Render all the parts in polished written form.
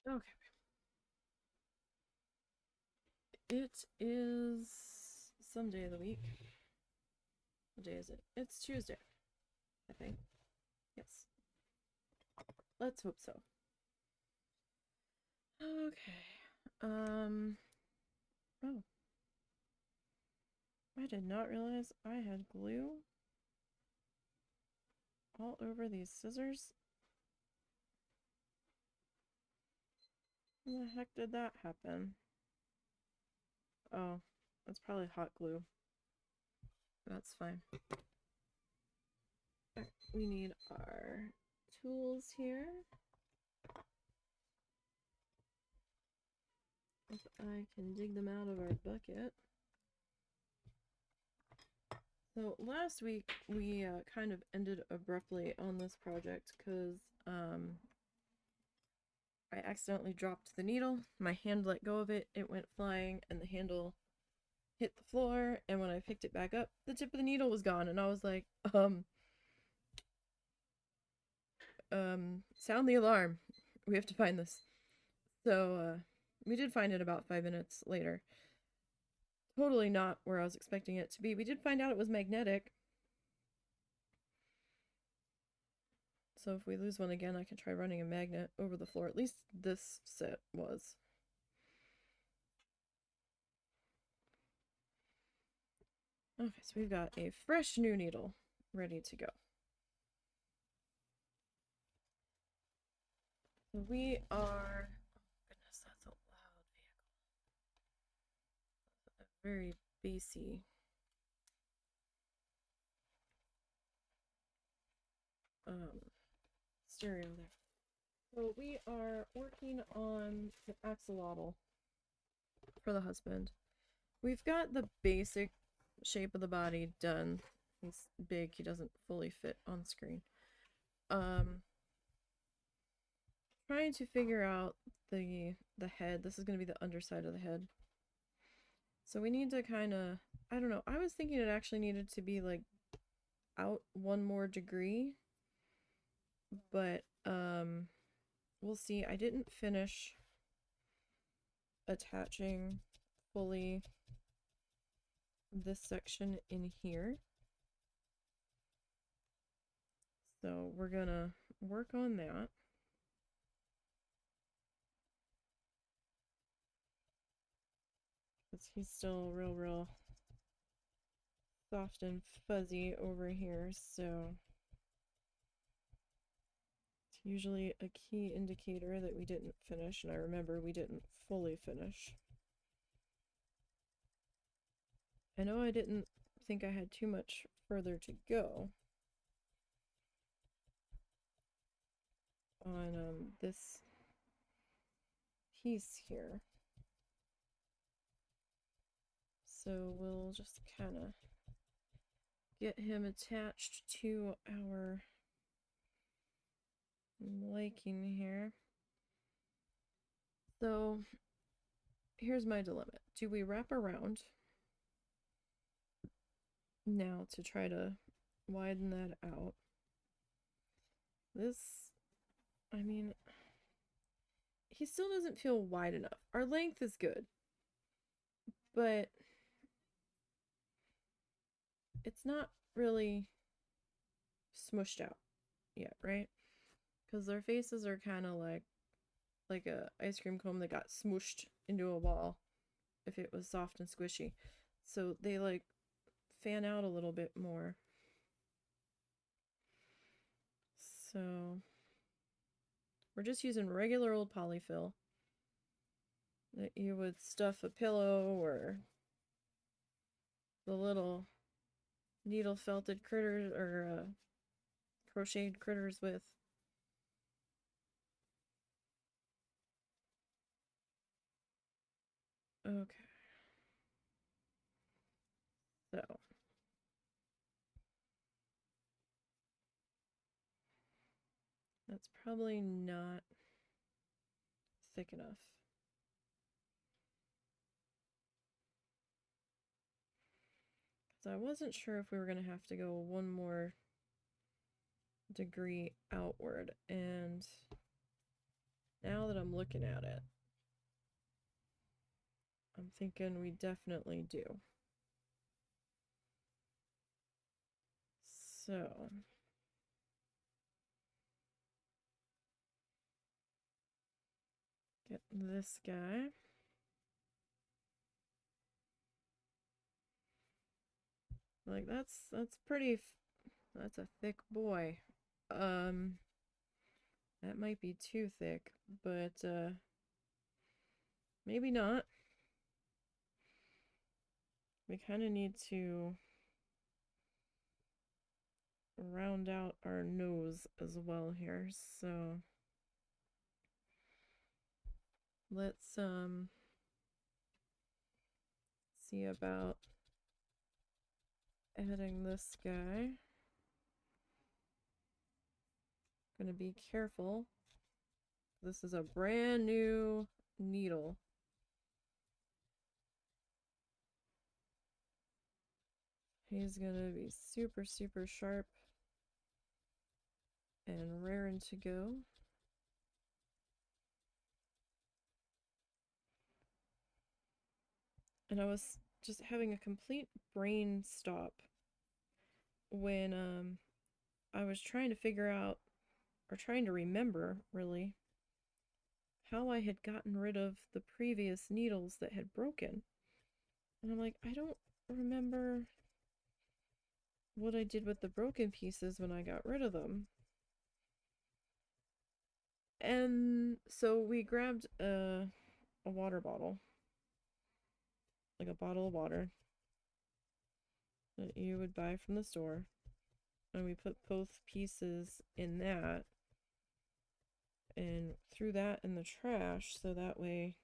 Okay. It is some day of the week. What day is it? It's Tuesday, I think. Yes. Let's hope so. Okay. Oh. I did not realize I had glue all over these scissors. How the heck did that happen? Oh, that's probably hot glue. That's fine. Alright, we need our tools here. If I can dig them out of our bucket. So last week we kind of ended abruptly on this project because I accidentally dropped the needle. My hand let go of it, it went flying, and the handle hit the floor, and when I picked it back up, the tip of the needle was gone, and I was like, sound the alarm. We have to find this. So, we did find it about 5 minutes later. Totally not where I was expecting it to be. We did find out it was magnetic. So if we lose one again, I can try running a magnet over the floor. At least this set was. Okay, so we've got a fresh new needle ready to go. We are... Oh goodness, that's a loud vehicle. A very bassy. Stereo there. So we are working on the axolotl for the husband. We've got the basic shape of the body done. He's big, he doesn't fully fit on screen. Trying to figure out the head. This is going to be the underside of the head. So we need to kind of, I don't know, I was thinking it actually needed to be like out one more degree, but we'll see. I didn't finish attaching fully this section in here, so we're gonna work on that. Because he's still real soft and fuzzy over here, so it's usually a key indicator that we didn't finish, and I remember we didn't fully finish. I know I didn't think I had too much further to go on this piece here. So we'll just kind of get him attached to our liking here. So here's my dilemma. Do we wrap around now to try to widen that out? This, I mean, he still doesn't feel wide enough. Our length is good, but it's not really smushed out yet, right? Because their faces are kind of like a ice cream cone that got smooshed into a ball if it was soft and squishy. So they like fan out a little bit more. So we're just using regular old polyfill that you would stuff a pillow or the little needle felted critters or crocheted critters with. Okay. So that's probably not thick enough. So I wasn't sure if we were going to have to go one more degree outward, and Now that I'm looking at it, I'm thinking we definitely do. So, get this guy. Like that's pretty, that's a thick boy. That might be too thick, but maybe not. We kind of need to round out our nose as well here. So let's see about adding this guy. Gonna be careful. This is a brand new needle. He's gonna be super, super sharp and raring to go. And I was just having a complete brain stop when I was trying to figure out, or trying to remember really, how I had gotten rid of the previous needles that had broken. And I'm like, I don't remember what I did with the broken pieces when I got rid of them. And so we grabbed a water bottle, like a bottle of water that you would buy from the store, and we put both pieces in that and threw that in the trash so that way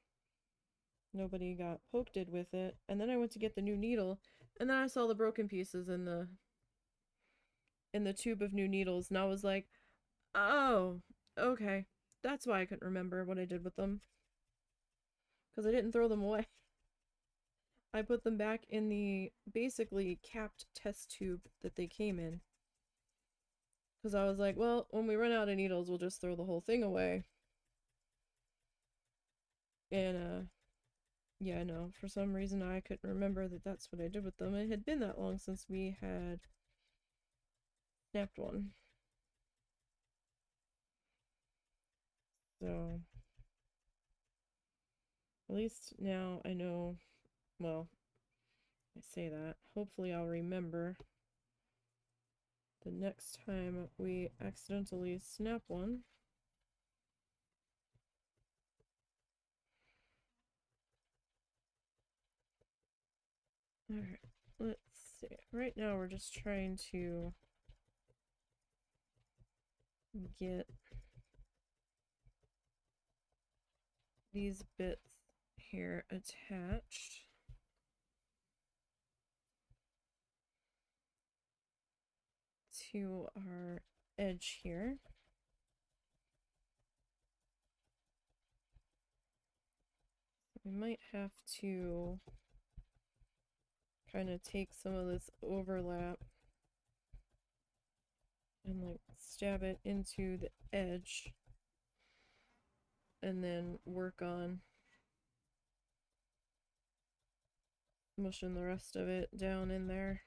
nobody got poked with it. And then I went to get the new needle, and then I saw the broken pieces in the tube of new needles, and I was like, oh, okay, that's why I couldn't remember what I did with them, because I didn't throw them away. I put them back in the basically capped test tube that they came in, because I was like, well, when we run out of needles, we'll just throw the whole thing away. And yeah, no, for some reason I couldn't remember that that's what I did with them. It had been that long since we had snapped one. So at least now I know, well, I say that. Hopefully I'll remember the next time we accidentally snap one. Alright, let's see. Right now we're just trying to get these bits here attached. To our edge here. We might have to kind of take some of this overlap and like stab it into the edge and then work on mushing the rest of it down in there.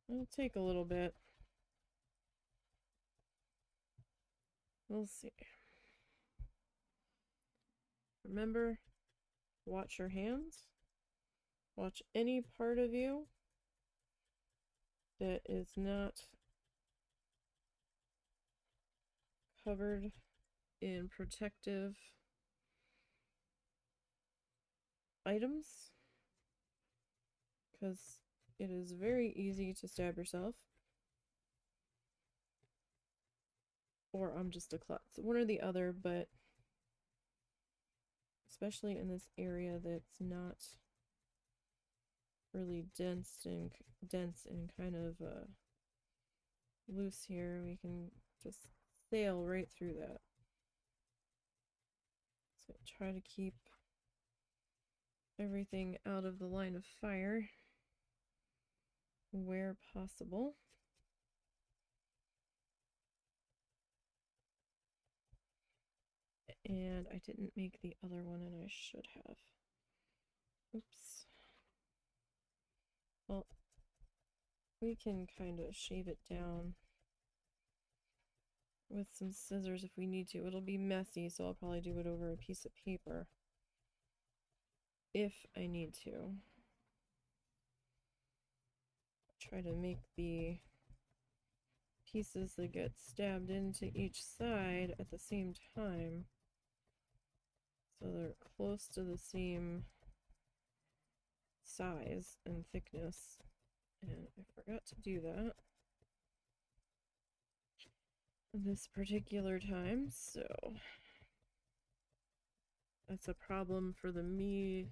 It'll take a little bit. We'll see. Remember, watch your hands. Watch any part of you that is not covered in protective items, because it is very easy to stab yourself. Or I'm just a klutz. One or the other, but especially in this area that's not really dense and kind of loose here, we can just sail right through that. So try to keep everything out of the line of fire where possible. And I didn't make the other one, and I should have. Oops. Well, we can kind of shave it down with some scissors if we need to. It'll be messy, so I'll probably do it over a piece of paper if I need to. Try to make the pieces that get stabbed into each side at the same time, so they're close to the same size and thickness. And I forgot to do that this particular time, so that's a problem for the me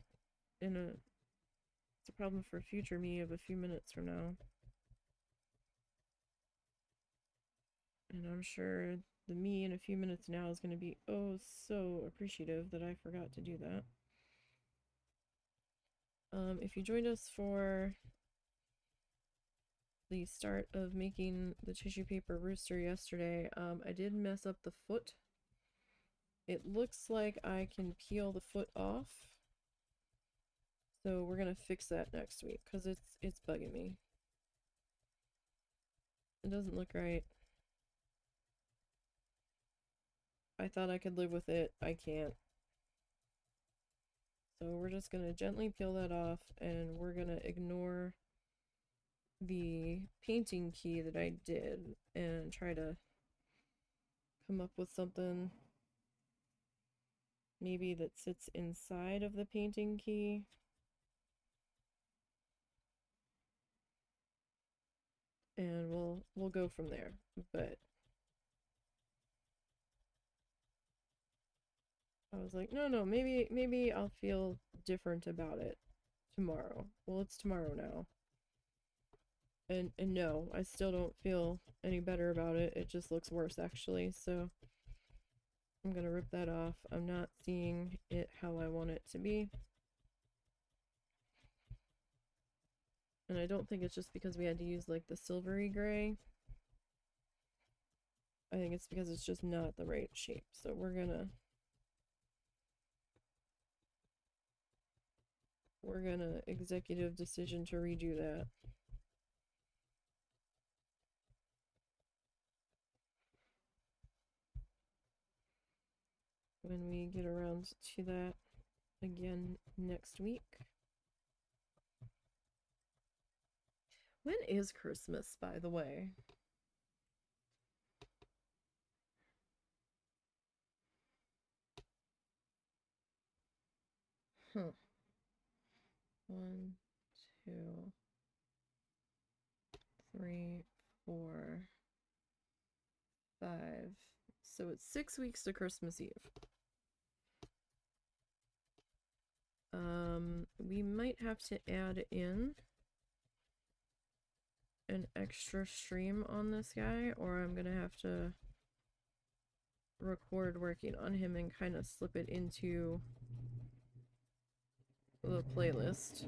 it's a problem for future me of a few minutes from now. And I'm sure the me in a few minutes now is going to be oh so appreciative that I forgot to do that. If you joined us for the start of making the tissue paper rooster yesterday, I did mess up the foot. It looks like I can peel the foot off, so we're gonna fix that next week because it's bugging me. It doesn't look right. I thought I could live with it. I can't. So we're just gonna gently peel that off, and we're gonna ignore the painting key that I did and try to come up with something maybe that sits inside of the painting key. And we'll go from there. But I was like, no, maybe I'll feel different about it tomorrow. Well, it's tomorrow now. And no, I still don't feel any better about it. It just looks worse actually. So I'm gonna rip that off. I'm not seeing it how I want it to be. And I don't think it's just because we had to use like the silvery gray. I think it's because it's just not the right shape. So we're gonna executive decision to redo that. When we get around to that again next week. When is Christmas, by the way? Huh. 1, 2, 3, 4, 5. So it's 6 weeks to Christmas Eve. We might have to add in an extra stream on this guy, or I'm gonna have to record working on him and kind of slip it into the playlist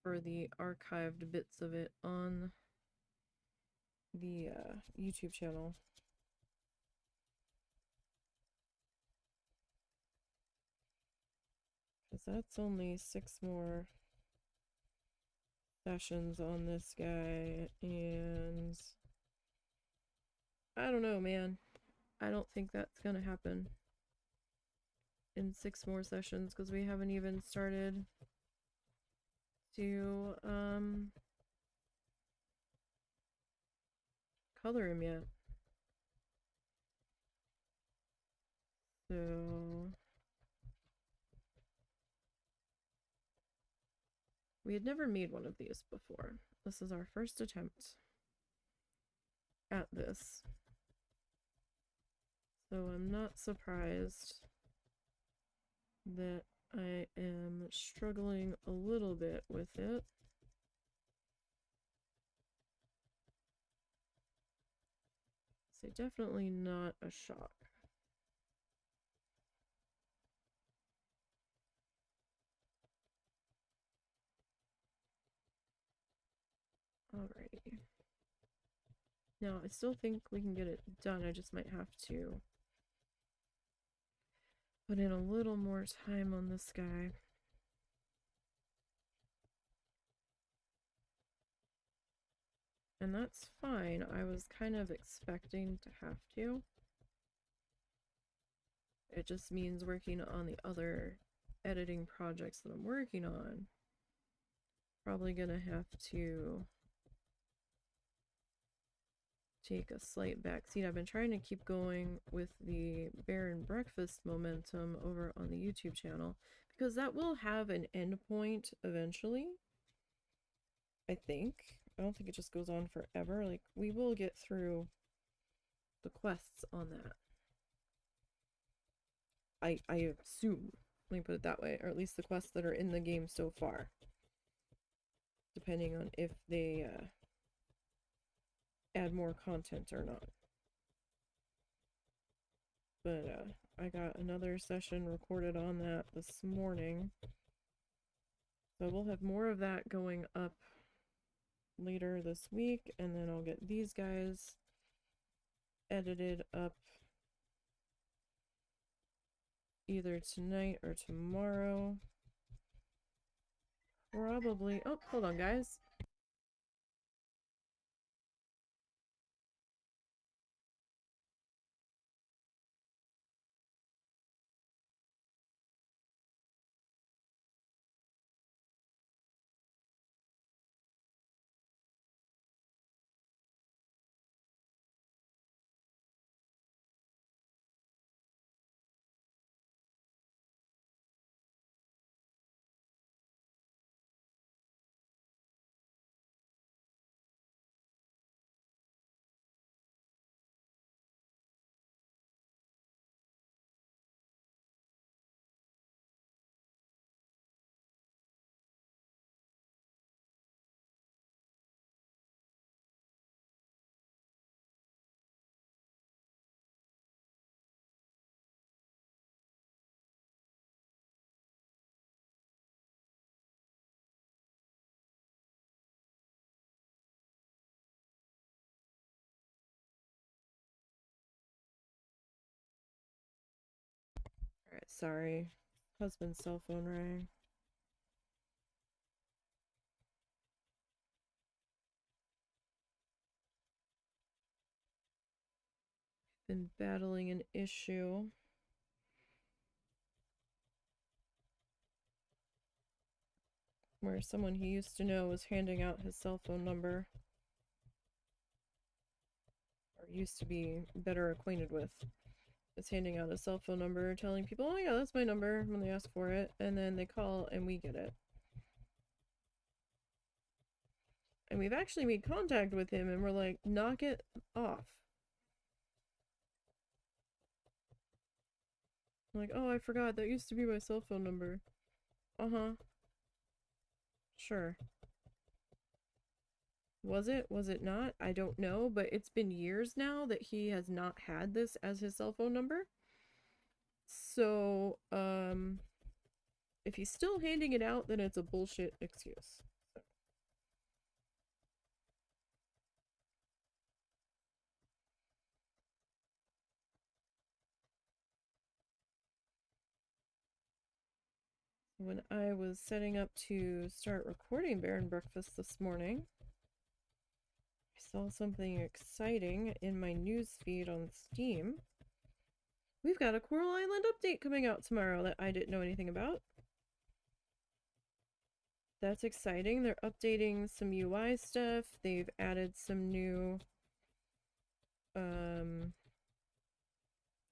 for the archived bits of it on the YouTube channel. Because that's only 6 more sessions on this guy, and I don't know, man. I don't think that's gonna happen in 6 more sessions because we haven't even started to color him yet. So we had never made one of these before. This is our first attempt at this. So I'm not surprised that I am struggling a little bit with it. So definitely not a shock. Alrighty. Now, I still think we can get it done. I just might have to put in a little more time on this guy. And that's fine. I was kind of expecting to have to. It just means working on the other editing projects that I'm working on. Probably gonna have to take a slight backseat. I've been trying to keep going with the Bear and Breakfast momentum over on the YouTube channel because that will have an end point eventually. I think. I don't think it just goes on forever. Like, we will get through the quests on that. I assume. Let me put it that way. Or at least the quests that are in the game so far. Depending on if they add more content or not. But I got another session recorded on that this morning. So we'll have more of that going up later this week, and then I'll get these guys edited up either tonight or tomorrow. Probably. Oh, hold on, guys. Alright, sorry. Husband's cell phone rang. Been battling an issue. Where someone he used to know was handing out his cell phone number. Or used to be better acquainted with. Is handing out a cell phone number, telling people, oh yeah, that's my number when they ask for it, and then they call and we get it. And we've actually made contact with him and we're like, knock it off. I'm like, oh, I forgot, that used to be my cell phone number. Uh-huh. Sure. Was it? Was it not? I don't know, but it's been years now that he has not had this as his cell phone number. So, if he's still handing it out, then it's a bullshit excuse. When I was setting up to start recording Bear and Breakfast this morning, I saw something exciting in my news feed on Steam. We've got a Coral Island update coming out tomorrow that I didn't know anything about. That's exciting. They're updating some UI stuff. They've added some new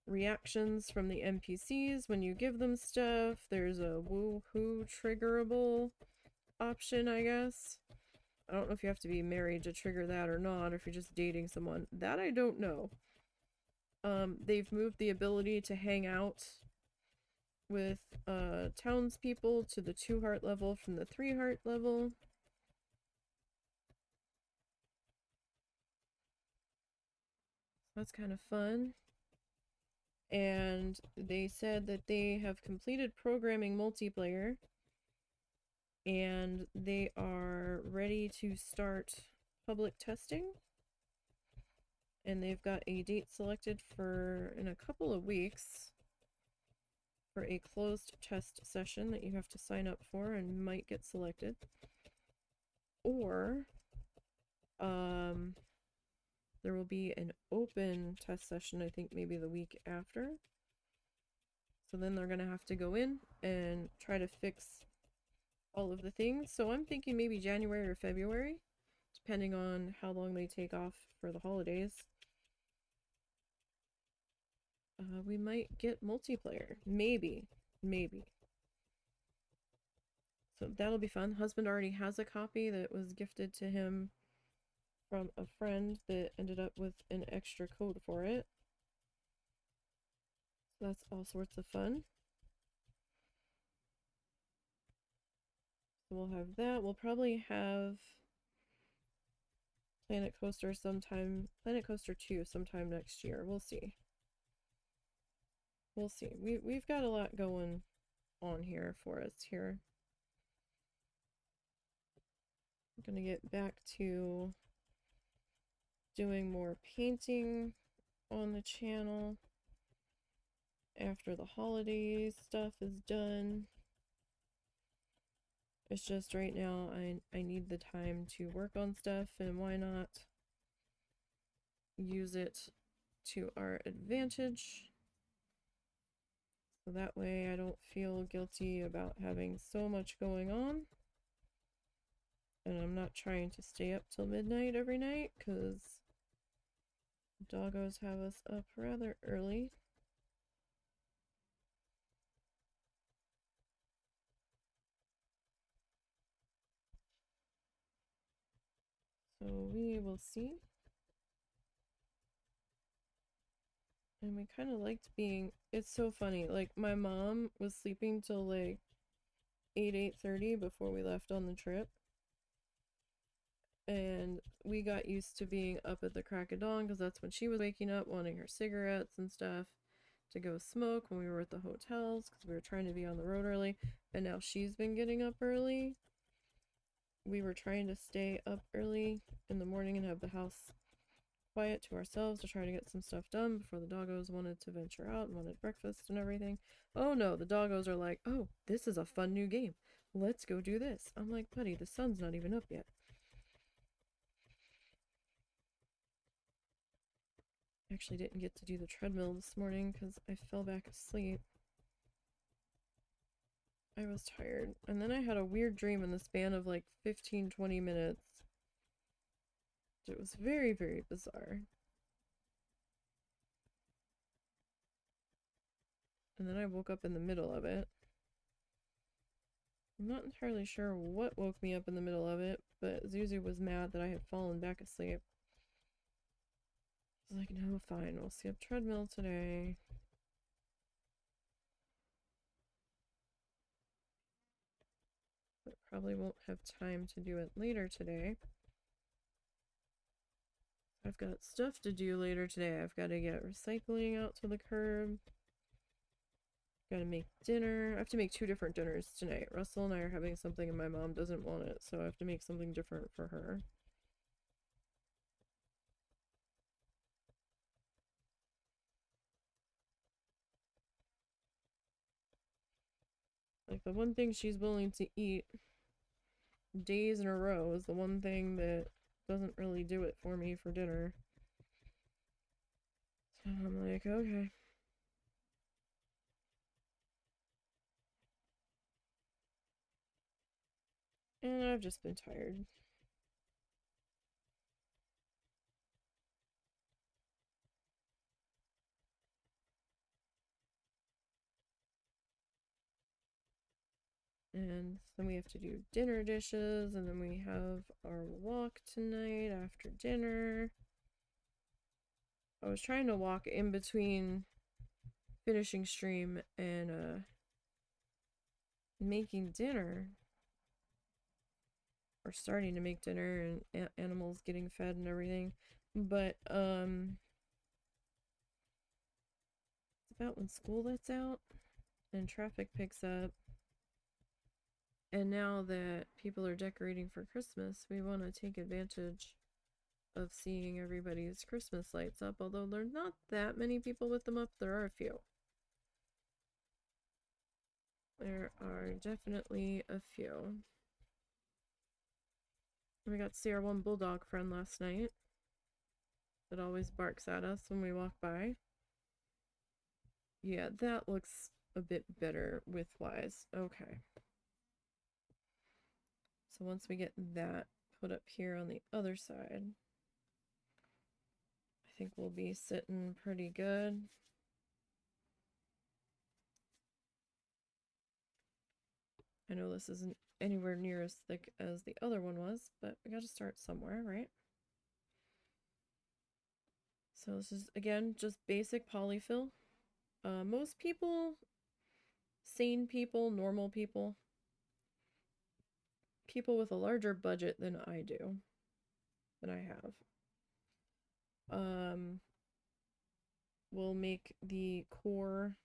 reactions from the NPCs when you give them stuff. There's a woohoo triggerable option, I guess. I don't know if you have to be married to trigger that or not, or if you're just dating someone. That I don't know. They've moved the ability to hang out with townspeople to the 2 heart level from the 3 heart level. That's kind of fun. And they said that they have completed programming multiplayer and they are ready to start public testing. And they've got a date selected for in a couple of weeks. for a closed test session that you have to sign up for and might get selected. Or there will be an open test session, I think maybe the week after. So then they're going to have to go in and try to fix all of the things. So I'm thinking maybe January or February, depending on how long they take off for the holidays. We might get multiplayer. Maybe. So that'll be fun. Husband already has a copy that was gifted to him from a friend that ended up with an extra code for it. So that's all sorts of fun. So we'll have that. We'll probably have Planet Coaster 2 sometime next year. We'll see. We've got a lot going on here for us here. I'm gonna get back to doing more painting on the channel after the holidays stuff is done. It's just right now I need the time to work on stuff, and why not use it to our advantage? So that way I don't feel guilty about having so much going on. And I'm not trying to stay up till midnight every night, because doggos have us up rather early. So we will see. And we kind of liked being, it's so funny, like my mom was sleeping till like 8:30 before we left on the trip. And we got used to being up at the crack of dawn, because that's when she was waking up wanting her cigarettes and stuff to go smoke when we were at the hotels, because we were trying to be on the road early. And now she's been getting up early. We were trying to stay up early in the morning and have the house quiet to ourselves to try to get some stuff done before the doggos wanted to venture out and wanted breakfast and everything. Oh no, the doggos are like, oh, this is a fun new game. Let's go do this. I'm like, buddy, the sun's not even up yet. Actually didn't get to do the treadmill this morning because I fell back asleep. I was tired. And then I had a weird dream in the span of like 15-20 minutes. It was very, very bizarre. And then I woke up in the middle of it. I'm not entirely sure what woke me up in the middle of it, but Zuzu was mad that I had fallen back asleep. I was like, no, fine, we'll skip treadmill today. But probably won't have time to do it later today. I've got stuff to do later today. I've got to get recycling out to the curb. Gotta make dinner. I have to make 2 different dinners tonight. Russell and I are having something and my mom doesn't want it, so I have to make something different for her. Like, the one thing she's willing to eat days in a row is the one thing that doesn't really do it for me for dinner. So I'm like, okay. And I've just been tired. And then we have to do dinner dishes, and then we have our walk tonight after dinner. I was trying to walk in between finishing stream and making dinner, or starting to make dinner, and animals getting fed and everything, but it's about when school lets out and traffic picks up. And now that people are decorating for Christmas, we want to take advantage of seeing everybody's Christmas lights up. Although there's not that many people with them up, there are a few. There are definitely a few. We got to see our one bulldog friend last night that always barks at us when we walk by. Yeah, that looks a bit better width-wise. Okay. So once we get that put up here on the other side, I think we'll be sitting pretty good. I know this isn't anywhere near as thick as the other one was, but we got to start somewhere, right? So this is, again, just basic polyfill. Most people, sane people, normal people, people with a larger budget than I do, than I have, will make the core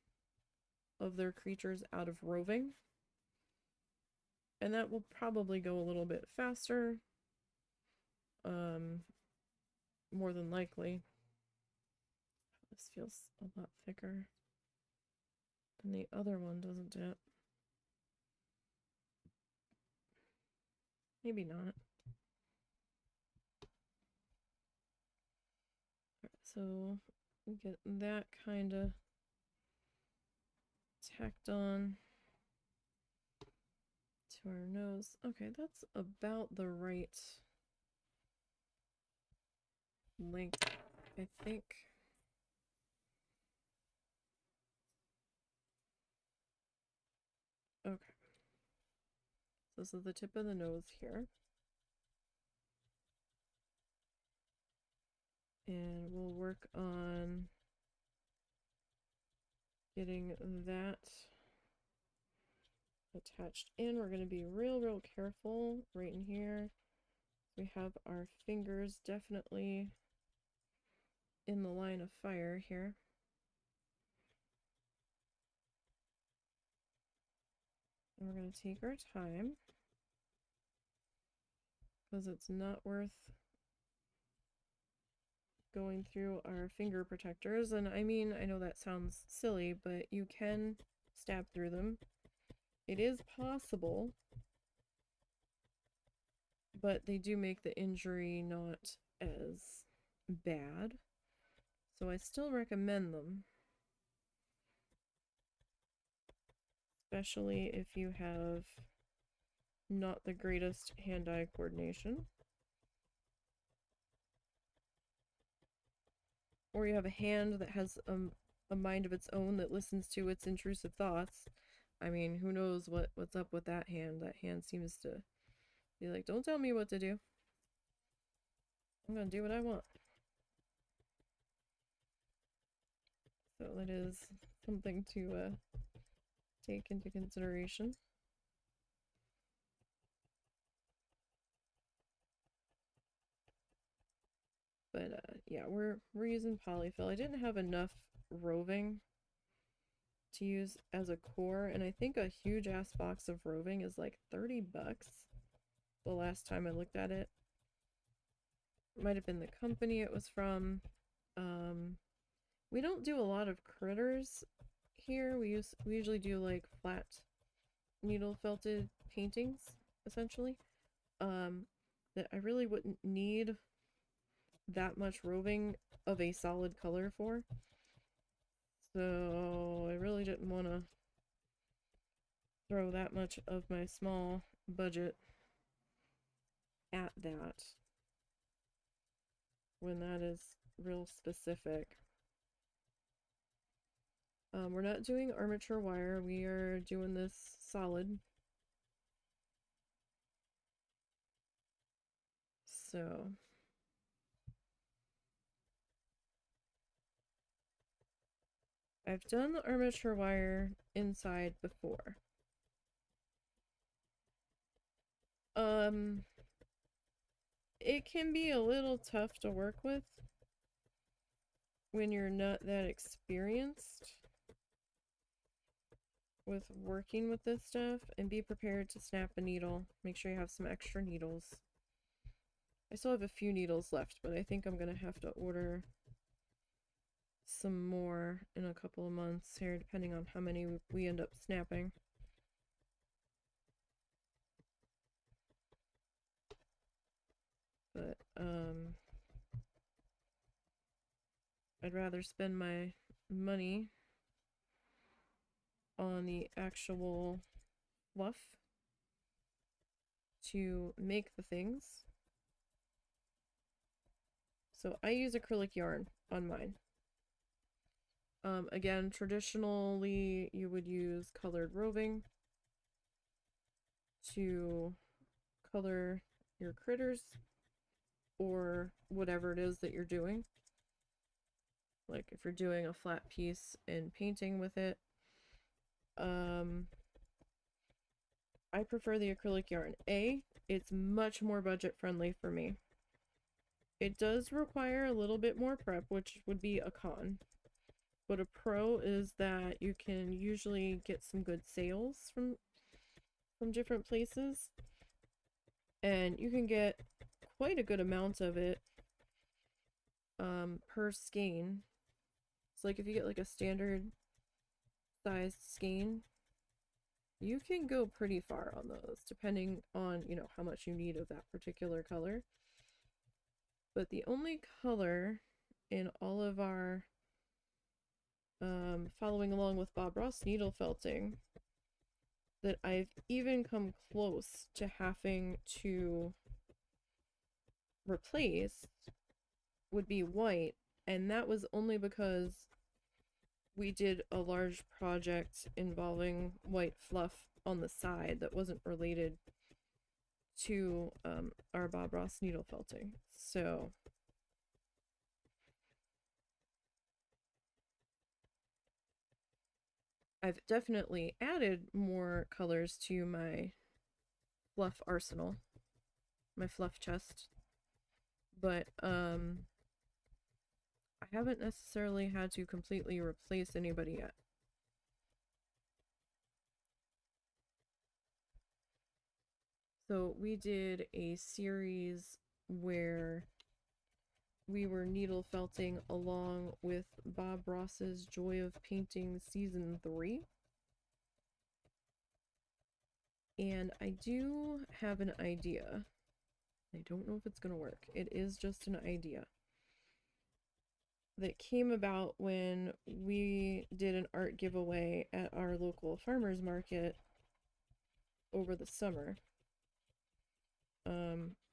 of their creatures out of roving. And that will probably go a little bit faster, more than likely. This feels a lot thicker than the other one, doesn't it? Maybe not. So get that kind of tacked on to our nose. Okay, that's about the right length, I think. Okay. So this is the tip of the nose here. And we'll work on getting that attached in. We're going to be real careful right in here. We have our fingers definitely in the line of fire here. And we're going to take our time because it's not worth going through our finger protectors. And I mean, I know that sounds silly, but you can stab through them. It is possible, but they do make the injury not as bad. So I still recommend them. Especially if you have not the greatest hand-eye coordination. Or you have a hand that has a mind of its own that listens to its intrusive thoughts. I mean, who knows what's up with that hand? That hand seems to be like, don't tell me what to do. I'm gonna do what I want. So that is something to take into consideration. But yeah, we're using polyfill. I didn't have enough roving to use as a core, and I think a huge ass box of roving is like 30 bucks the last time I looked at it. Might have been the company it was from. We don't do a lot of critters here. We usually do like flat needle felted paintings, essentially. That I really wouldn't need that much roving of a solid color for. So I really didn't want to throw that much of my small budget at that when that is real specific. We're not doing armature wire. We are doing this solid. So I've done the armature wire inside before. It can be a little tough to work with when you're not that experienced with working with this stuff, and be prepared to snap a needle. Make sure you have some extra needles. I still have a few needles left, but I think I'm gonna have to order some more in a couple of months here, depending on how many we end up snapping. I'd rather spend my money on the actual fluff to make the things. So I use acrylic yarn on mine. Again, traditionally you would use colored roving to color your critters or whatever it is that you're doing. Like if you're doing a flat piece and painting with it. I prefer the acrylic yarn. It's much more budget friendly for me. It does require a little bit more prep, which would be a con. But a pro is that you can usually get some good sales from different places. And you can get quite a good amount of it per skein. So like if you get like a standard sized skein, you can go pretty far on those, depending on, you know, how much you need of that particular color. But the only color in all of our following along with Bob Ross needle felting that I've even come close to having to replace would be white, and that was only because we did a large project involving white fluff on the side that wasn't related to our Bob Ross needle felting. So I've definitely added more colors to my fluff arsenal, my fluff chest, but I haven't necessarily had to completely replace anybody yet. So we did a series where we were needle felting along with Bob Ross's Joy of Painting Season 3. And I do have an idea. I don't know if it's going to work. It is just an idea that came about when we did an art giveaway at our local farmers market over the summer.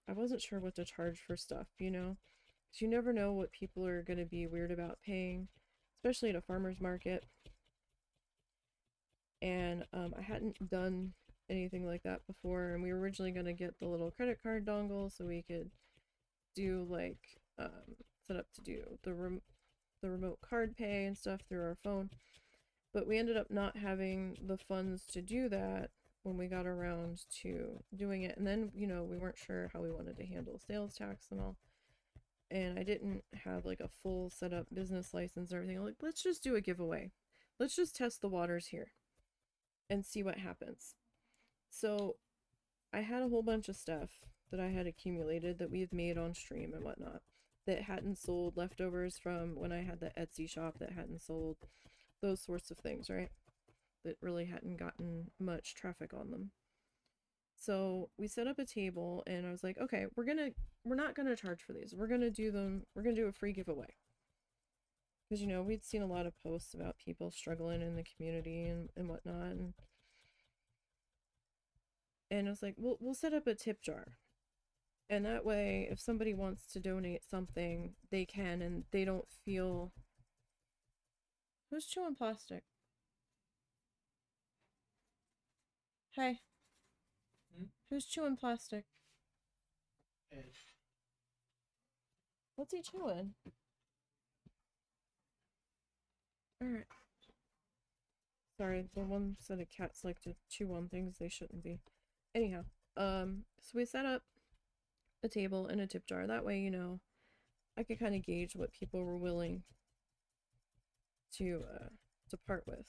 I wasn't sure what to charge for stuff, you know, because you never know what people are going to be weird about paying, especially at a farmer's market. And I hadn't done anything like that before, and we were originally going to get the little credit card dongle so we could do like set up to do the remote card pay and stuff through our phone, but we ended up not having the funds to do that when we got around to doing it. And then, you know, we weren't sure how we wanted to handle sales tax and all, and I didn't have like a full set up business license and everything. I'm like, let's just do a giveaway, let's just test the waters here and see what happens. So I had a whole bunch of stuff that I had accumulated that we've made on stream and whatnot that hadn't sold, leftovers from when I had the Etsy shop that hadn't sold, those sorts of things, right? That really hadn't gotten much traffic on them. So we set up a table and I was like, okay, we're not gonna charge for these. We're gonna do a free giveaway. Because, you know, we'd seen a lot of posts about people struggling in the community and whatnot, and I was like, we'll set up a tip jar. And that way, if somebody wants to donate something, they can, and they don't feel... Who's chewing plastic? Hey. Who's chewing plastic? Ed. What's he chewing? Alright. Sorry, the one set of cats like to chew on things they shouldn't be. Anyhow, so we set up a table and a tip jar. That way, you know, I could kind of gauge what people were willing to part with.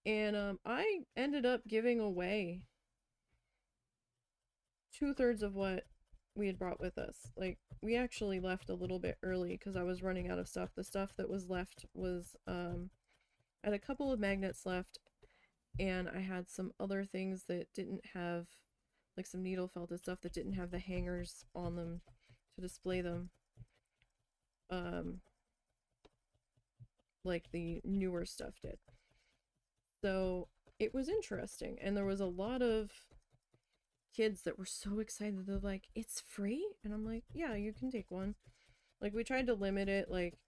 And I ended up giving away 2/3 of what we had brought with us. Like, we actually left a little bit early because I was running out of stuff. The stuff that was left was I had a couple of magnets left, and I had some other things that didn't have, like some needle felted stuff that didn't have the hangers on them to display them. like the newer stuff did. So it was interesting, and there was a lot of kids that were so excited. They're like, it's free? And I'm like, yeah, you can take one. Like, we tried to limit it like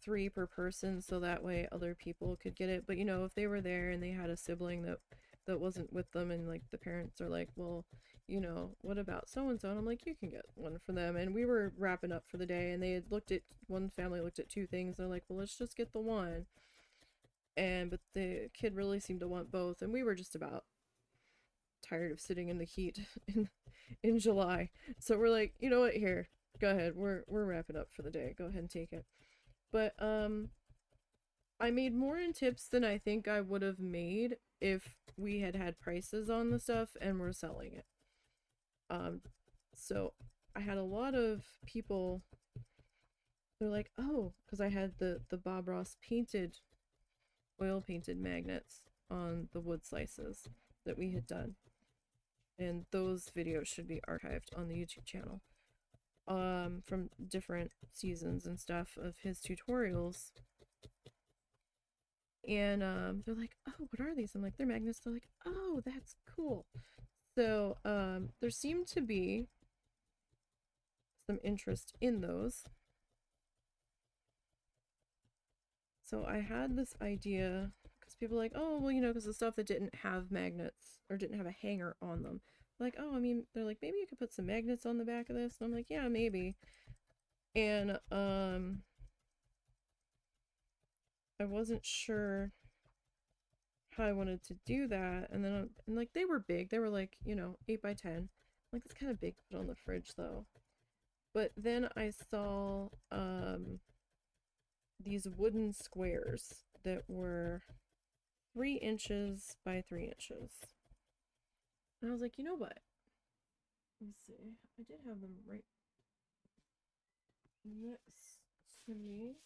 3 per person, so that way other people could get it. But you know, if they were there and they had a sibling that wasn't with them, and like the parents are like, well, you know, what about so and so? And I'm like, you can get one for them. And we were wrapping up for the day, and they had looked at, one family looked at 2 things. They're like, well, let's just get the one. And but the kid really seemed to want both, and we were just about tired of sitting in the heat in July. So we're like, you know what, here, go ahead. We're wrapping up for the day. Go ahead and take it. But I made more in tips than I think I would have made if we had had prices on the stuff and were selling it. So I had a lot of people, they're like, oh, because I had the Bob Ross painted, oil painted magnets on the wood slices that we had done. And those videos should be archived on the YouTube channel. From different seasons and stuff of his tutorials. And they're like, oh, what are these? I'm like, they're magnets. They're like, oh, that's cool. So there seemed to be some interest in those. So I had this idea, because people are like, oh, well, you know, because the stuff that didn't have magnets or didn't have a hanger on them, like, oh, I mean, they're like, maybe you could put some magnets on the back of this. And I'm like, yeah, maybe. And I wasn't sure how I wanted to do that. And then and like, they were big. They were like, you know, 8 by 10. Like, it's kind of big to put on the fridge though. But then I saw these wooden squares that were 3 inches by 3 inches. And I was like, you know what? Let's see. I did have them right next to me.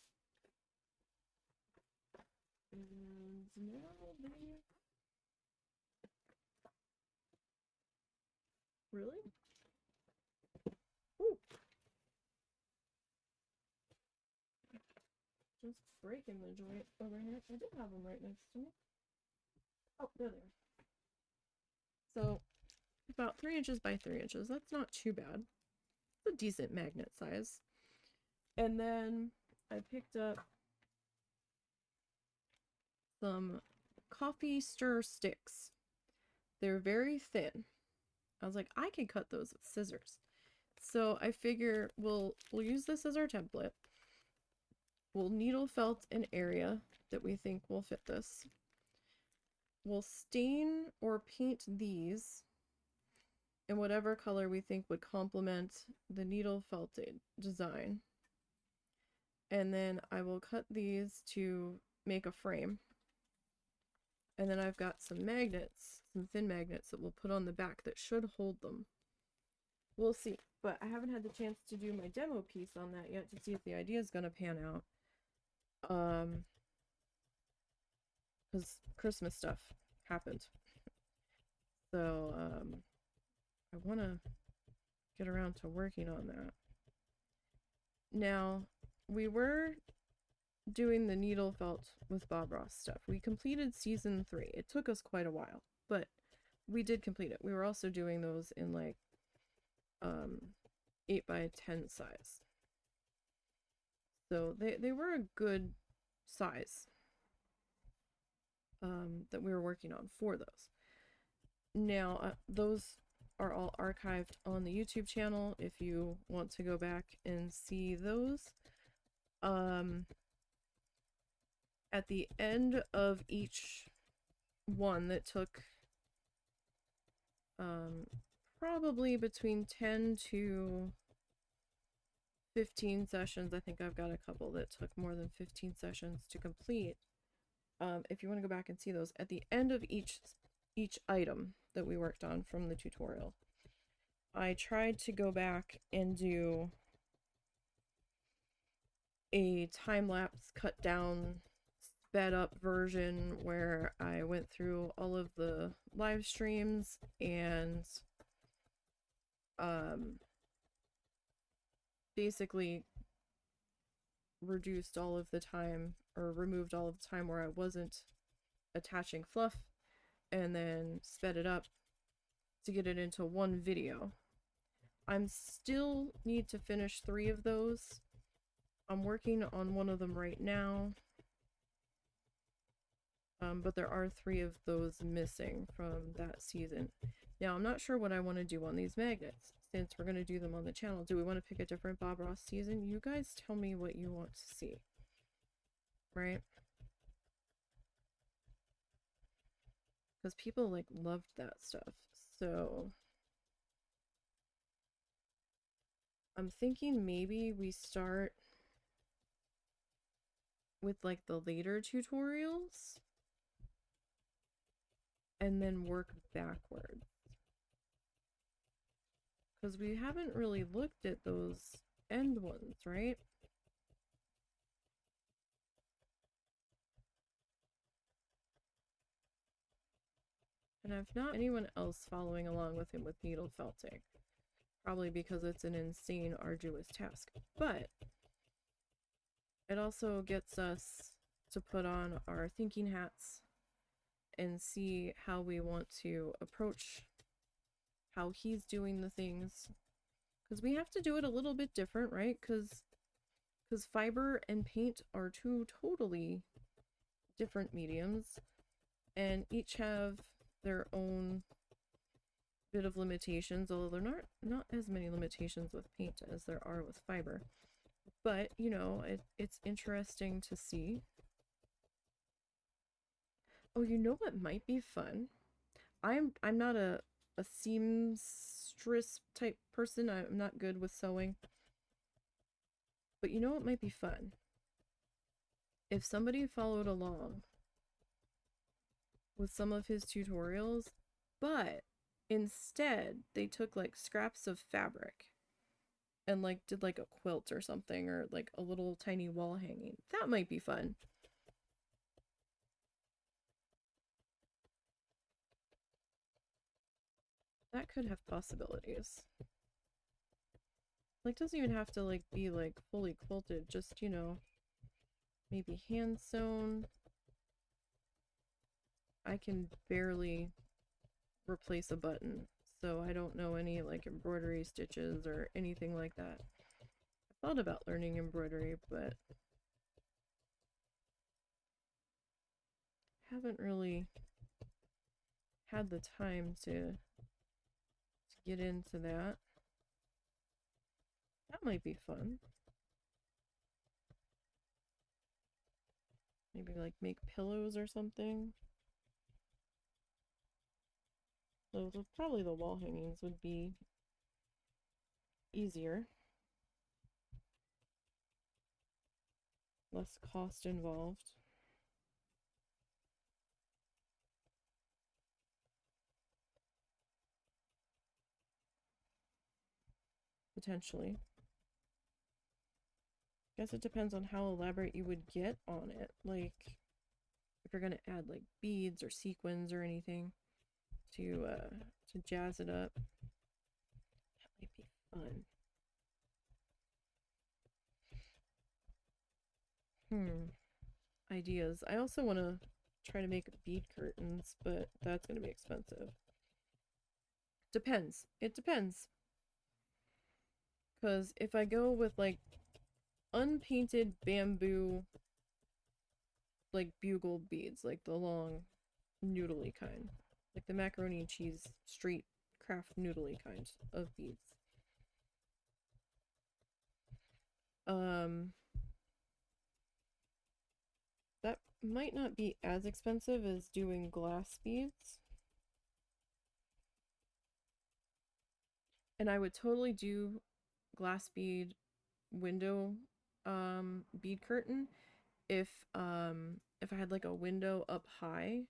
And now they... Really? Ooh! Just breaking the joint over here. I did have them right next to me. Oh, there they are. So, about 3 inches by 3 inches. That's not too bad. It's a decent magnet size. And then I picked up some coffee stir sticks. They're very thin. I was like, I can cut those with scissors. So I figure we'll use this as our template. We'll needle felt an area that we think will fit this. We'll stain or paint these in whatever color we think would complement the needle felted design. And then I will cut these to make a frame. And then I've got some magnets, some thin magnets that we'll put on the back that should hold them. We'll see. But I haven't had the chance to do my demo piece on that yet to see if the idea is going to pan out. Because Christmas stuff happened. So, I want to get around to working on that. Now, we were doing the needle felt with Bob Ross stuff. We completed season 3. It took us quite a while, but we did complete it. We were also doing those in like 8 by 10 size. So they were a good size that we were working on for those. Now, those are all archived on the YouTube channel if you want to go back and see those. At the end of each one that took probably between 10 to 15 sessions. I think I've got a couple that took more than 15 sessions to complete. If you want to go back and see those, at the end of each item that we worked on from the tutorial, I tried to go back and do a time-lapse cut down sped up version where I went through all of the live streams and basically reduced all of the time or removed all of the time where I wasn't attaching fluff and then sped it up to get it into one video. I'm still need to finish 3 of those. I'm working on one of them right now. But there are 3 of those missing from that season. Now, I'm not sure what I want to do on these magnets, since we're going to do them on the channel. Do we want to pick a different Bob Ross season? You guys tell me what you want to see. Right? Because people, like, loved that stuff. So, I'm thinking maybe we start with, like, the later tutorials and then work backwards. Because we haven't really looked at those end ones, right? And I've not anyone else following along with him with needle felting. Probably because it's an insane, arduous task. But it also gets us to put on our thinking hats and see how we want to approach how he's doing the things. Because we have to do it a little bit different, right? Because fiber and paint are 2 totally different mediums, and each have their own bit of limitations, although there are not as many limitations with paint as there are with fiber. But, you know, it's interesting to see. Oh, you know what might be fun? I'm not a seamstress type person. I'm not good with sewing. But you know what might be fun? If somebody followed along with some of his tutorials, but instead they took like scraps of fabric and like did like a quilt or something, or like a little tiny wall hanging. That might be fun. That could have possibilities. Like, doesn't even have to like be like fully quilted, just, you know, maybe hand sewn. I can barely replace a button, so I don't know any like embroidery stitches or anything like that. I thought about learning embroidery, but haven't really had the time to get into that. That might be fun. Maybe like make pillows or something. So probably the wall hangings would be easier. Less cost involved. Potentially. Guess it depends on how elaborate you would get on it. Like, if you're gonna add like beads or sequins or anything to jazz it up. That might be fun. Ideas. I also want to try to make bead curtains, but that's going to be expensive. Depends. It depends. Because if I go with like unpainted bamboo, like bugle beads, like the long noodly kind, like the macaroni and cheese street craft noodly kind of beads. That might not be as expensive as doing glass beads. And I would totally do glass bead window bead curtain if I had like a window up high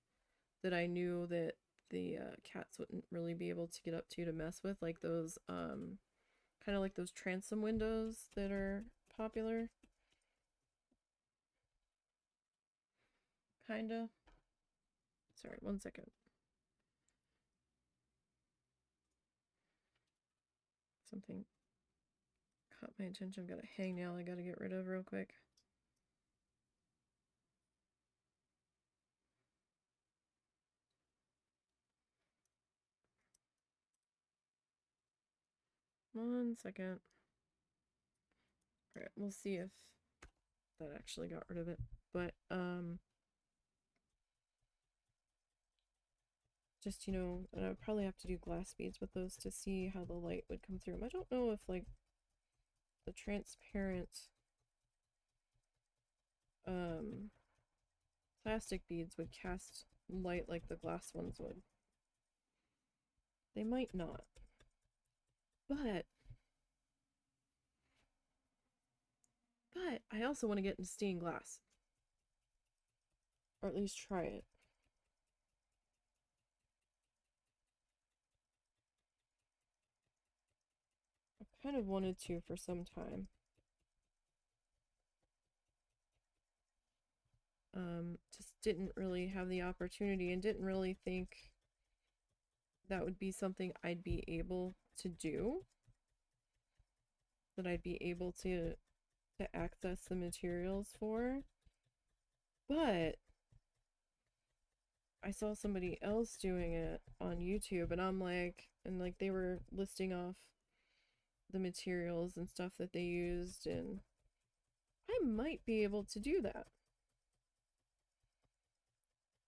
that I knew that the cats wouldn't really be able to get up to mess with, like those kind of like those transom windows that are popular. Kinda. Sorry, 1 second. Something caught my attention. I've got a hangnail I gotta get rid of real quick. 1 second. Alright, we'll see if that actually got rid of it. But, just, you know, and I would probably have to do glass beads with those to see how the light would come through them. I don't know if, like, the transparent, plastic beads would cast light like the glass ones would. They might not. But I also want to get into stained glass. Or at least try it. I kind of wanted to for some time. Just didn't really have the opportunity and didn't really think that would be something I'd be able to do. That I'd be able to access the materials for. But I saw somebody else doing it on YouTube and I'm like, and like they were listing off the materials and stuff that they used, and I might be able to do that.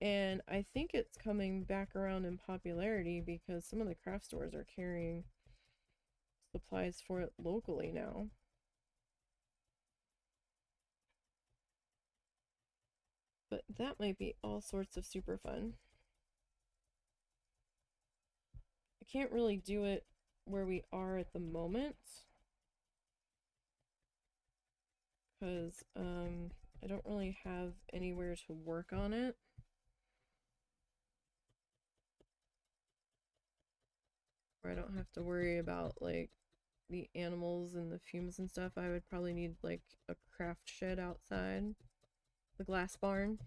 And I think it's coming back around in popularity because some of the craft stores are carrying supplies for it locally now. But that might be all sorts of super fun. I can't really do it where we are at the moment because I don't really have anywhere to work on it. Where I don't have to worry about like the animals and the fumes and stuff. I would probably need like a craft shed outside, the glass barn.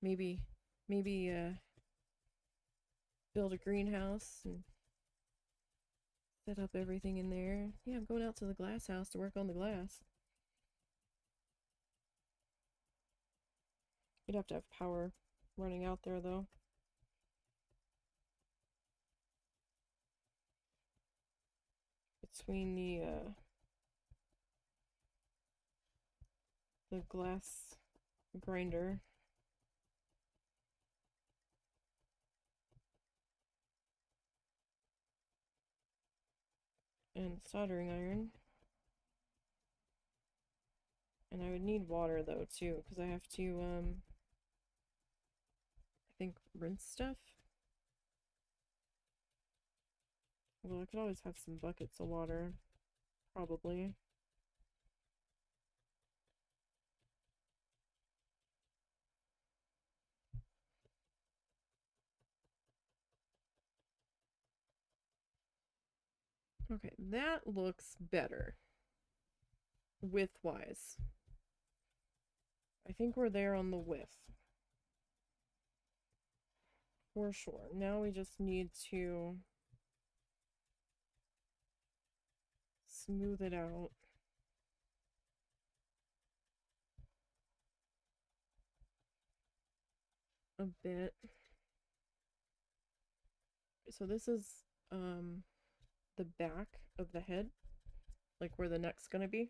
Maybe build a greenhouse and set up everything in there. Yeah, I'm going out to the glass house to work on the glass. You'd have to have power running out there though. Between the glass grinder and soldering iron. And I would need water though too, because I have to I think rinse stuff. Well, I could always have some buckets of water, probably. Okay, that looks better. Width-wise. I think we're there on the width. For sure. Now we just need to smooth it out. A bit. So this is the back of the head, like where the neck's gonna be.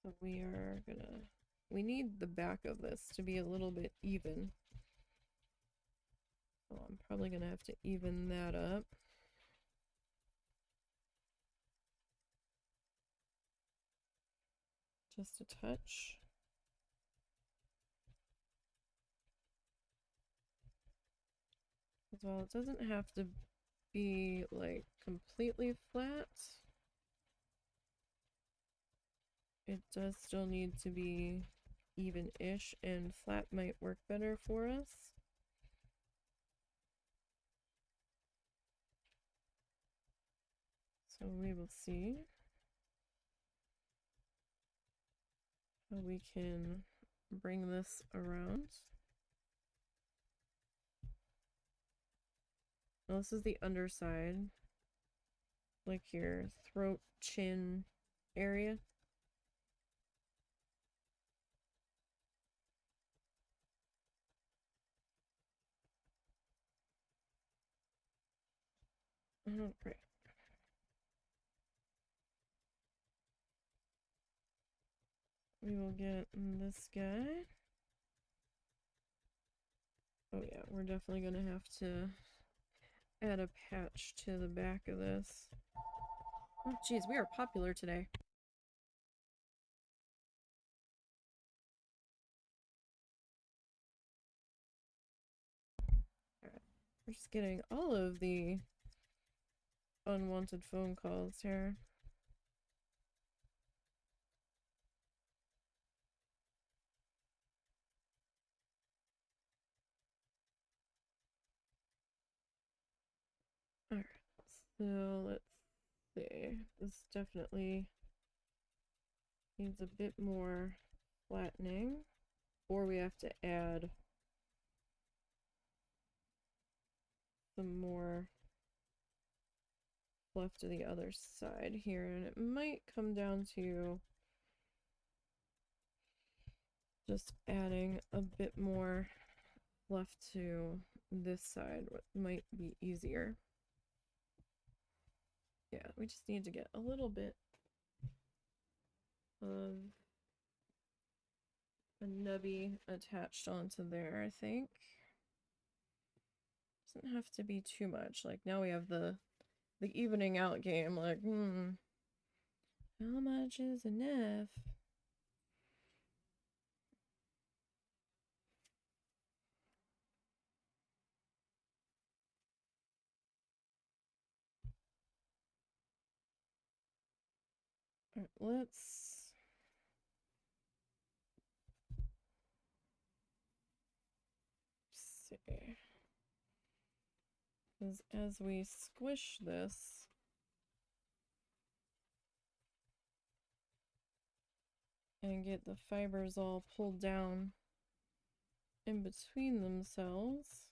So we need the back of this to be a little bit even. So I'm probably gonna have to even that up. Just a touch. As well, it doesn't have to be like completely flat. It does still need to be even-ish, and flat might work better for us. So we will see how we can bring this around. Now this is the underside. Like your throat, chin area. Oh, great. We will get this guy. Oh yeah, we're definitely gonna have to add a patch to the back of this. Oh geez, we are popular today. Alright, we're just getting all of the unwanted phone calls here. Alright, so let's see. This definitely needs a bit more flattening, or we have to add some more fluff to the other side here, and it might come down to just adding a bit more fluff to this side, what might be easier. Yeah, we just need to get a little bit of a nubby attached onto there, I think. Doesn't have to be too much. Like now we have the evening out game, like, how much is enough? Alright, let's see. Because as we squish this, and get the fibers all pulled down in between themselves,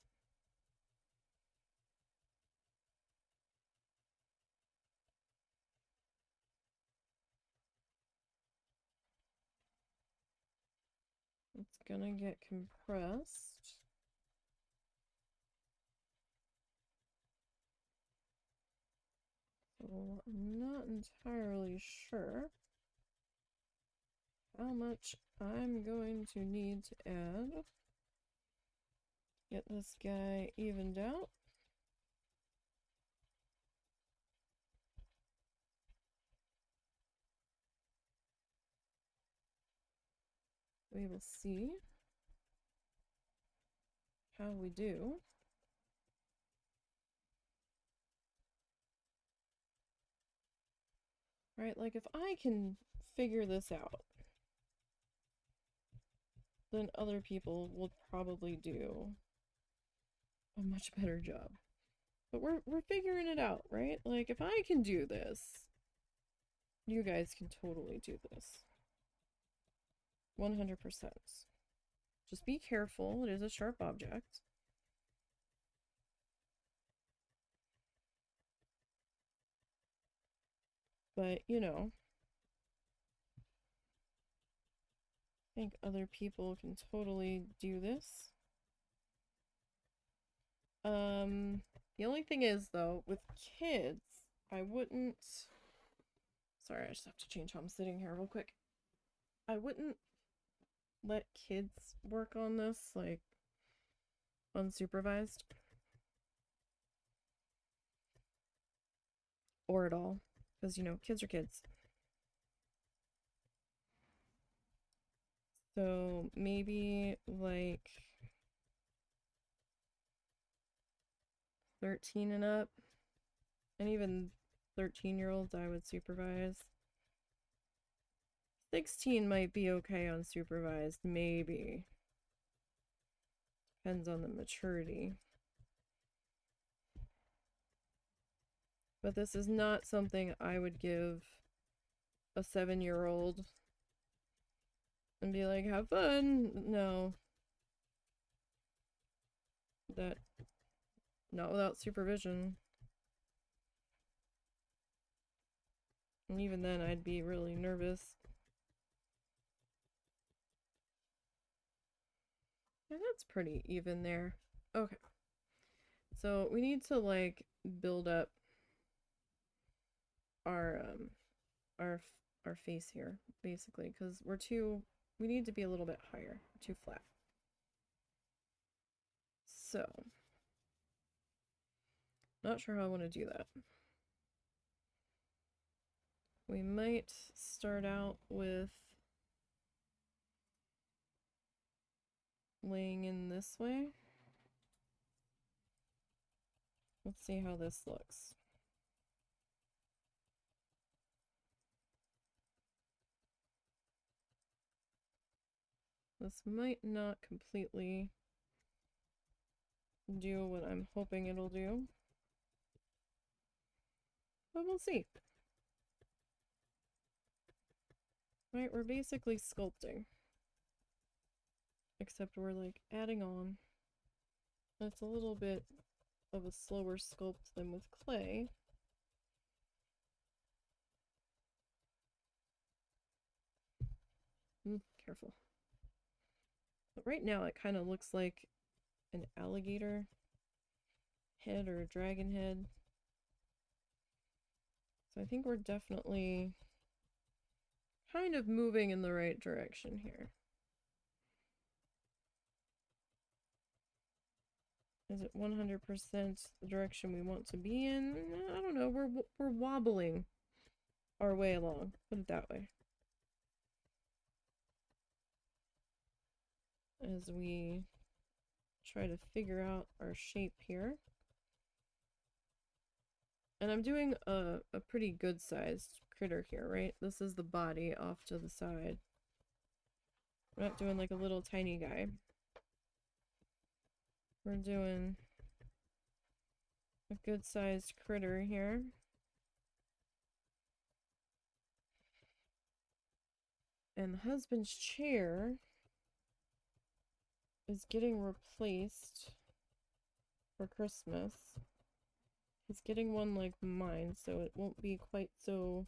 it's gonna get compressed. So I'm not entirely sure how much I'm going to need to add. Get this guy evened out. We will see how we do. Right, like if I can figure this out, then other people will probably do a much better job. But we're figuring it out, right? Like if I can do this, you guys can totally do this. 100%. Just be careful, it is a sharp object. But, you know, I think other people can totally do this. The only thing is, though, with kids, I wouldn't... Sorry, I just have to change how I'm sitting here real quick. I wouldn't let kids work on this, like, unsupervised. Or at all. Because, you know, kids are kids. So, maybe, like... 13 and up. And even 13-year-olds I would supervise. 16 might be okay unsupervised, maybe. Depends on the maturity. But this is not something I would give a 7-year-old and be like, have fun. No. Not without supervision. And even then, I'd be really nervous. And that's pretty even there. Okay. So we need to like build up our our face here basically because we need to be a little bit higher, too flat. So not sure how I want to do that. We might start out with laying in this way. Let's see how this looks. This might not completely do what I'm hoping it'll do, but we'll see. Right, we're basically sculpting, except we're like adding on. It's a little bit of a slower sculpt than with clay. Careful. But right now it kind of looks like an alligator head or a dragon head. So I think we're definitely kind of moving in the right direction here. Is it 100% the direction we want to be in? I don't know. We're wobbling our way along. Put it that way. As we try to figure out our shape here. And I'm doing a pretty good sized critter here, right? This is the body off to the side. We're not doing like a little tiny guy. We're doing a good sized critter here. And the husband's chair is getting replaced for Christmas. He's getting one like mine, so it won't be quite so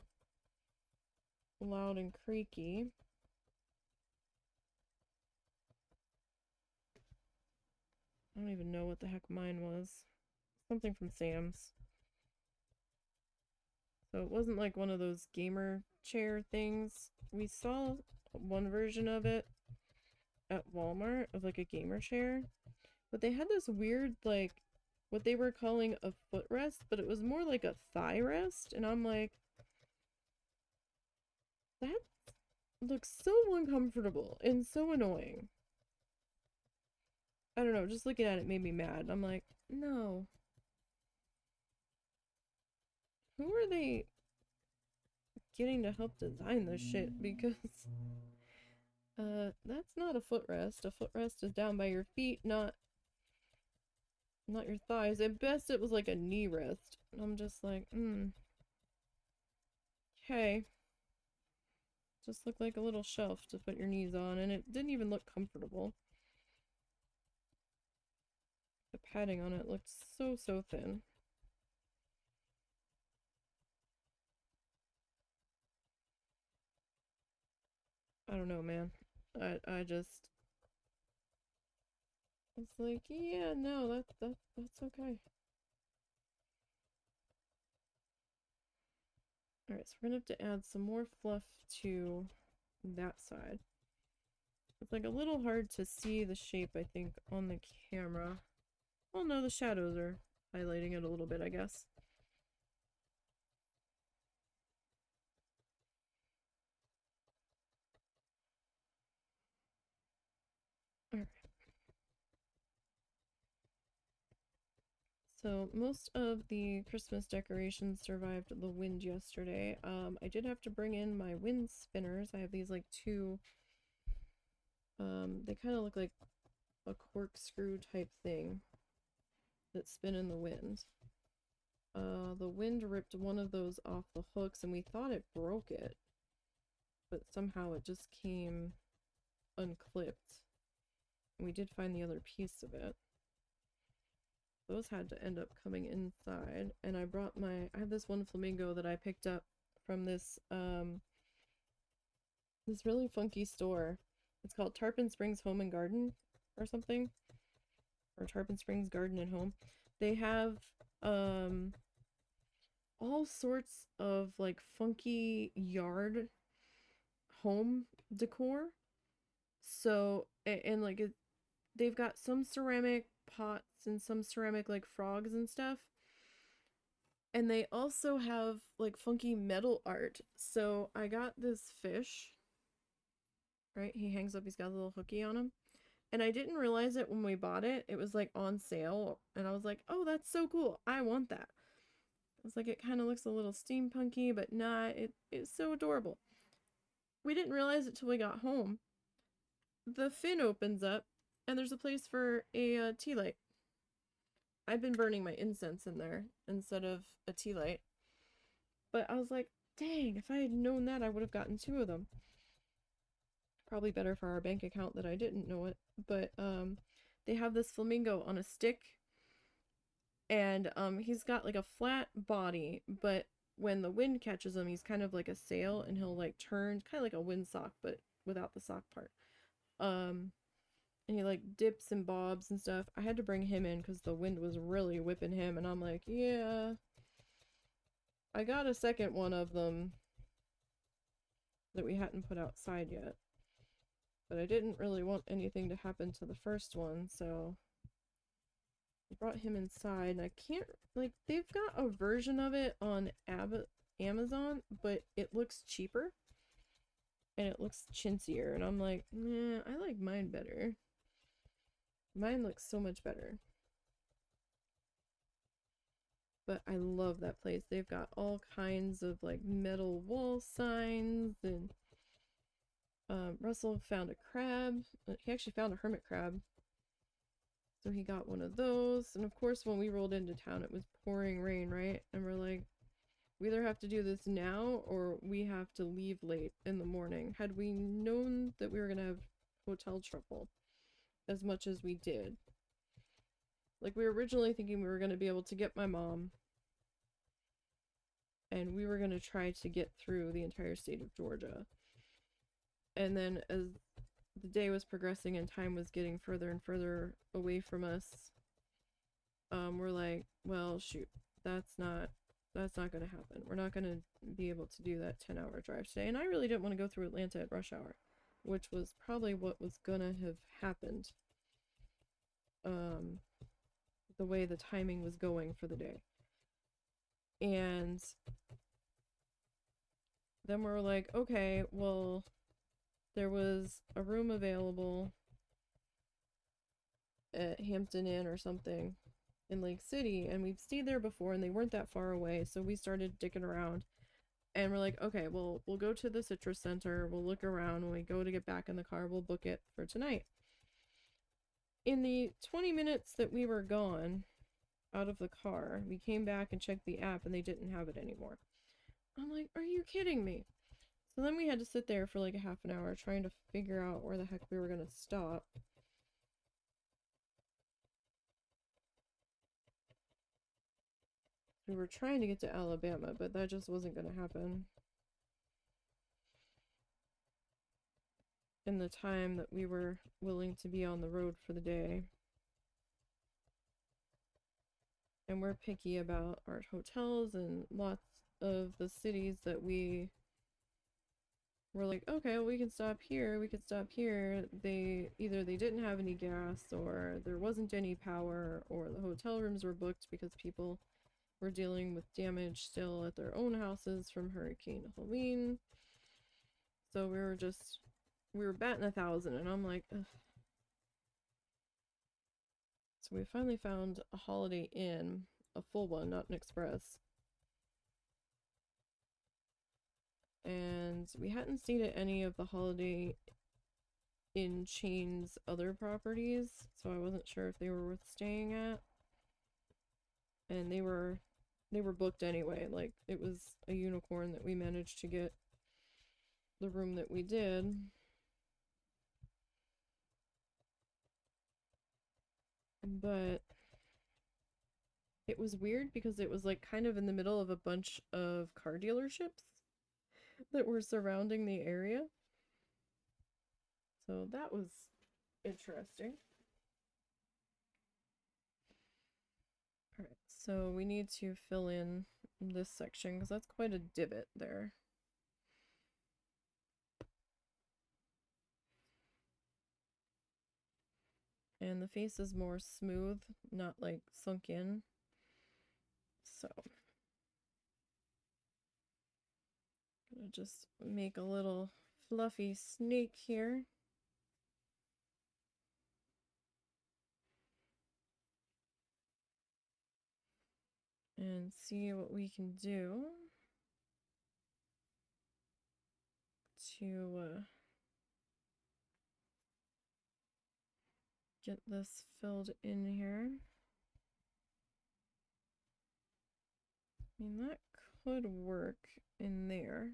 loud and creaky. I don't even know what the heck mine was. Something from Sam's. So it wasn't like one of those gamer chair things. We saw one version of it at Walmart of like a gamer chair, but they had this weird like what they were calling a footrest, but it was more like a thigh rest, and I'm like, that looks so uncomfortable and so annoying. I don't know, just looking at it made me mad. I'm like, no. Who are they getting to help design this shit? Because that's not a footrest. A footrest is down by your feet, not your thighs. At best it was like a knee rest. I'm just like, okay. Just looked like a little shelf to put your knees on, and it didn't even look comfortable. The padding on it looked so thin. I don't know, man. I just it's like, yeah, no, that's okay. Alright, so we're gonna have to add some more fluff to that side. It's like a little hard to see the shape, I think, on the camera. Well, no, the shadows are highlighting it a little bit, I guess. Alright. So most of the Christmas decorations survived the wind yesterday. I did have to bring in my wind spinners. I have these like two, they kind of look like a corkscrew type thing that spin in the wind. The wind ripped one of those off the hooks and we thought it broke it, but somehow it just came unclipped. And we did find the other piece of it. those had to end up coming inside. And I brought I have this one flamingo that I picked up from this this really funky store. It's called Tarpon Springs Home and Garden or something, or Tarpon Springs Garden and Home. They have all sorts of like funky yard home decor. So and like they've got some ceramic pots and some ceramic like frogs and stuff. And they also have like funky metal art. So I got this fish, right? He hangs up, he's got a little hooky on him. And I didn't realize it when we bought it. It was like on sale. And I was like, oh, that's so cool. I want that. I was like, it kind of looks a little steampunky, but nah, it's so adorable. We didn't realize it till we got home. The fin opens up and there's a place for a tea light. I've been burning my incense in there instead of a tea light. But I was like, dang, if I had known that, I would have gotten 2 of them. Probably better for our bank account that I didn't know it. But they have this flamingo on a stick. And he's got like a flat body, but when the wind catches him, he's kind of like a sail, and he'll like turn, kind of like a windsock, but without the sock part. And he like dips and bobs and stuff. I had to bring him in because the wind was really whipping him, and I'm like, yeah. I got a second one of them that we hadn't put outside yet. But I didn't really want anything to happen to the first one, so I brought him inside. And I can't, like, they've got a version of it on Amazon, but it looks cheaper. And it looks chintzier, and I'm like, nah, I like mine better. Mine looks so much better. But I love that place. They've got all kinds of like metal wall signs, and Russell found a crab. He actually found a hermit crab. So he got one of those. And of course, when we rolled into town, it was pouring rain, right? And we're like, we either have to do this now or we have to leave late in the morning. Had we known that we were going to have hotel trouble as much as we did, like, we were originally thinking we were going to be able to get my mom and we were going to try to get through the entire state of Georgia. And then as the day was progressing and time was getting further and further away from us, we're like, well, shoot, that's not going to happen. We're not going to be able to do that 10-hour drive today. And I really didn't want to go through Atlanta at rush hour, which was probably what was going to have happened. The way the timing was going for the day. And then we're like, okay, well, there was a room available at Hampton Inn or something in Lake City, and we've stayed there before and they weren't that far away, so we started dicking around. And we're like, okay, well, we'll go to the Citrus Center, we'll look around, when we go to get back in the car, we'll book it for tonight. In the 20 minutes that we were gone out of the car, we came back and checked the app and they didn't have it anymore. I'm like, are you kidding me? So then we had to sit there for like a half an hour trying to figure out where the heck we were gonna stop. We were trying to get to Alabama, but that just wasn't gonna happen in the time that we were willing to be on the road for the day. And we're picky about our hotels, and lots of the cities that we were like, okay, well, we can stop here, we could stop here. They didn't have any gas, or there wasn't any power, or the hotel rooms were booked because people were dealing with damage still at their own houses from Hurricane Helene. So we were batting 1,000, and I'm like, ugh. So we finally found a Holiday Inn, a full one, not an express. And we hadn't stayed at any of the Holiday Inn chain's other properties, so I wasn't sure if they were worth staying at. And they were booked anyway. Like, it was a unicorn that we managed to get the room that we did. But It was weird because it was like kind of in the middle of a bunch of car dealerships that were surrounding the area. So that was interesting. Alright, so we need to fill in this section because that's quite a divot there. And the face is more smooth, not like sunk in. So gonna just make a little fluffy snake here. And see what we can do to get this filled in here. I mean, that could work in there.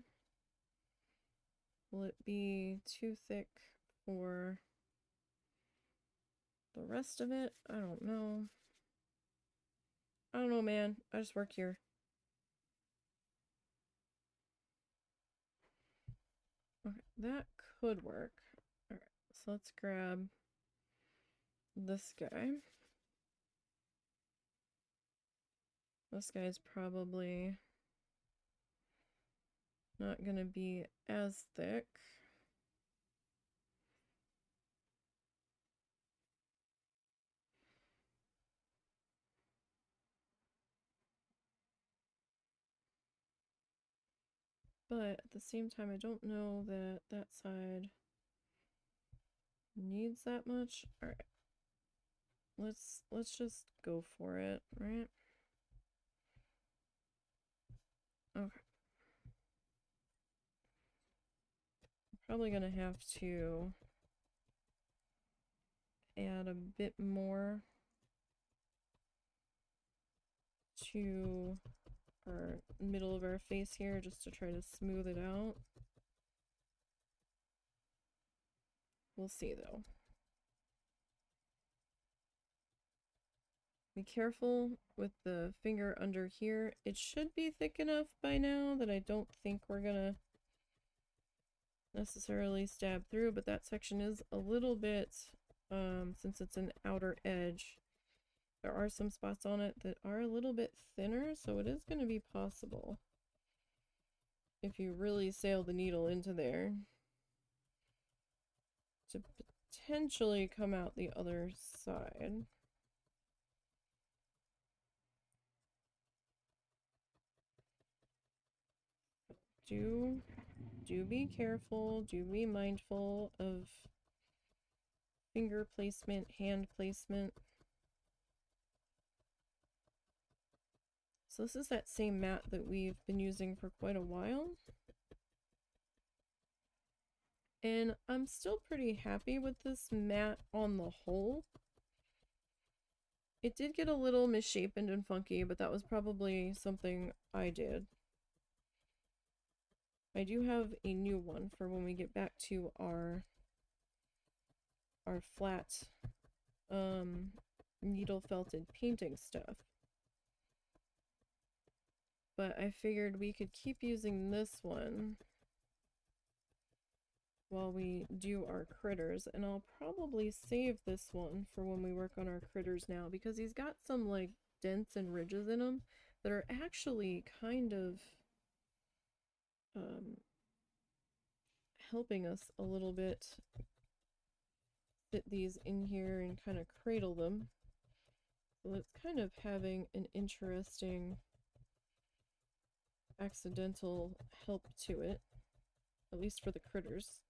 Will it be too thick for the rest of it? I don't know. I don't know, man. I just work here. Okay, that could work. Alright, so let's grab this guy. This guy's probably not gonna be as thick. But at the same time, I don't know that that side needs that much. All right, let's just go for it, right? Okay. Probably gonna have to add a bit more to our middle of our face here just to try to smooth it out. We'll see though. Be careful with the finger under here. It should be thick enough by now that I don't think we're gonna necessarily stab through, but that section is a little bit, since it's an outer edge, there are some spots on it that are a little bit thinner, so it is going to be possible if you really sail the needle into there to potentially come out the other side. Do be careful, do be mindful of finger placement, hand placement. So this is that same mat that we've been using for quite a while. And I'm still pretty happy with this mat on the whole. It did get a little misshapen and funky, but that was probably something I did. I do have a new one for when we get back to our flat needle felted painting stuff. But I figured we could keep using this one while we do our critters, and I'll probably save this one for when we work on our critters now, because he's got some like dents and ridges in him that are actually kind of helping us a little bit fit these in here and kind of cradle them. So it's kind of having an interesting accidental help to it, at least for the critters.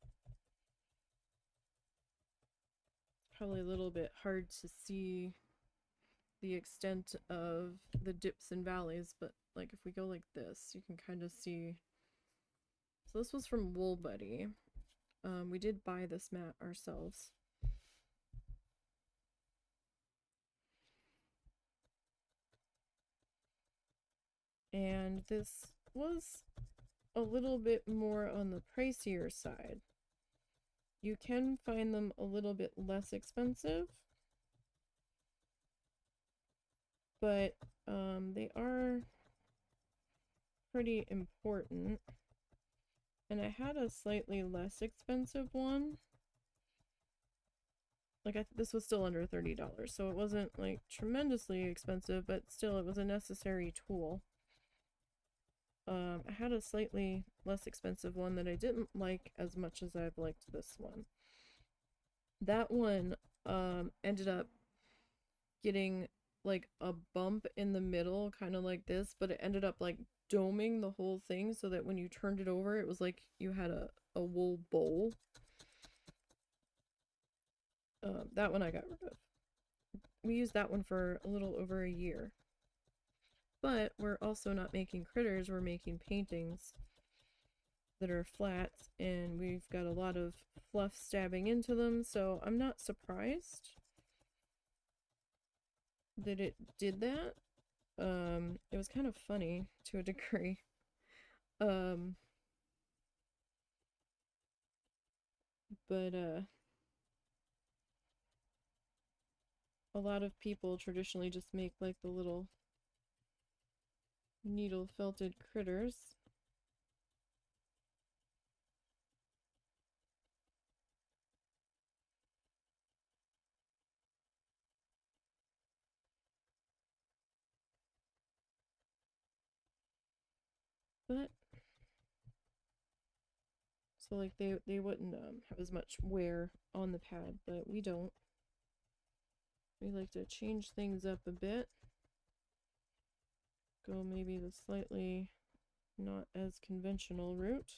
Probably a little bit hard to see the extent of the dips and valleys, but like if we go like this, you can kind of see. So this was from Wool Buddy. We did buy this mat ourselves. And this was a little bit more on the pricier side. You can find them a little bit less expensive, but They are pretty important. And I had a slightly less expensive one. Like, this was still under $30, so it wasn't, like, tremendously expensive, but still, it was a necessary tool. I had a slightly less expensive one that I didn't like as much as I've liked this one. That one, ended up getting, like, a bump in the middle, kind of like this, but it ended up, like, doming the whole thing so that when you turned it over, it was like you had a wool bowl. That one I got rid of. We used that one for a little over a year. But we're also not making critters, we're making paintings that are flat, and we've got a lot of fluff stabbing into them, so I'm not surprised that it did that. It was kind of funny to a degree. But a lot of people traditionally just make like the little needle felted critters. But so like they wouldn't have as much wear on the pad, but we don't. We like to change things up a bit. Go maybe the slightly not as conventional route.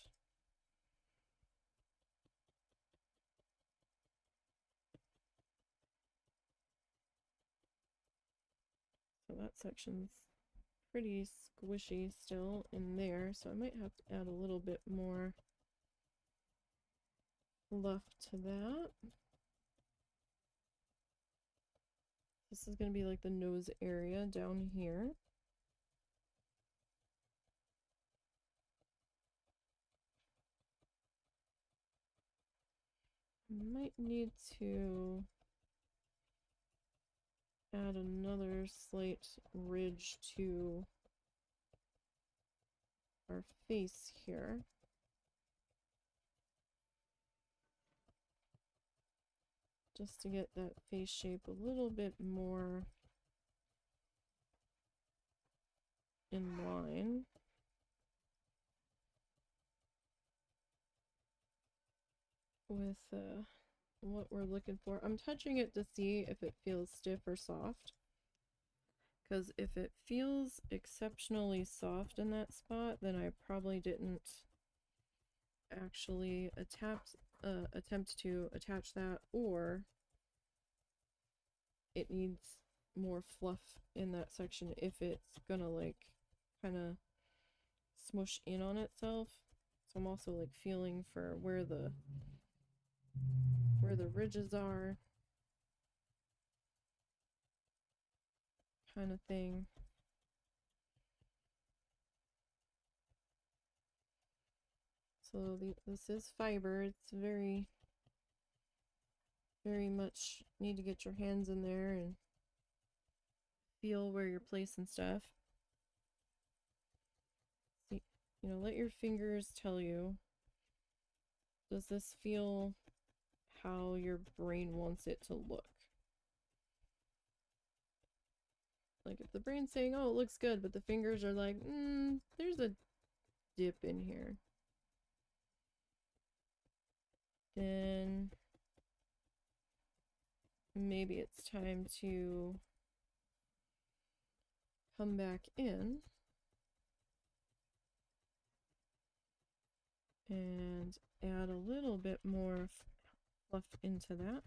So that section's pretty squishy still in there, so I might have to add a little bit more fluff to that. This is going to be like the nose area down here. Might need to add another slight ridge to our face here. Just to get that face shape a little bit more in line. With what we're looking for. I'm touching it to see if it feels stiff or soft. Because if it feels exceptionally soft in that spot, then I probably didn't actually attempt to attach that, or it needs more fluff in that section if it's gonna like kind of smush in on itself. So I'm also like feeling for where the ridges are, kind of thing. So this is fiber. It's very much need to get your hands in there and feel where you're placing stuff. See, you know, let your fingers tell you, does this feel how your brain wants it to look? Like if the brain's saying, oh, it looks good, but the fingers are like, there's a dip in here, then maybe it's time to come back in and add a little bit more fluff into that.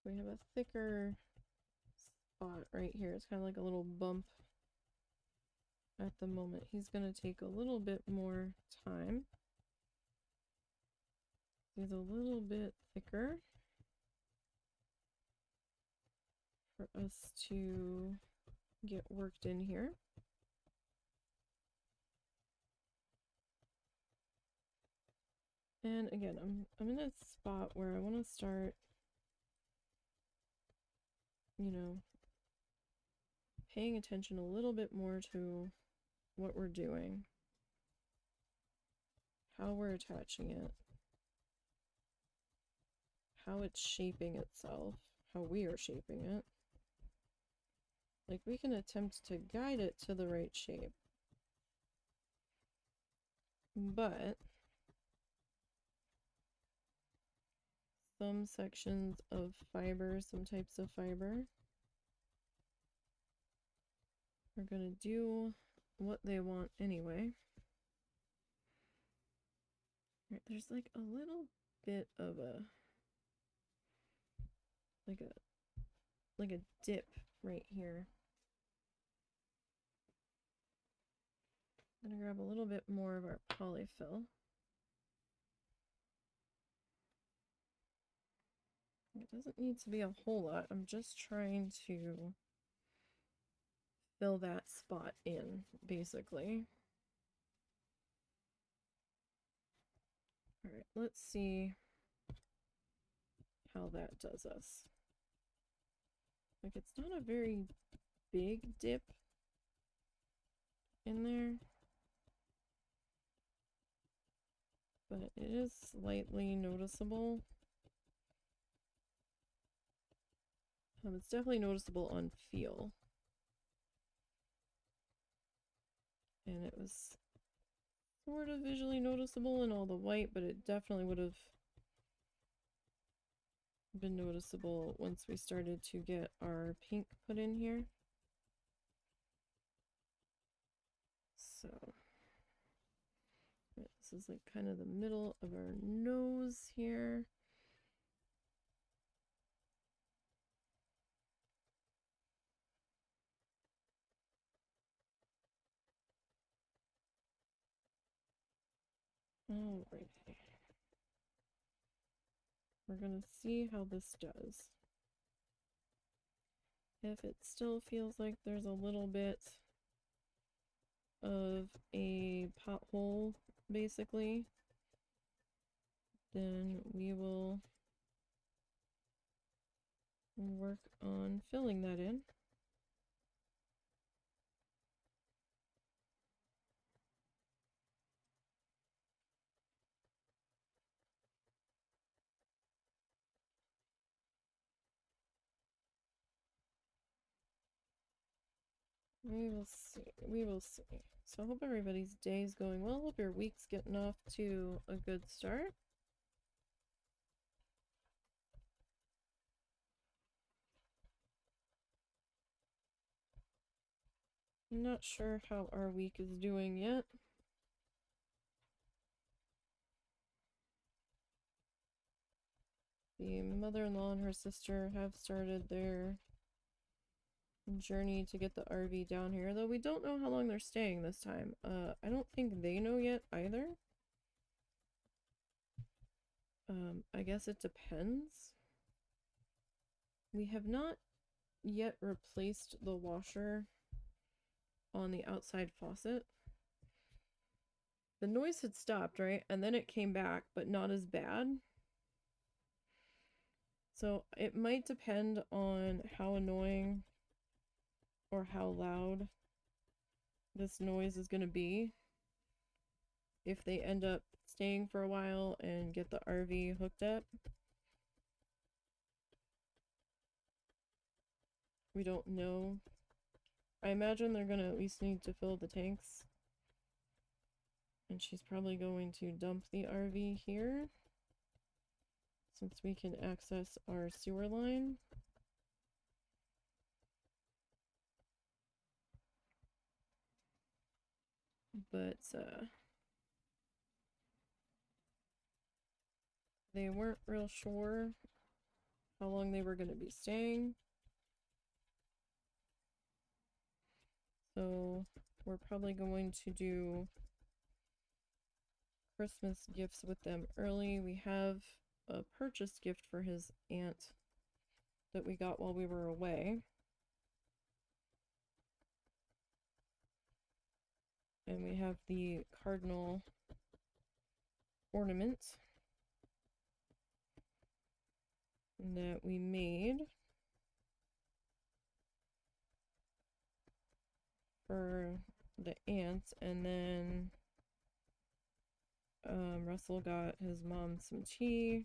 So we have a thicker spot right here. It's kind of like a little bump at the moment. He's going to take a little bit more time. He's a little bit thicker for us to get worked in here. And again, I'm in a spot where I want to start, you know, paying attention a little bit more to what we're doing, how we're attaching it, how it's shaping itself, how we are shaping it. Like, we can attempt to guide it to the right shape, but some sections of fiber, some types of fiber, are going to do what they want anyway. Right, there's like a little bit of a like a dip right here. I'm gonna grab a little bit more of our polyfill. It doesn't need to be a whole lot. I'm just trying to fill that spot in, basically. All right, let's see how that does us. Like, it's not a very big dip in there, but it is slightly noticeable. It's definitely noticeable on feel. And it was sort of visually noticeable in all the white, but it definitely would have been noticeable once we started to get our pink put in here. So this is like kind of the middle of our nose here. Alrighty. We're gonna see how this does. If it still feels like there's a little bit of a pothole, basically, then we will work on filling that in. We will see. We will see. So I hope everybody's day is going well. Hope your week's getting off to a good start. I'm not sure how our week is doing yet. The mother-in-law and her sister have started their journey to get the RV down here, though we don't know how long they're staying this time. I don't think they know yet either. I guess it depends. We have not yet replaced the washer on the outside faucet. The noise had stopped, right? And then it came back, but not as bad. So it might depend on how annoying or how loud this noise is going to be if they end up staying for a while and get the RV hooked up. We don't know. I imagine they're going to at least need to fill the tanks. And she's probably going to dump the RV here, since we can access our sewer line. But they weren't real sure how long they were going to be staying. So we're probably going to do Christmas gifts with them early. We have a purchase gift for his aunt that we got while we were away. And we have the cardinal ornament that we made for the aunts, and then Russell got his mom some tea,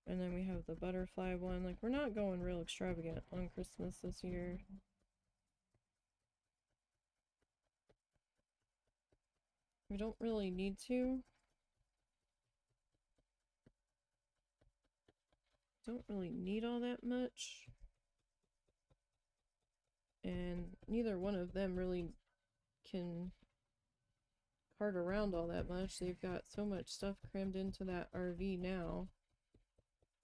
and then we have the butterfly one. Like, we're not going real extravagant on Christmas this year. We don't really need to. Don't really need all that much. And neither one of them really can cart around all that much. They've got so much stuff crammed into that RV now.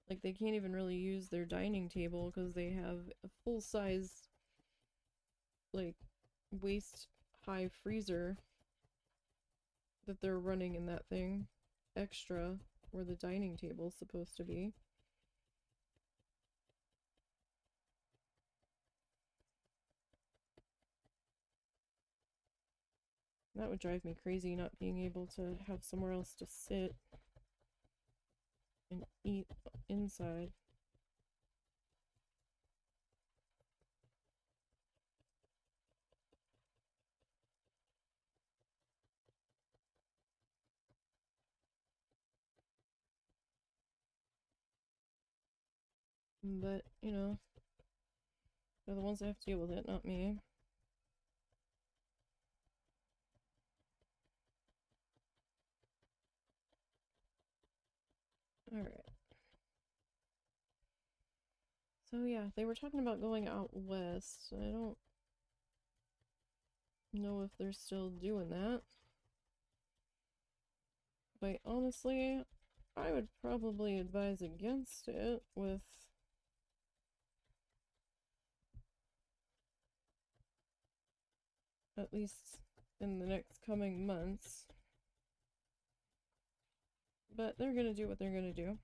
Like, they can't even really use their dining table because they have a full-size, like, waist-high freezer that they're running in that thing extra where the dining table is supposed to be. That would drive me crazy, not being able to have somewhere else to sit and eat inside. But, you know, they're the ones that have to deal with it, not me. Alright. So yeah, they were talking about going out west. I don't know if they're still doing that. But honestly, I would probably advise against it, with at least in the next coming months. But they're gonna do what they're gonna do.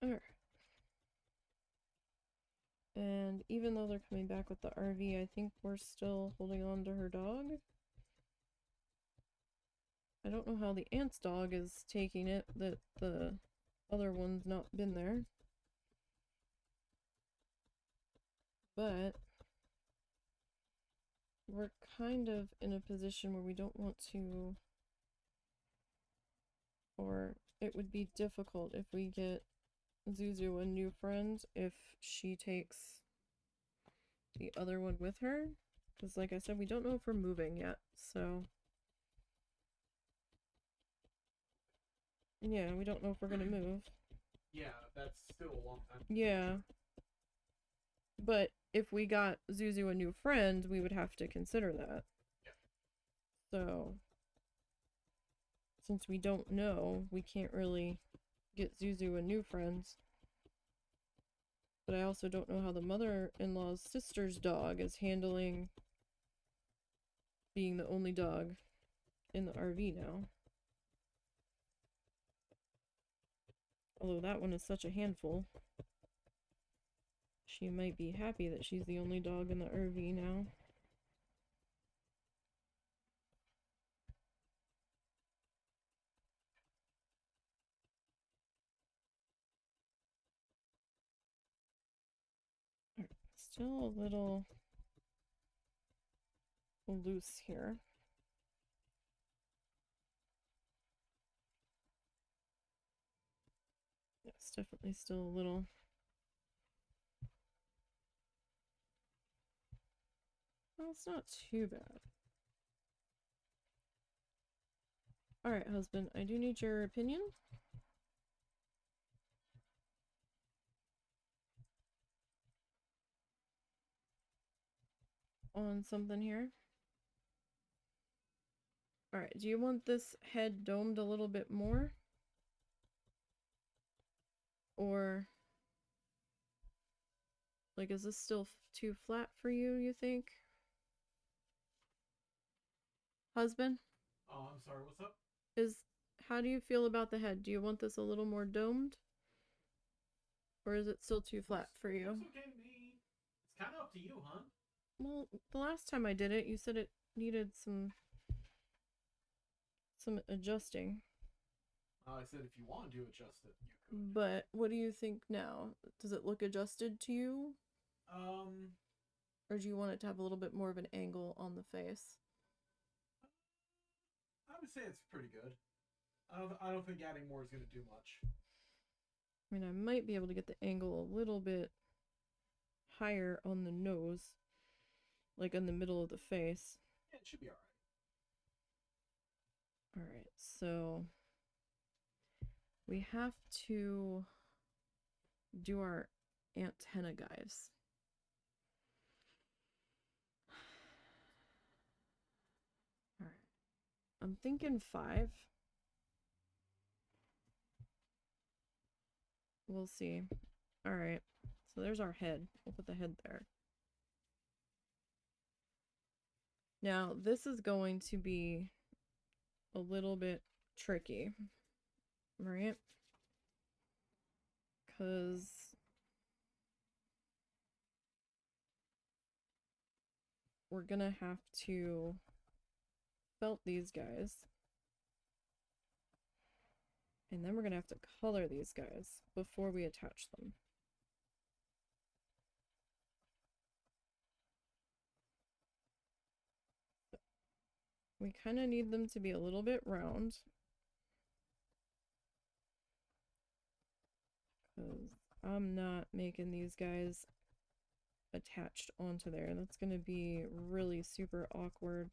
Alright. And even though they're coming back with the RV, I think we're still holding on to her dog. I don't know how the aunt's dog is taking it, that the other one's not been there. But we're kind of in a position where we don't want to, or it would be difficult if we get Zuzu a new friend if she takes the other one with her. Because like I said, we don't know if we're moving yet, so yeah, we don't know if we're gonna move. Yeah, that's still a long time. Yeah. But if we got Zuzu a new friend, we would have to consider that. Yeah. So, since we don't know, we can't really get Zuzu a new friend. But I also don't know how the mother-in-law's sister's dog is handling being the only dog in the RV now. Although that one is such a handful. She might be happy that she's the only dog in the RV now. Still a little loose here. It's definitely still a little. Well, it's not too bad. Alright, husband, I do need your opinion on something here. Alright, do you want this head domed a little bit more? Or, like, is this still too flat for you, you think? Husband? Oh, I'm sorry, what's up? How do you feel about the head? Do you want this a little more domed? Or is it still too flat for you? Looks okay to me. It's kind of up to you, huh? Well, the last time I did it, you said it needed some adjusting. I said if you want to adjust it, you could. But what do you think now? Does it look adjusted to you? Um, Or do you want it to have a little bit more of an angle on the face? I would say it's pretty good. I don't think adding more is going to do much. I mean, I might be able to get the angle a little bit higher on the nose, like in the middle of the face. Yeah, it should be alright. Alright, so we have to do our antenna guys. Alright, I'm thinking 5. We'll see. Alright, so there's our head. We'll put the head there. Now, this is going to be a little bit tricky, right? Because we're gonna have to felt these guys. And then we're gonna have to color these guys before we attach them. We kind of need them to be a little bit round. Because I'm not making these guys attached onto there. That's going to be really super awkward.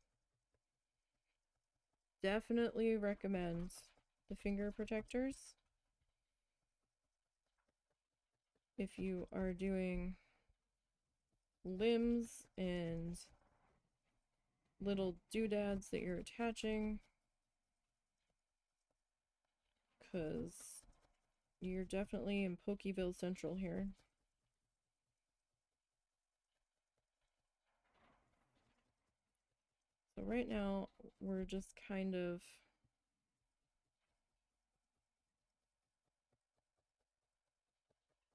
Definitely recommend the finger protectors if you are doing limbs and little doodads that you're attaching, because you're definitely in Pokeville Central here. So right now we're just kind of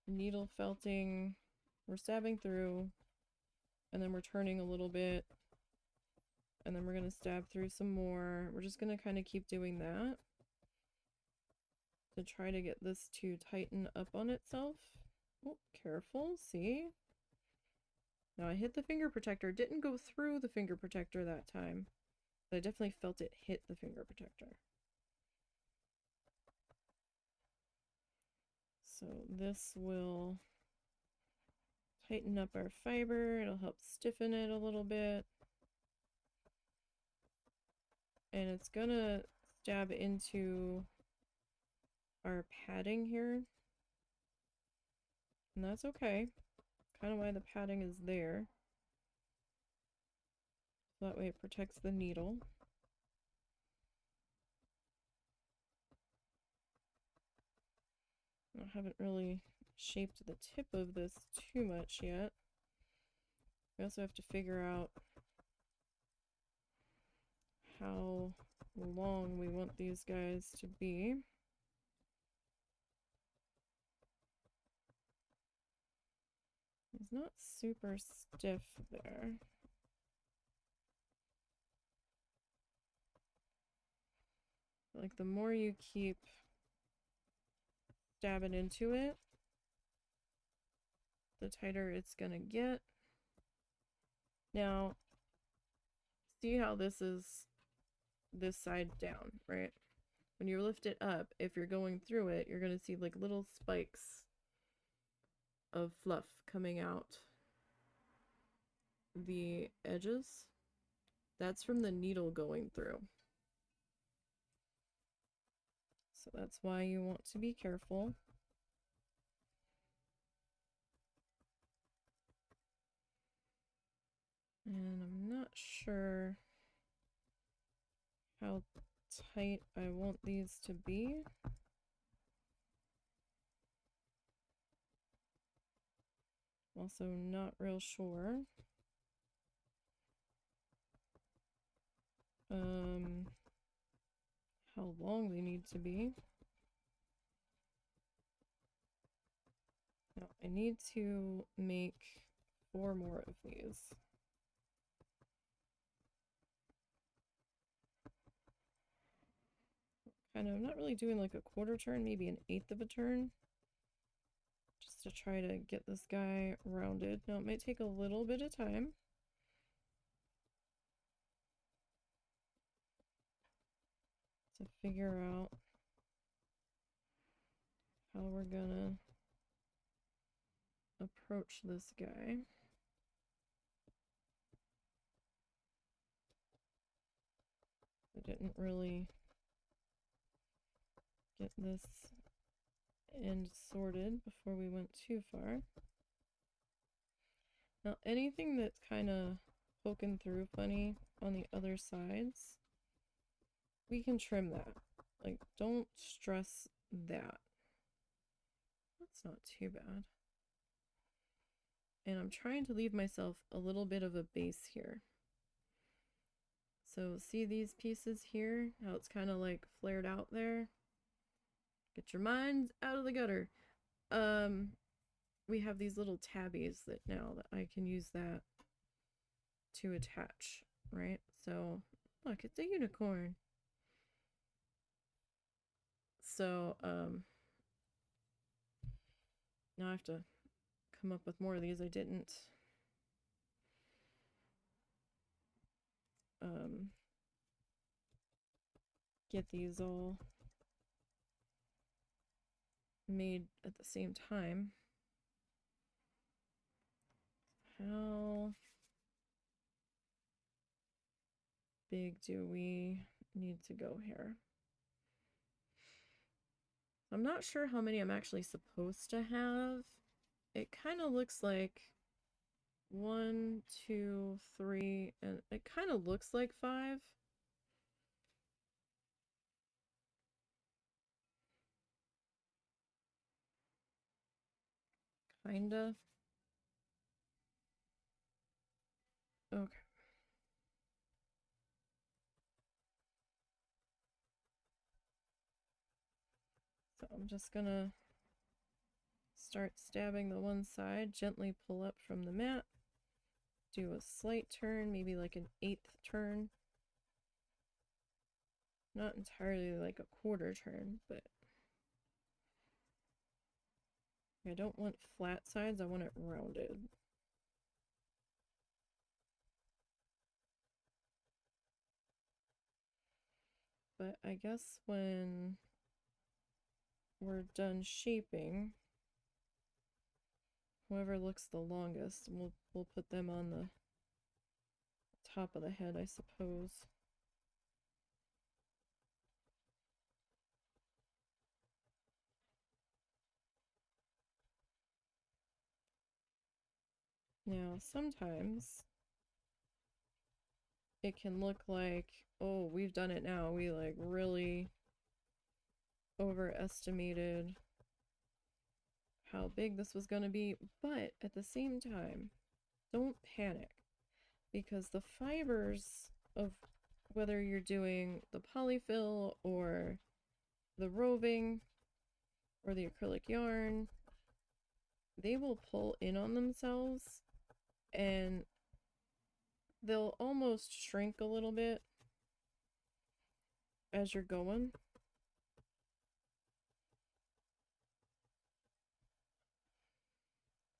needle felting. We're stabbing through, and then we're turning a little bit, and then we're going to stab through some more. We're just going to kind of keep doing that to try to get this to tighten up on itself. Oh, careful, see? Now I hit the finger protector. Didn't go through the finger protector that time, but I definitely felt it hit the finger protector. So this will tighten up our fiber. It'll help stiffen it a little bit. And it's gonna stab into our padding here. And that's okay. Kind of why the padding is there. So that way it protects the needle. I haven't really shaped the tip of this too much yet. We also have to figure out how long we want these guys to be. It's not super stiff there. Like, the more you keep stabbing into it, the tighter it's gonna get. Now, see how this is this side down, right? When you lift it up, if you're going through it, you're gonna see like little spikes of fluff coming out the edges. That's from the needle going through. So that's why you want to be careful. And I'm not sure how tight I want these to be. Also not real sure. How long they need to be. Now I need to make 4 more of these. Kind of not really doing like a quarter turn, maybe an 1/8 of a turn. Just to try to get this guy rounded. Now it might take a little bit of time. To figure out how we're gonna approach this guy. I didn't really get this end sorted before we went too far. Now anything that's kind of poking through funny on the other sides, we can trim that. Like, don't stress that. That's not too bad. And I'm trying to leave myself a little bit of a base here. So see these pieces here? How it's kind of like flared out there? Get your minds out of the gutter. We have these little tabbies that now that I can use that to attach, right? So look, it's a unicorn. So now I have to come up with more of these. I didn't get these all made at the same time. How big do we need to go here? I'm not sure how many I'm actually supposed to have. It kind of looks like 1, 2, 3, and it kind of looks like 5. Kinda. Okay. So I'm just gonna start stabbing the one side, gently pull up from the mat, do a slight turn, maybe like an 1/8 turn. Not entirely like a quarter turn, but I don't want flat sides, I want it rounded. But I guess when we're done shaping, whoever looks the longest, we'll put them on the top of the head, I suppose. Now, sometimes it can look like, oh, we've done it now. We like really overestimated how big this was going to be. But at the same time, don't panic, because the fibers of whether you're doing the polyfill or the roving or the acrylic yarn, they will pull in on themselves and they'll almost shrink a little bit as you're going.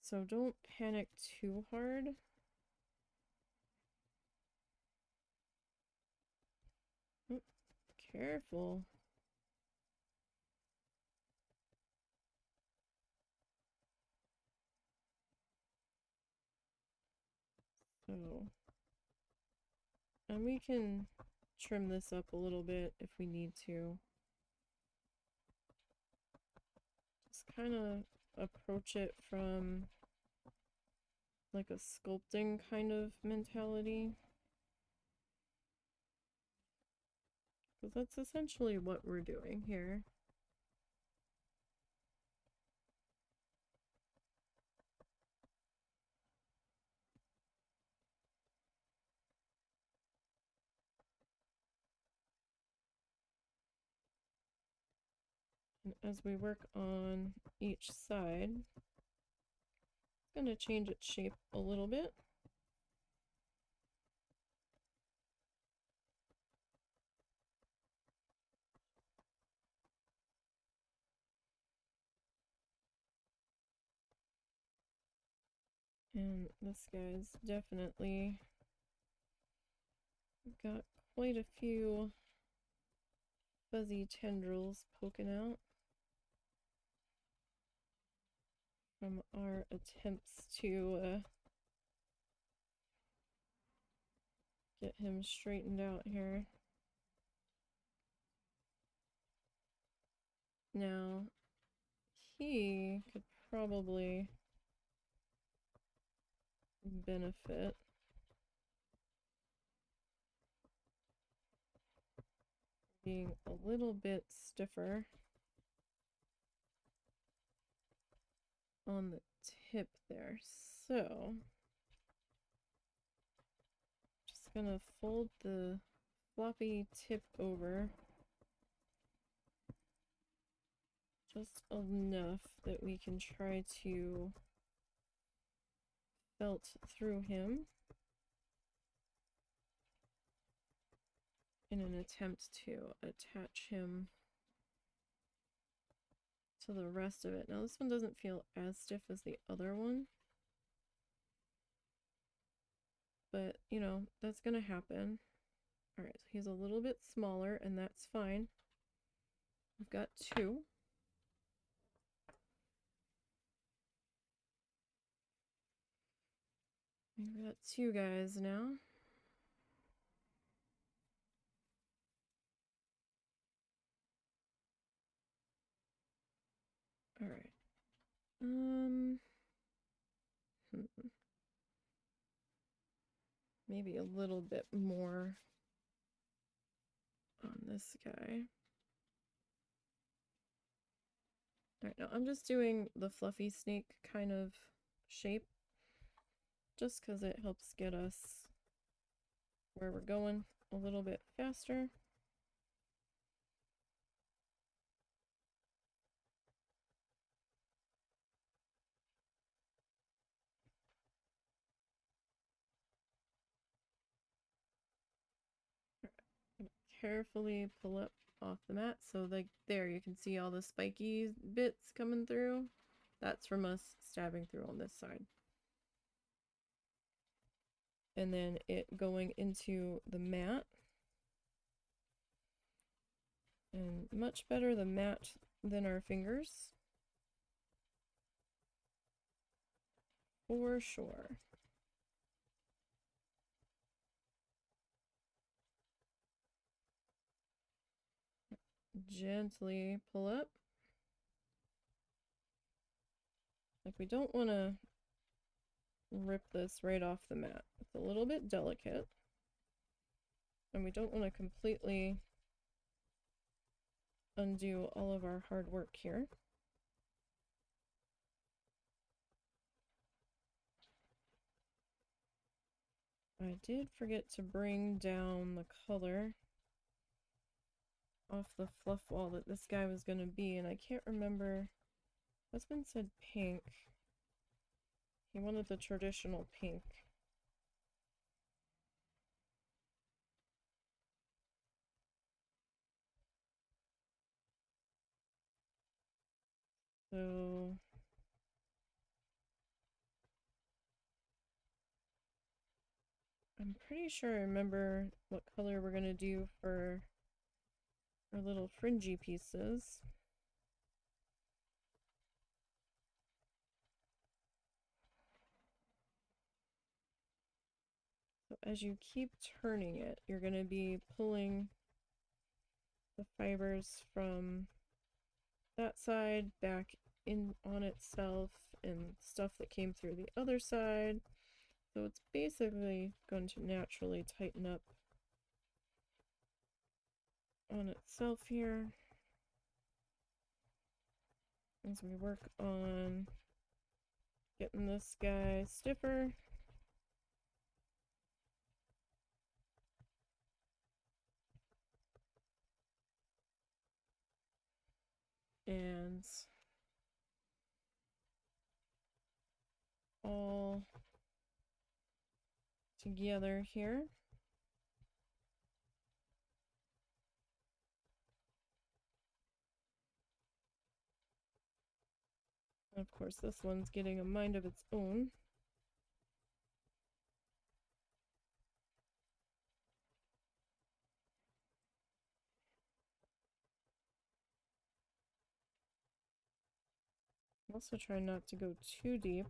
So don't panic too hard. Oh, careful. So, and we can trim this up a little bit if we need to. Just kind of approach it from like a sculpting kind of mentality. Because that's essentially what we're doing here. And as we work on each side, it's going to change its shape a little bit. And this guy's definitely got quite a few fuzzy tendrils poking out from our attempts to get him straightened out here. Now, he could probably benefit being a little bit stiffer on the tip there. So, just gonna fold the floppy tip over just enough that we can try to felt through him in an attempt to attach him to the rest of it. Now this one doesn't feel as stiff as the other one, but you know, that's gonna happen. Alright, so he's a little bit smaller and that's fine. We've got two. We've got two guys now. Alright. Maybe a little bit more on this guy. Alright, now I'm just doing the fluffy snake kind of shape just because it helps get us where we're going a little bit faster. Carefully pull up off the mat. So like there, you can see all the spiky bits coming through. That's from us stabbing through on this side. And then it going into the mat. And much better the mat than our fingers. For sure. Gently pull up. Like we don't want to rip this right off the mat. It's a little bit delicate. And we don't want to completely undo all of our hard work here. I did forget to bring down the color off the fluff wall that this guy was going to be, and I can't remember. Husband said pink. He wanted the traditional pink. So I'm pretty sure I remember what color we're going to do for our little fringy pieces. So as you keep turning it, you're going to be pulling the fibers from that side back in on itself and stuff that came through the other side. So it's basically going to naturally tighten up on itself here as we work on getting this guy stiffer. And all together here. Of course, this one's getting a mind of its own. Also try not to go too deep.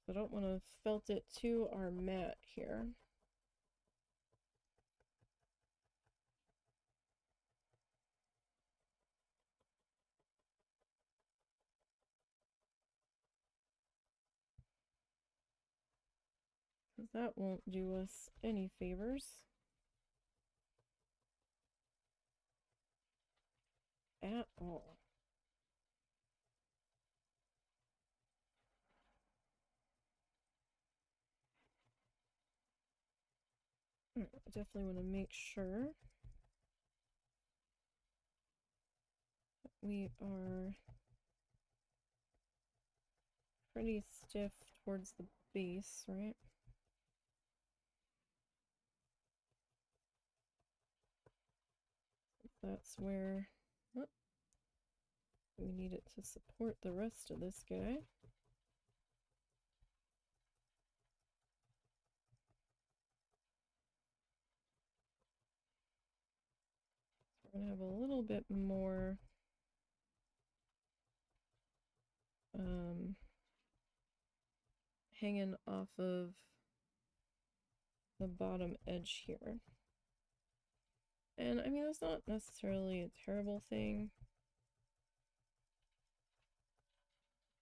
I don't want to felt it to our mat here. Because that won't do us any favors. At all. I definitely want to make sure that we are pretty stiff towards the base, right? That's where we need it to support the rest of this guy. We're gonna have a little bit more hanging off of the bottom edge here. And I mean, that's not necessarily a terrible thing.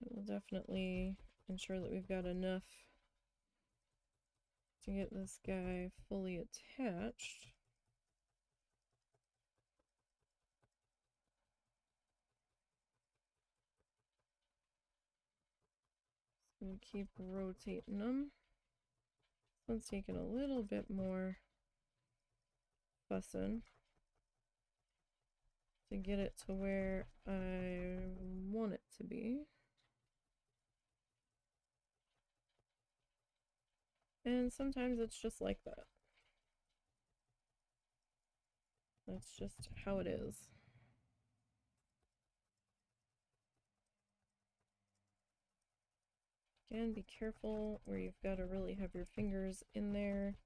It will definitely ensure that we've got enough to get this guy fully attached. Just gonna keep rotating them. This one's taking a little bit more fussing to get it to where I want it to be. And sometimes it's just like that. That's just how it is. Again, be careful where you've got to really have your fingers in there.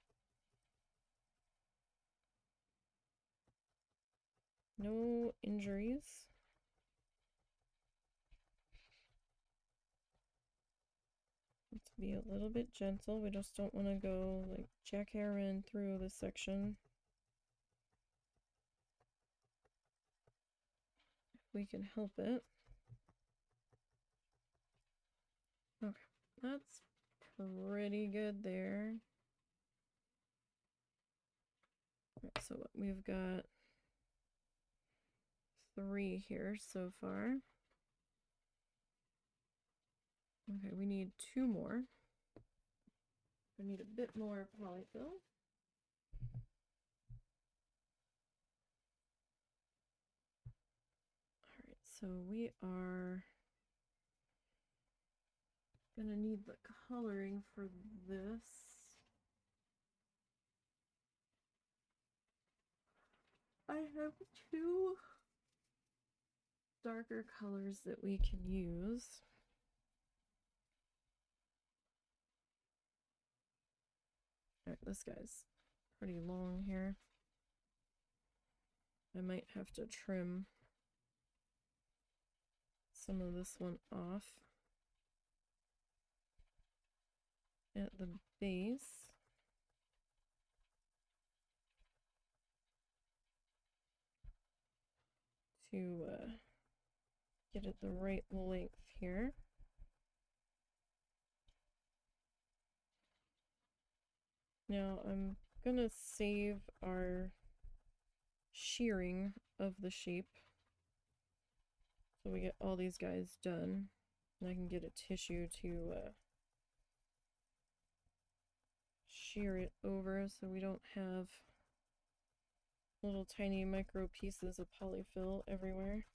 No injuries. Let's be a little bit gentle. We just don't want to go like jackhammering through this section. If we can help it. Okay, that's pretty good there. Right, so we've got 3 here so far. Okay, we need 2 more. We need a bit more polyfill. Alright, so we are gonna need the coloring for this. I have 2 darker colors that we can use. Alright, this guy's pretty long here. I might have to trim some of this one off at the base. To get it the right length here. Now I'm gonna save our shearing of the sheep. So we get all these guys done. And I can get a tissue to shear it over so we don't have little tiny micro pieces of polyfill everywhere.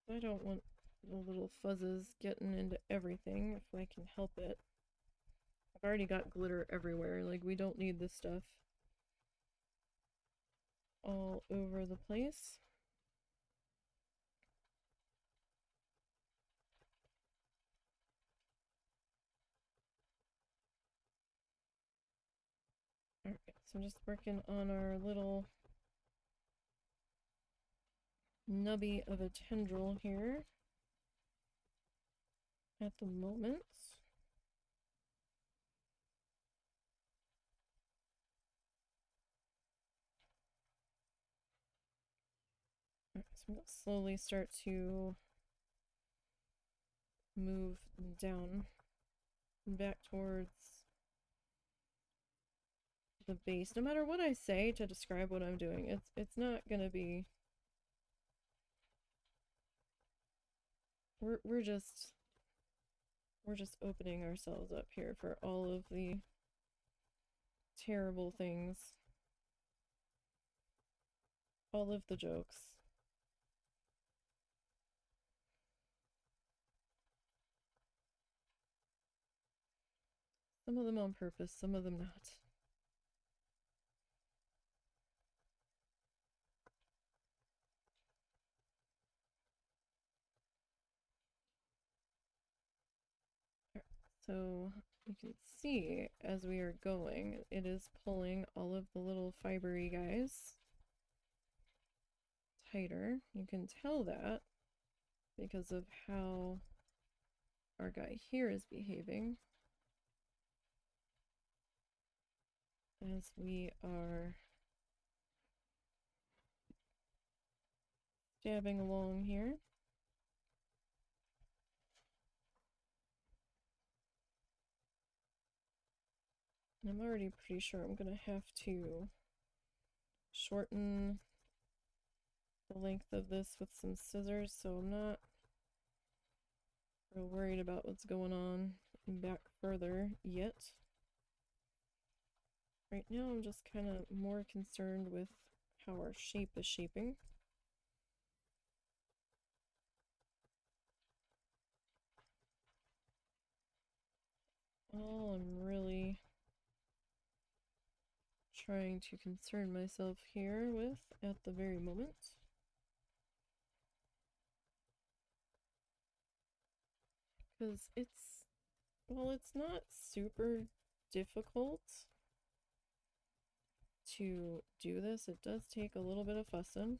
I don't want the little fuzzes getting into everything if I can help it. I've already got glitter everywhere, like we don't need this stuff all over the place. Alright, so I'm just working on our little nubby of a tendril here at the moment. Alright, so I'm going to slowly start to move down back towards the base. No matter what I say to describe what I'm doing, it's not gonna be. We're just opening ourselves up here for all of the terrible things, all of the jokes. Some of them on purpose, some of them not. So you can see as we are going, it is pulling all of the little fibery guys tighter. You can tell that because of how our guy here is behaving as we are jabbing along here. I'm already pretty sure I'm gonna have to shorten the length of this with some scissors, so I'm not real worried about what's going on back further yet. Right now I'm just kind of more concerned with how our shape is shaping. All I'm really trying to concern myself here with at the very moment because well, it's not super difficult to do this. It does take a little bit of fussing.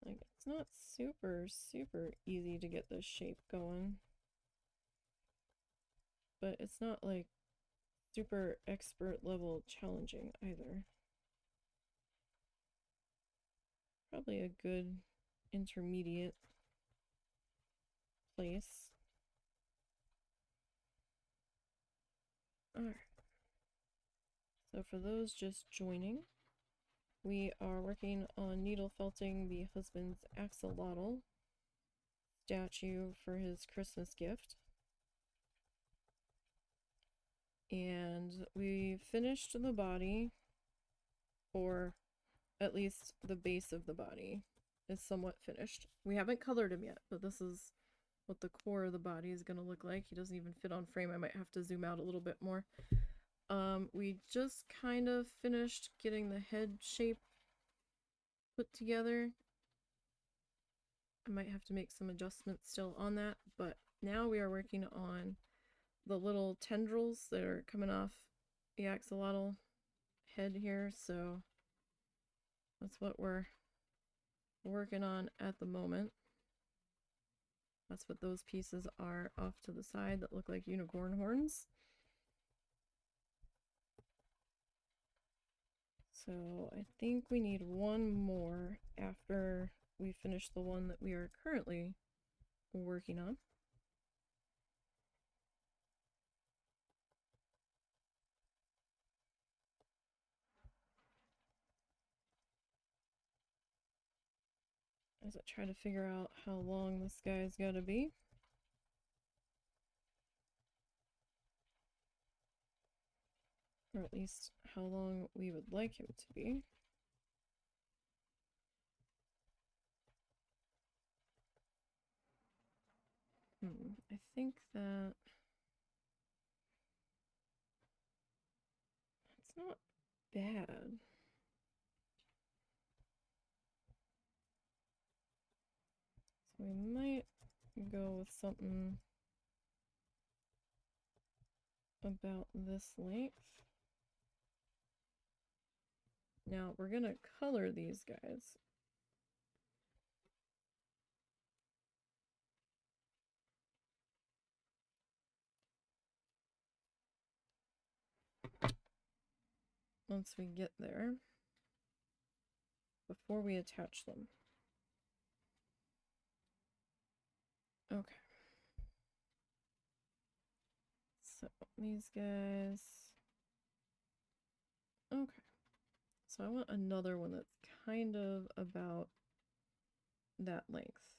Like, it's not super easy to get this shape going, but it's not like super expert level challenging either. Probably a good intermediate place. Alright. So for those just joining, we are working on needle felting the husband's axolotl statue for his Christmas gift. And we finished the body, or at least the base of the body is somewhat finished. We haven't colored him yet, but this is what the core of the body is going to look like. He doesn't even fit on frame. I might have to zoom out a little bit more. We just kind of finished getting the head shape put together. I might have to make some adjustments still on that, but now we are working on the little tendrils that are coming off the axolotl head here, so that's what we're working on at the moment. That's what those pieces are off to the side that look like unicorn horns. So I think we need one more after we finish the one that we are currently working on. As I try to figure out how long this guy's gotta be. Or at least how long we would like him to be. I think that's not bad. So we might go with something about this length. Now we're gonna color these guys. Once we get there, before we attach them. Okay. So these guys. Okay. So I want another one that's kind of about that length.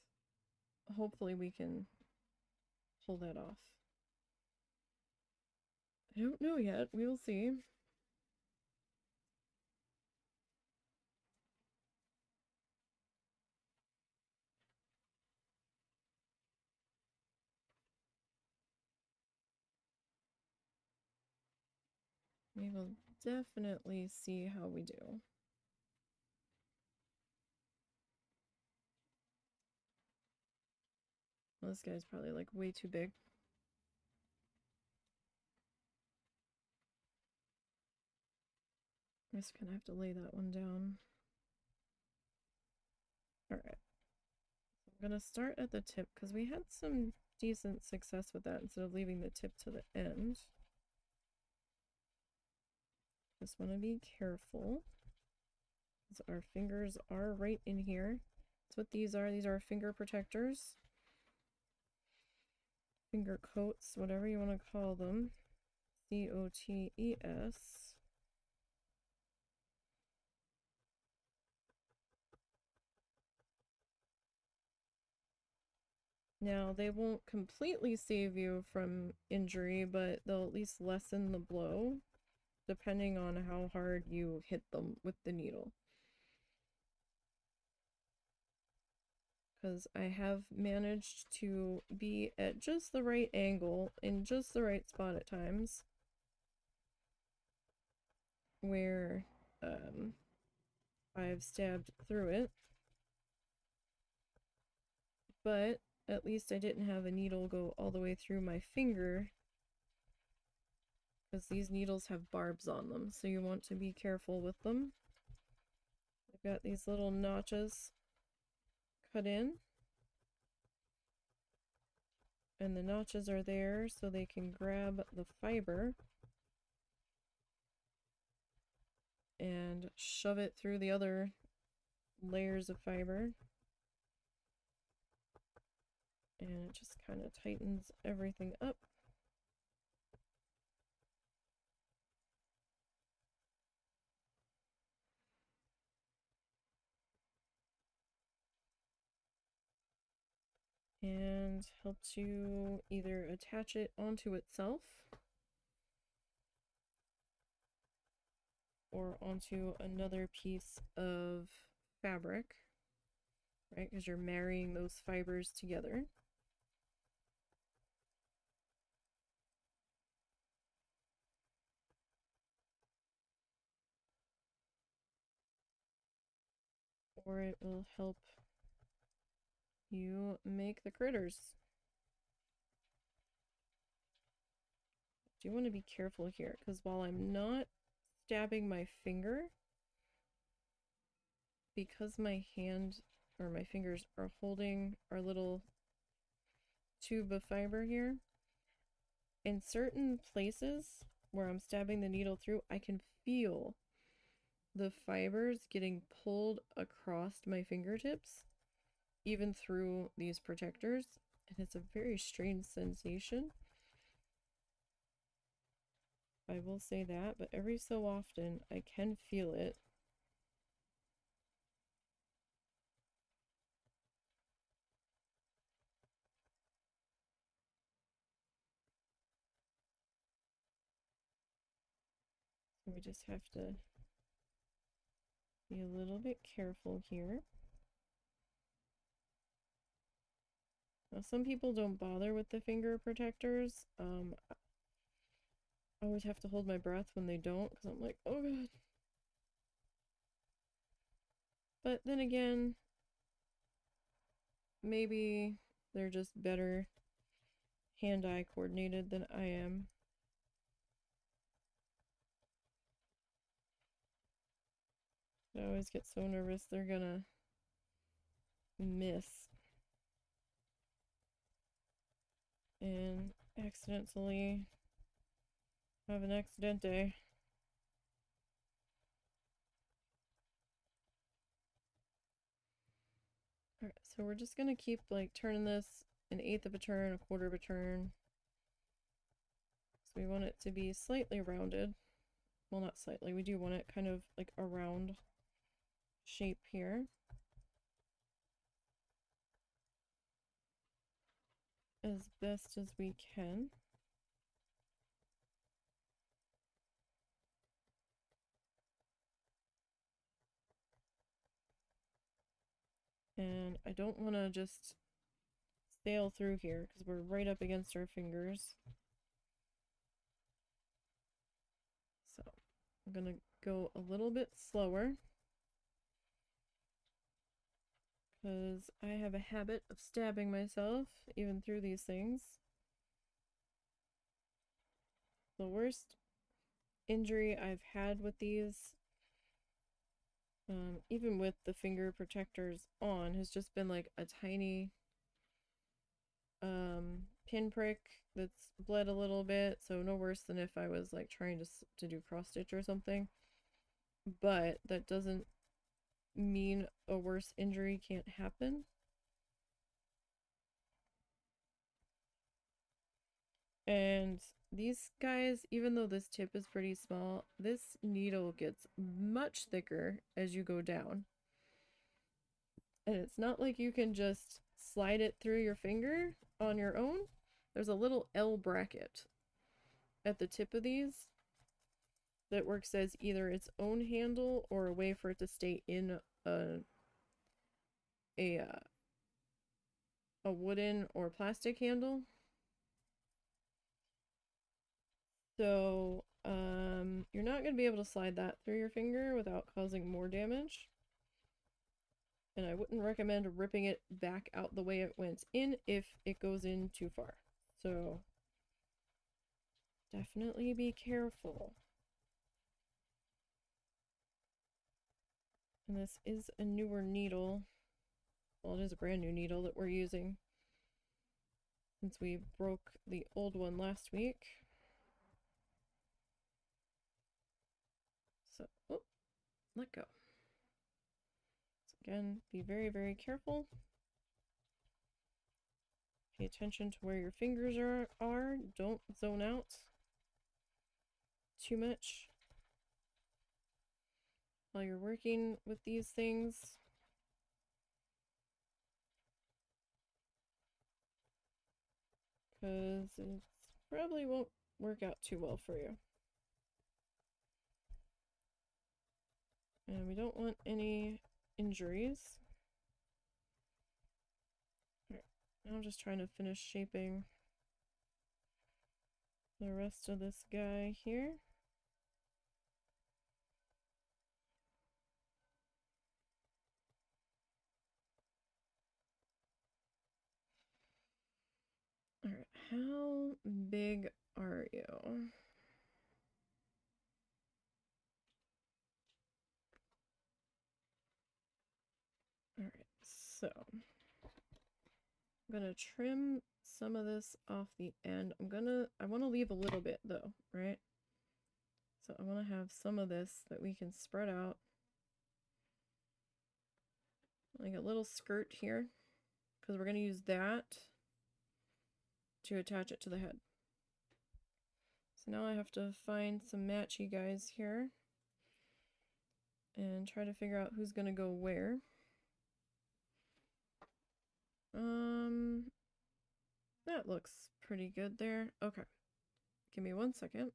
Hopefully we can pull that off. I don't know yet. We'll see. We will definitely see how we do. Well, this guy's probably like way too big. I'm just gonna have to lay that one down. Alright. I'm gonna start at the tip because we had some decent success with that instead of leaving the tip to the end. Just want to be careful because our fingers are right in here. That's what these are. These are finger protectors. Finger coats, whatever you want to call them. C-O-T-E-S. Now, they won't completely save you from injury, but they'll at least lessen the blow, depending on how hard you hit them with the needle. Because I have managed to be at just the right angle, in just the right spot at times, where I've stabbed through it. But at least I didn't have a needle go all the way through my finger, because these needles have barbs on them, so you want to be careful with them. I've got these little notches cut in, and the notches are there so they can grab the fiber and shove it through the other layers of fiber, and it just kind of tightens everything up. And help to either attach it onto itself or onto another piece of fabric, right? Because you're marrying those fibers together. Or it will help you make the critters. Do want to be careful here, because while I'm not stabbing my finger, because my hand or my fingers are holding our little tube of fiber here, in certain places where I'm stabbing the needle through, I can feel the fibers getting pulled across my fingertips, even through these protectors, and it's a very strange sensation. I will say that, but every so often I can feel it. So we just have to be a little bit careful here. Now, some people don't bother with the finger protectors. I always have to hold my breath when they don't, because I'm like, oh god. But then again, maybe they're just better hand-eye coordinated than I am. I always get so nervous they're gonna miss and accidentally have an accidente. Alright, so we're just gonna keep like turning this an eighth of a turn, a quarter of a turn. So we want it to be slightly rounded. Well, not slightly, we do want it kind of like a round shape here. As best as we can. And I don't want to just sail through here because we're right up against our fingers. So I'm going to go a little bit slower because I have a habit of stabbing myself even through these things. The worst injury I've had with these, even with the finger protectors on, has just been like a tiny pinprick that's bled a little bit, so no worse than if I was like trying to do cross stitch or something. But that doesn't mean a worse injury can't happen. And these guys, even though this tip is pretty small, this needle gets much thicker as you go down. And it's not like you can just slide it through your finger on your own. There's a little L bracket at the tip of these that works as either its own handle or a way for it to stay in a wooden or plastic handle. So you're not going to be able to slide that through your finger without causing more damage. And I wouldn't recommend ripping it back out the way it went in if it goes in too far. So definitely be careful. And this is a newer needle. Well, it is a brand new needle that we're using since we broke the old one last week. So, oh, let go. So again, be very, very careful. Pay attention to where your fingers are. Don't zone out too much while you're working with these things. Because it probably won't work out too well for you. And we don't want any injuries. Alright, now I'm just trying to finish shaping the rest of this guy here. Alright, how big are you? Alright, so I'm gonna trim some of this off the end. I want to leave a little bit though, right? So I want to have some of this that we can spread out. Like a little skirt here, because we're going to use that to attach it to the head. So now I have to find some matchy guys here and try to figure out who's going to go where. That looks pretty good there. Okay. Give me 1 second.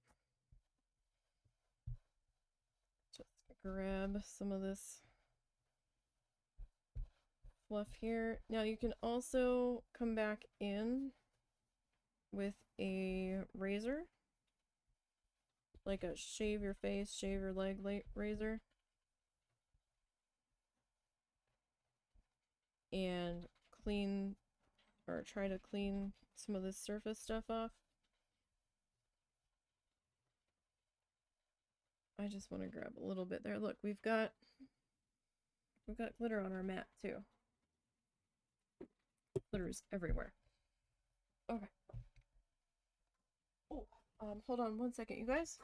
Just grab some of this fluff here. Now you can also come back in with a razor, like a shave your face, shave your leg razor, and clean or try to clean some of this surface stuff off. I just want to grab a little bit there. Look, we've got glitter on our mat too. Glitter's everywhere. Okay. Oh, hold on 1 second, you guys.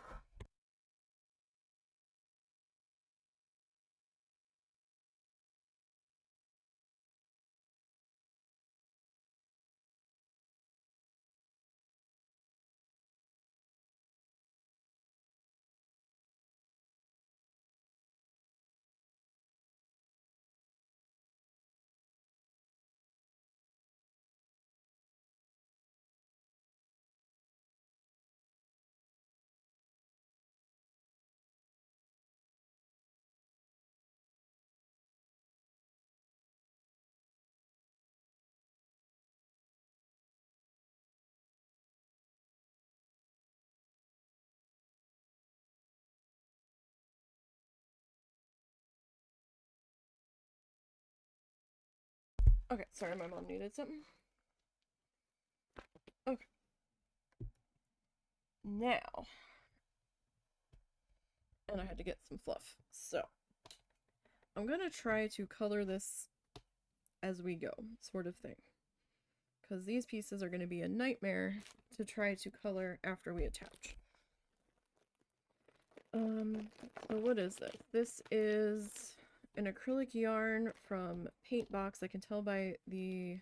Okay, sorry, my mom needed something. Okay. Now, and I had to get some fluff. So, I'm gonna try to color this as we go, sort of thing. Because these pieces are going to be a nightmare to try to color after we attach. So what is this? This is an acrylic yarn from Paintbox. I can tell by the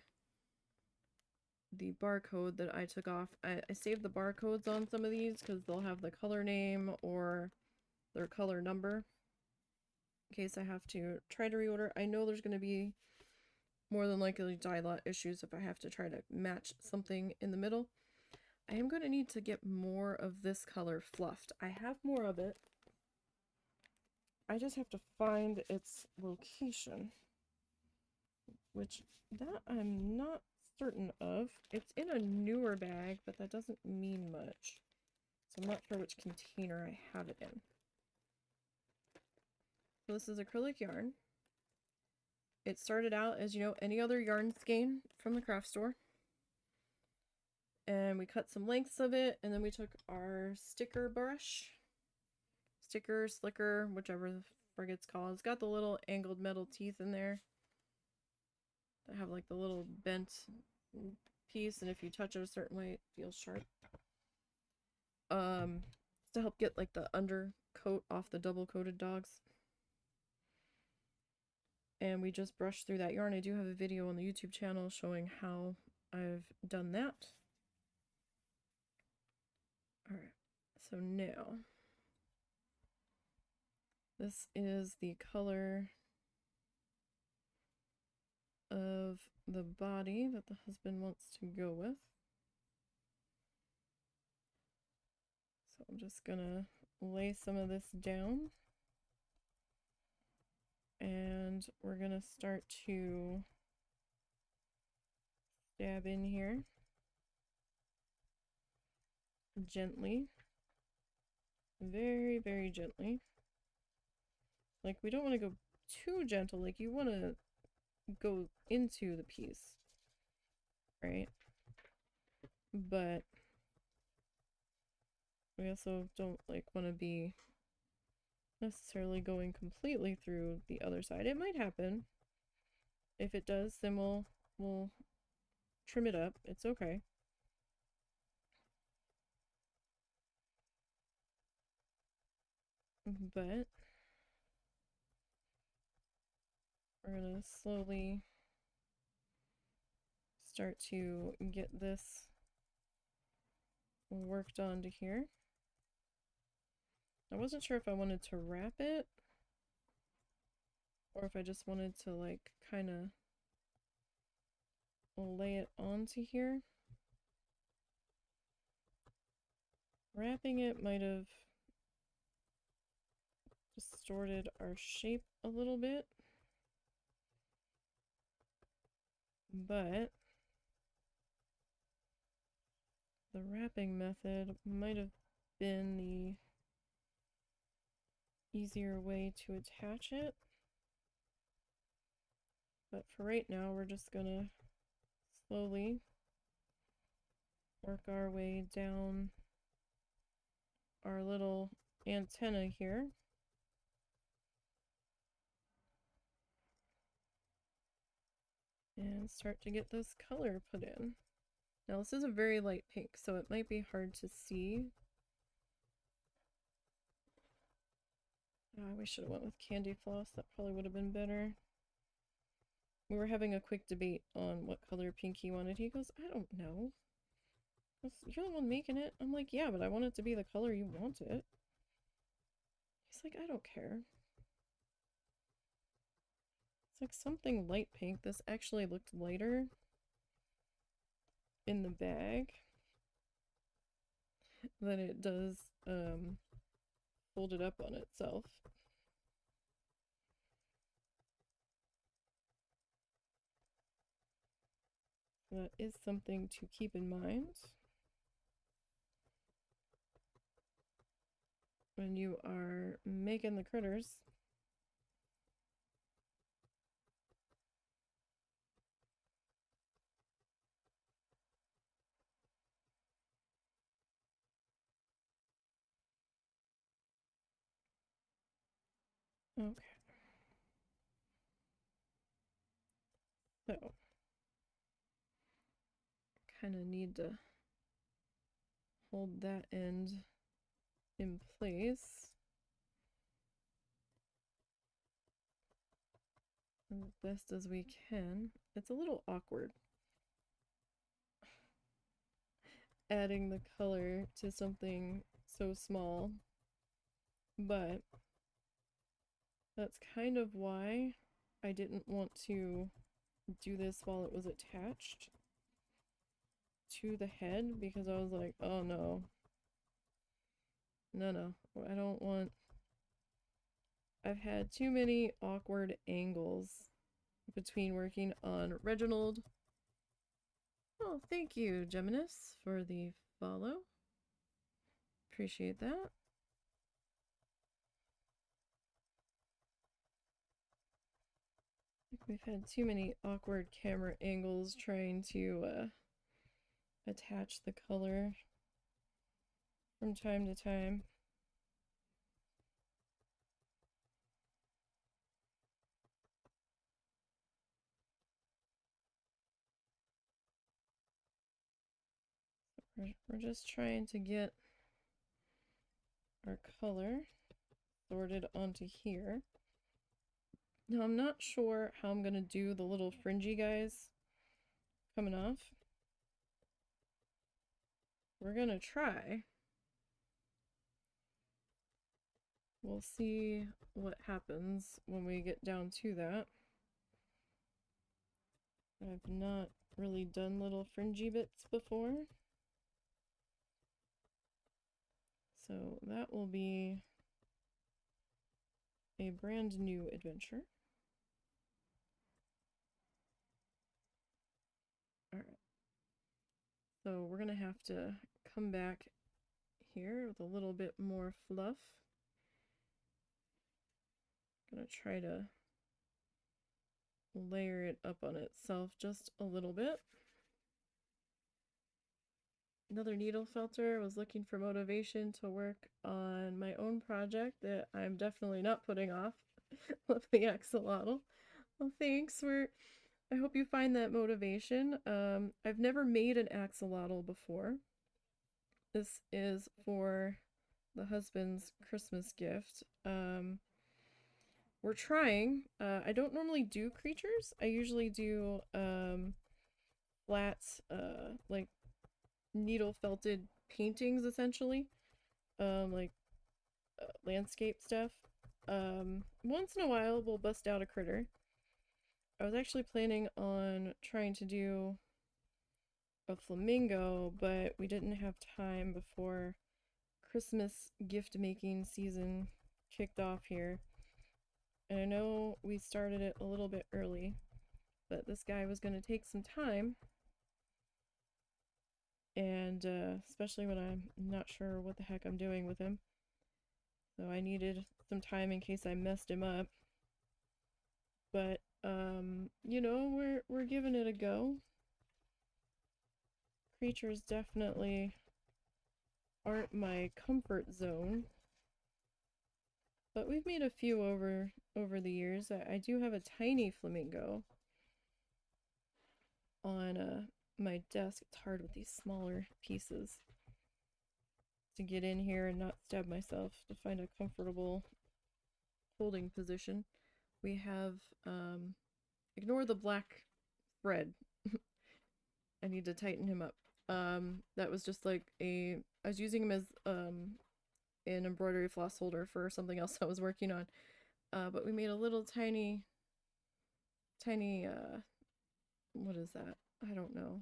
barcode that I took off. I saved the barcodes on some of these because they'll have the color name or their color number in case I have to try to reorder. I know there's going to be more than likely dye lot issues if I have to try to match something in the middle. I am going to need to get more of this color fluffed. I have more of it. I just have to find its location, which that I'm not certain of. It's in a newer bag, but that doesn't mean much. So I'm not sure which container I have it in. So this is acrylic yarn. It started out as, you know, any other yarn skein from the craft store. And we cut some lengths of it, and then we took our sticker brush. Sticker, slicker, whichever the frig it's called. It's got the little angled metal teeth in there that have like the little bent piece, and if you touch it a certain way, it feels sharp. To help get like the undercoat off the double-coated dogs. And we just brushed through that yarn. I do have a video on the YouTube channel showing how I've done that. Alright, so now, this is the color of the body that the husband wants to go with. So I'm just gonna lay some of this down. And we're gonna start to dab in here. Gently. Very, very gently. Like, we don't want to go too gentle. Like, you want to go into the piece. Right? But we also don't, like, want to be necessarily going completely through the other side. It might happen. If it does, then we'll trim it up. It's okay. but we're gonna slowly start to get this worked onto here. I wasn't sure if I wanted to wrap it or if I just wanted to like kind of lay it onto here. Wrapping it might have distorted our shape a little bit, but the wrapping method might have been the easier way to attach it. But for right now, we're just gonna slowly work our way down our little antenna here. And start to get this color put in. Now this is a very light pink, so it might be hard to see. We should have went with candy floss. That probably would have been better. We were having a quick debate on what color pink he wanted. He goes, I don't know. You're the one making it. I'm like, yeah, but I want it to be the color you want it. He's like, I don't care. It's like something light pink. This actually looked lighter in the bag than it does folded up on itself. That is something to keep in mind when you are making the critters. Okay. So, kind of need to hold that end in place as best as we can. It's a little awkward adding the color to something so small, but that's kind of why I didn't want to do this while it was attached to the head, because I was like, oh no, no, I don't want, I've had too many awkward angles between working on Reginald. Oh, thank you, Geminis, for the follow. Appreciate that. We've had too many awkward camera angles trying to attach the color from time to time. We're just trying to get our color sorted onto here. Now I'm not sure how I'm gonna do the little fringy guys coming off. We're gonna try. We'll see what happens when we get down to that. I've not really done little fringy bits before, so that will be a brand new adventure. Alright, so we're gonna have to come back here with a little bit more fluff. Gonna try to layer it up on itself just a little bit. Another needle felter. Was looking for motivation to work on my own project that I'm definitely not putting off. Love the axolotl. Well, thanks. I hope you find that motivation. I've never made an axolotl before. This is for the husband's Christmas gift. We're trying. I don't normally do creatures. I usually do flat, like needle felted paintings, essentially. Like landscape stuff. Once in a while, we'll bust out a critter. I was actually planning on trying to do a flamingo, but we didn't have time before Christmas gift making season kicked off here. And I know we started it a little bit early, but this guy was going to take some time. And especially when I'm not sure what the heck I'm doing with him. So I needed some time in case I messed him up. But you know, we're giving it a go. Creatures definitely aren't my comfort zone. But we've made a few over the years. I do have a tiny flamingo on my desk. It's hard with these smaller pieces to get in here and not stab myself, to find a comfortable holding position. We have ignore the black thread. I need to tighten him up. That was just like I was using him as an embroidery floss holder for something else I was working on. But we made a little tiny what is that? I don't know.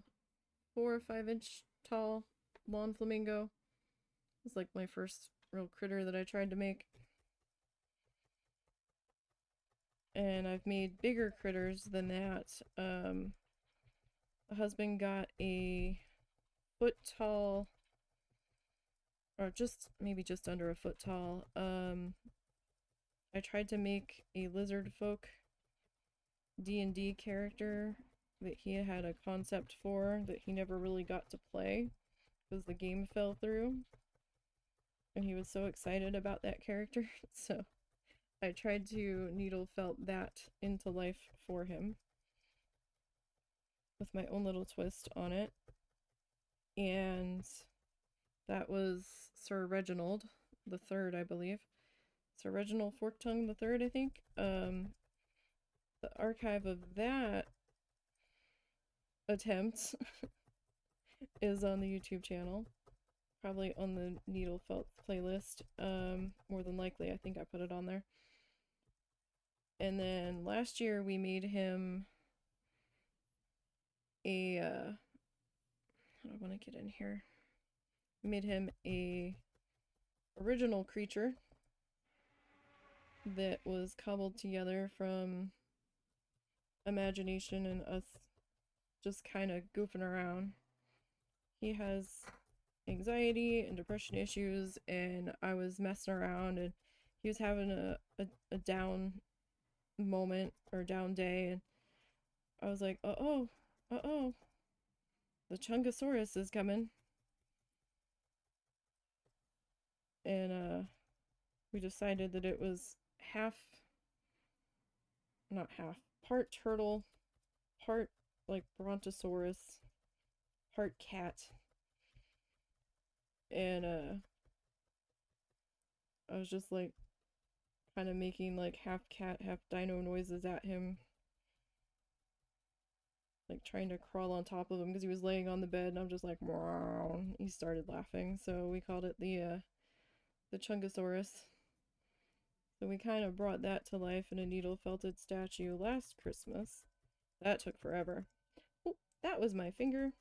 4 or 5 inch tall lawn flamingo. It's like my first real critter that I tried to make. And I've made bigger critters than that. The husband got a foot tall, or maybe just under a foot tall. I tried to make a lizard folk D&D character that he had a concept for that he never really got to play because the game fell through. And he was so excited about that character. So I tried to needle felt that into life for him with my own little twist on it. And that was Sir Reginald the Third, I believe. Sir Reginald Forktongue the Third, I think. The archive of that attempt is on the YouTube channel. Probably on the needle felt playlist. More than likely, I think I put it on there. And then last year we made him a how do I want to get in here? We made him a original creature that was cobbled together from imagination and us just kind of goofing around. He has anxiety and depression issues, and I was messing around, and he was having a down moment or down day, and I was like, uh-oh, the Chungosaurus is coming. And we decided that it was part turtle, part like brontosaurus, part cat. And I was just like kind of making like half cat, half dino noises at him, like trying to crawl on top of him because he was laying on the bed, and I'm just like, wow. He started laughing, so we called it the Chungosaurus. So we kind of brought that to life in a needle felted statue last Christmas. That took forever. Oh, that was my finger.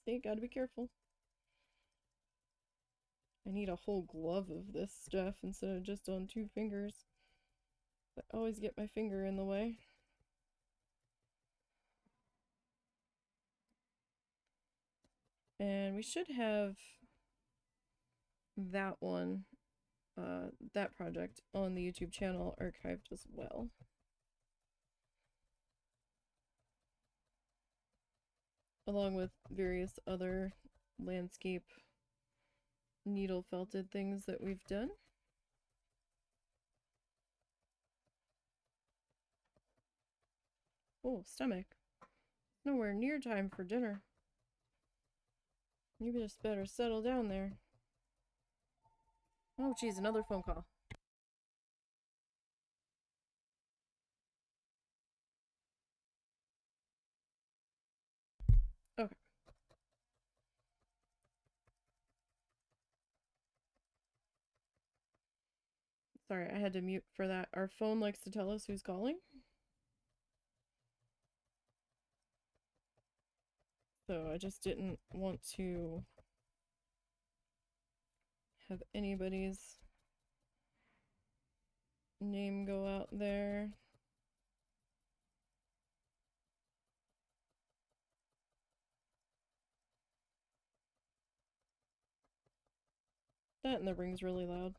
See, gotta be careful. I need a whole glove of this stuff instead of just on 2 fingers. I always get my finger in the way. And we should have that one, that project on the YouTube channel archived as well. Along with various other landscape needle felted things that we've done. Oh, stomach. Nowhere near time for dinner. You just better settle down there. Oh, geez, another phone call. Okay. Sorry, I had to mute for that. Our phone likes to tell us who's calling. So I just didn't want to have anybody's name go out there. That and the ring's really loud.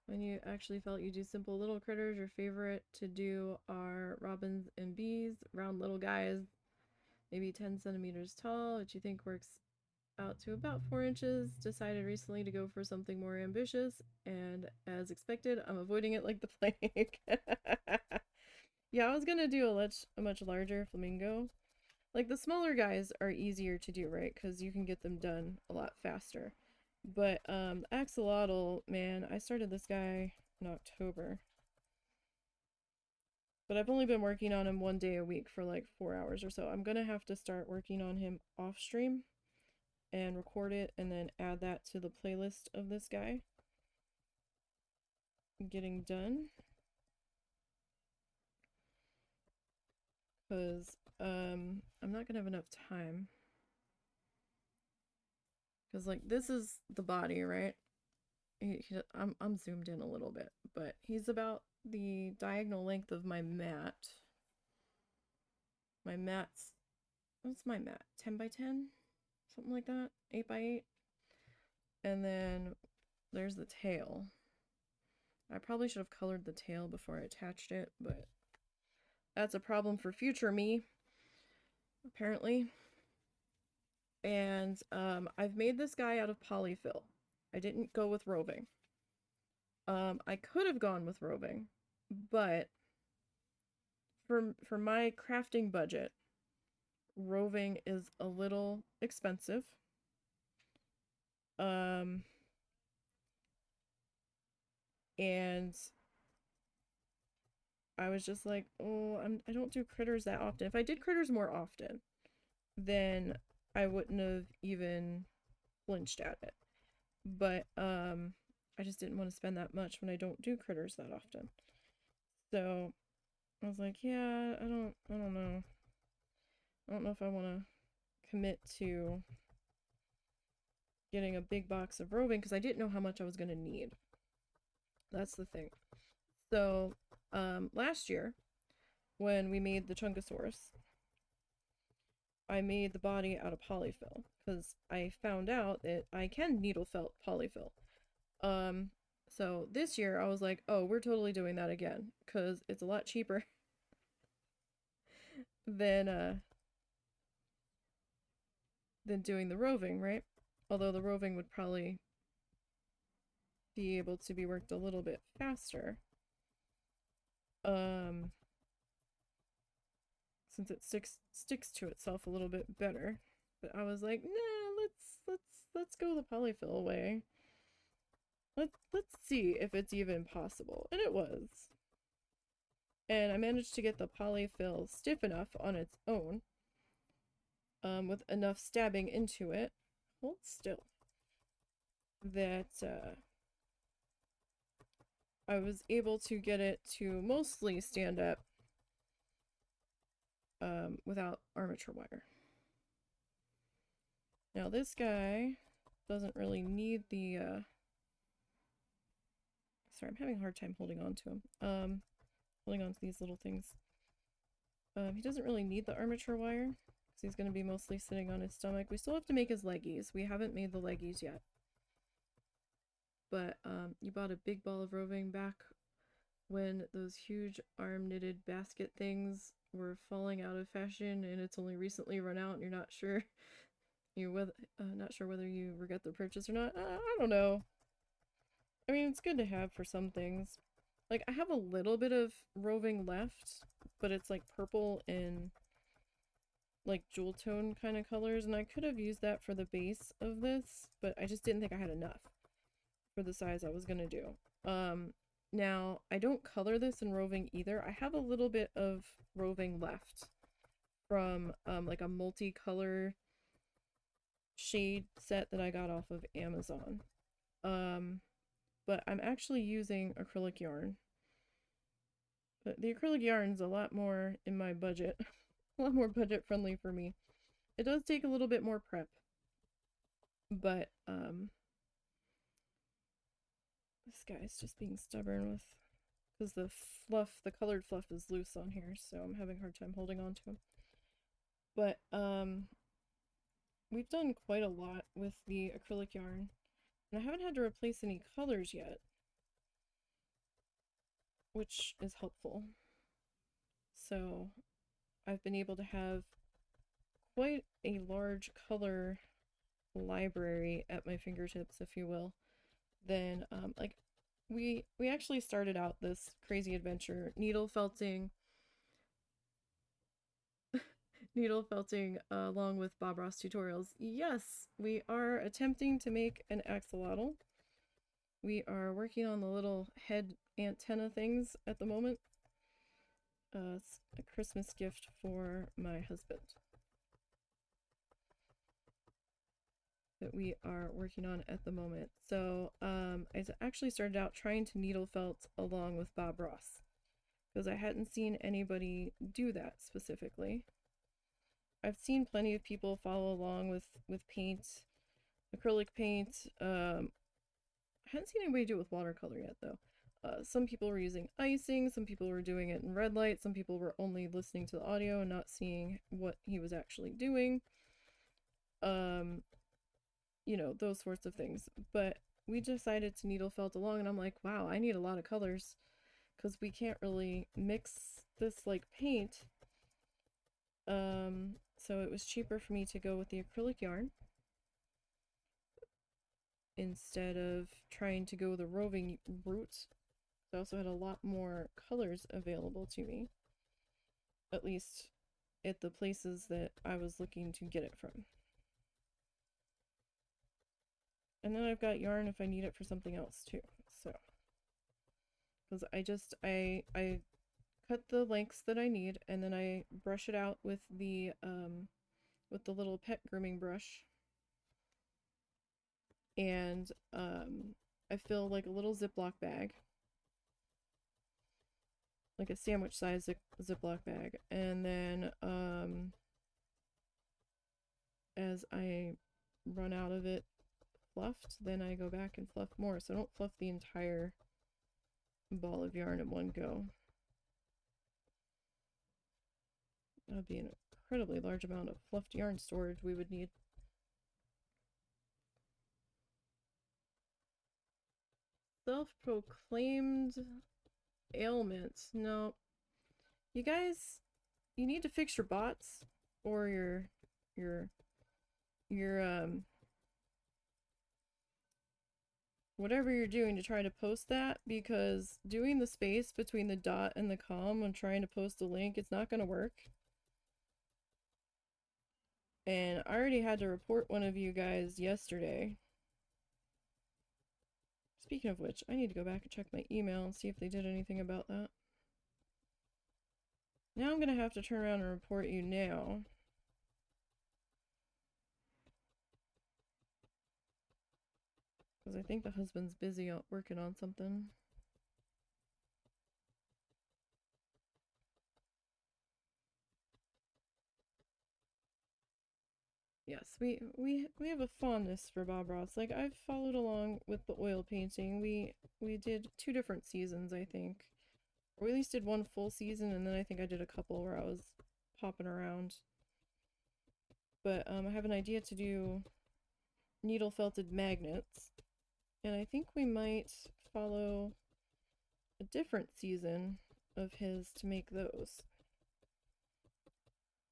When you actually felt you do simple little critters, your favorite to do are robins and bees, round little guys, maybe 10 centimeters tall, which you think works out to about 4 inches. Decided recently to go for something more ambitious, and as expected, I'm avoiding it like the plague. Yeah, I was gonna do a much larger flamingo. Like, the smaller guys are easier to do, right? Because you can get them done a lot faster. But Axolotl, man, I started this guy in October. But I've only been working on him 1 day a week for like 4 hours or so. I'm gonna have to start working on him off stream and record it and then add that to the playlist of this guy getting done. Because I'm not gonna have enough time. Because like this is the body, right? I'm zoomed in a little bit, but he's about the diagonal length of my mat. My mat's, what's my mat? 10 by 10? Something like that? 8 by 8? And then there's the tail. I probably should have colored the tail before I attached it, but that's a problem for future me, apparently. And I've made this guy out of polyfill. I didn't go with roving. I could have gone with roving, but for my crafting budget, roving is a little expensive. And I was just like, oh, I don't do critters that often. If I did critters more often, then I wouldn't have even flinched at it. But I just didn't want to spend that much when I don't do critters that often. So I was like, yeah, I don't know. I don't know if I want to commit to getting a big box of roving because I didn't know how much I was going to need. That's the thing. So last year when we made the Chunkosaurus, I made the body out of polyfill because I found out that I can needle felt polyfill. So this year I was like, oh, we're totally doing that again because it's a lot cheaper than doing the roving, right? Although the roving would probably be able to be worked a little bit faster. Since it sticks to itself a little bit better. But I was like, nah, let's go the polyfill way. Let's see if it's even possible. And it was. And I managed to get the polyfill stiff enough on its own, with enough stabbing into it, hold still, that I was able to get it to mostly stand up without armature wire. Now this guy doesn't really need the sorry, I'm having a hard time holding on to him. Holding on to these little things. He doesn't really need the armature wire because he's going to be mostly sitting on his stomach. We still have to make his leggies. We haven't made the leggies yet. But you bought a big ball of roving back when those huge arm knitted basket things were falling out of fashion, and it's only recently run out, and you're not sure not sure whether you regret the purchase or not. I don't know. I mean, it's good to have for some things. Like, I have a little bit of roving left, but it's like purple and like jewel tone kind of colors, and I could have used that for the base of this, but I just didn't think I had enough for the size I was gonna do. Now I don't color this in roving either. I have a little bit of roving left from like a multicolor shade set that I got off of Amazon. But I'm actually using acrylic yarn. But the acrylic yarn's a lot more in my budget. A lot more budget friendly for me. It does take a little bit more prep. But this guy's just being stubborn with, because the fluff, the colored fluff is loose on here, so I'm having a hard time holding on to him. But we've done quite a lot with the acrylic yarn, and I haven't had to replace any colors yet, which is helpful. So I've been able to have quite a large color library at my fingertips, if you will. Then like we actually started out this crazy adventure needle felting along with Bob Ross tutorials. Yes, we are attempting to make an axolotl. We are working on the little head antenna things at the moment. It's a Christmas gift for my husband that we are working on at the moment. So I actually started out trying to needle felt along with Bob Ross because I hadn't seen anybody do that specifically. I've seen plenty of people follow along with paint, acrylic paint. I hadn't seen anybody do it with watercolor yet though. Some people were using icing, some people were doing it in red light, some people were only listening to the audio and not seeing what he was actually doing. You know, those sorts of things. But we decided to needle felt along, and I'm like, wow, I need a lot of colors because we can't really mix this like paint. So it was cheaper for me to go with the acrylic yarn instead of trying to go the roving route. I also had a lot more colors available to me, at least at the places that I was looking to get it from. And then I've got yarn if I need it for something else too. So, because I cut the lengths that I need, and then I brush it out with the little pet grooming brush. And I fill like a little Ziploc bag, like a sandwich size Ziploc bag, and then as I run out of it fluffed, then I go back and fluff more. So I don't fluff the entire ball of yarn in one go. That would be an incredibly large amount of fluffed yarn storage we would need. Self-proclaimed ailment. No. You guys, you need to fix your bots or your whatever you're doing to try to post that, because doing the space between the dot and the com when trying to post a link, it's not going to work. And I already had to report one of you guys yesterday. Speaking of which, I need to go back and check my email and see if they did anything about that. Now I'm going to have to turn around and report you now. Because I think the husband's busy out working on something. Yes, we have a fondness for Bob Ross. Like, I've followed along with the oil painting. We did 2 different seasons, I think. Or we at least did 1 full season, and then I think I did a couple where I was popping around. But I have an idea to do needle felted magnets, and I think we might follow a different season of his to make those.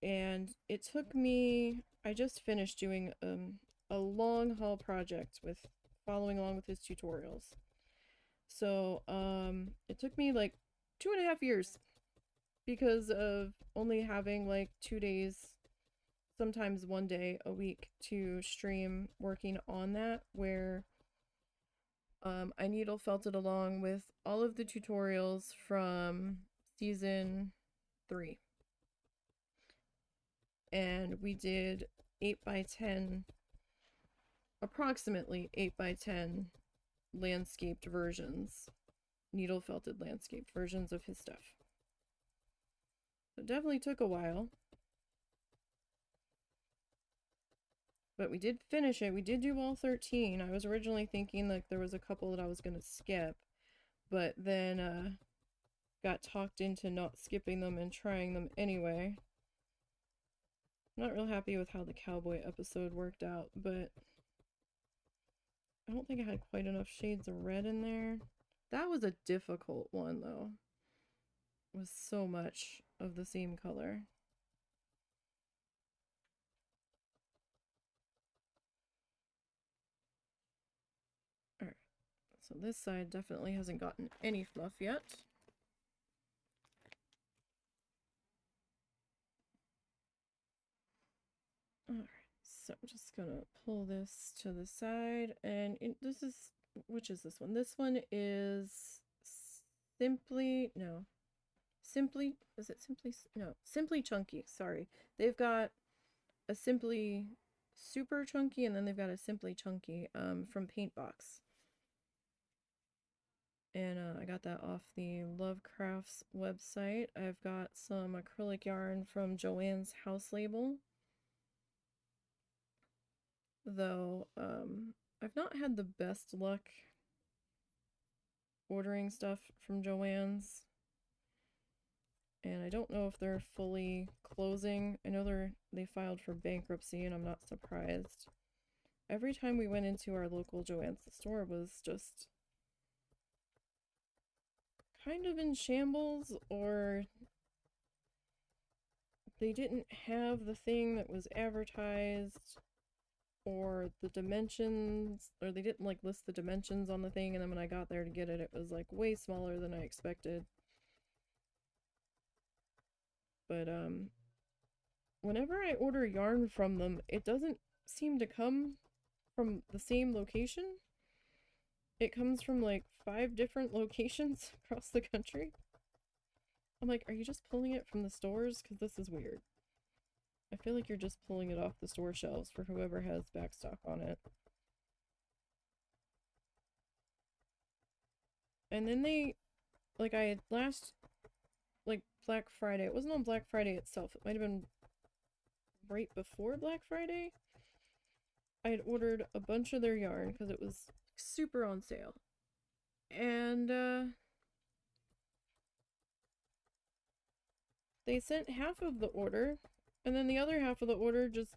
And it took me, I just finished doing a long haul project with following along with his tutorials. So it took me like 2.5 years because of only having like 2 days sometimes one day a week to stream working on that, where I needle felted along with all of the tutorials from season 3. And we did 8x10, approximately 8x10 landscaped versions, needle felted landscaped versions of his stuff. So it definitely took a while. But we did finish it. We did do all 13. I was originally thinking like there was a couple that I was going to skip, but then got talked into not skipping them and trying them anyway. Not real happy with how the cowboy episode worked out, but I don't think I had quite enough shades of red in there. That was a difficult one though. It was so much of the same color. Alright, so this side definitely hasn't gotten any fluff yet. Alright, so I'm just gonna pull this to the side, and this is, which is this one? This one is Simply, no. Simply, is it Simply? No, Simply Chunky, sorry. They've got a Simply Super Chunky, and then they've got a Simply Chunky from Paintbox. And I got that off the Lovecrafts website. I've got some acrylic yarn from Joanne's House Label. Though, I've not had the best luck ordering stuff from Joanne's. And I don't know if they're fully closing. I know they filed for bankruptcy, and I'm not surprised. Every time we went into our local Joann's, the store was just kind of in shambles, or they didn't have the thing that was advertised, or the dimensions, or they didn't like list the dimensions on the thing, and then when I got there to get it, it was like way smaller than I expected. But whenever I order yarn from them, it doesn't seem to come from the same location. It comes from like 5 different locations across the country. I'm like, are you just pulling it from the stores? Because this is weird. I feel like you're just pulling it off the store shelves for whoever has backstock on it. And then they, like, I had last, like, Black Friday. It wasn't on Black Friday itself. It might have been right before Black Friday. I had ordered a bunch of their yarn because it was super on sale. And they sent half of the order, and then the other half of the order just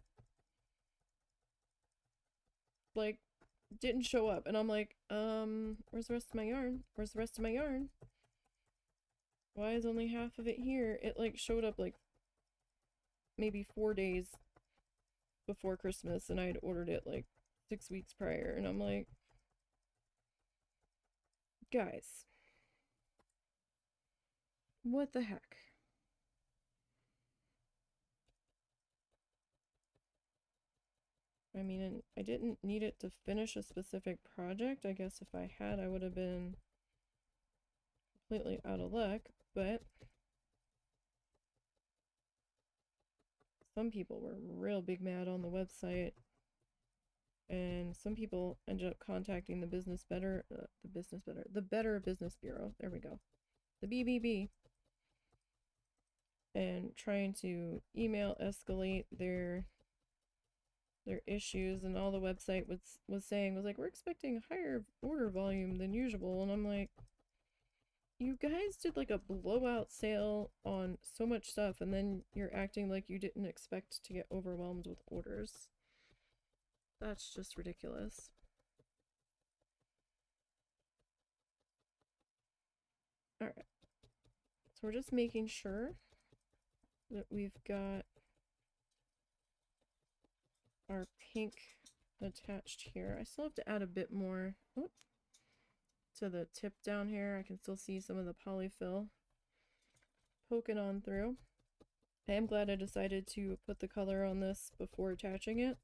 like didn't show up. And I'm like, where's the rest of my yarn? Where's the rest of my yarn? Why is only half of it here? It like showed up like maybe 4 days before Christmas, and I had ordered it like 6 weeks prior, and I'm like, guys, what the heck? I mean, I didn't need it to finish a specific project. I guess if I had, I would have been completely out of luck, but some people were real big mad on the website, and some people ended up contacting the Better Business Bureau. There we go. The BBB. And trying to email escalate their issues, and all the website was saying was like, we're expecting higher order volume than usual, and I'm like, you guys did like a blowout sale on so much stuff, and then you're acting like you didn't expect to get overwhelmed with orders. That's just ridiculous. Alright, so we're just making sure that we've got our pink attached here. I still have to add a bit more to the tip down here. I can still see some of the polyfill poking on through. I am glad I decided to put the color on this before attaching it,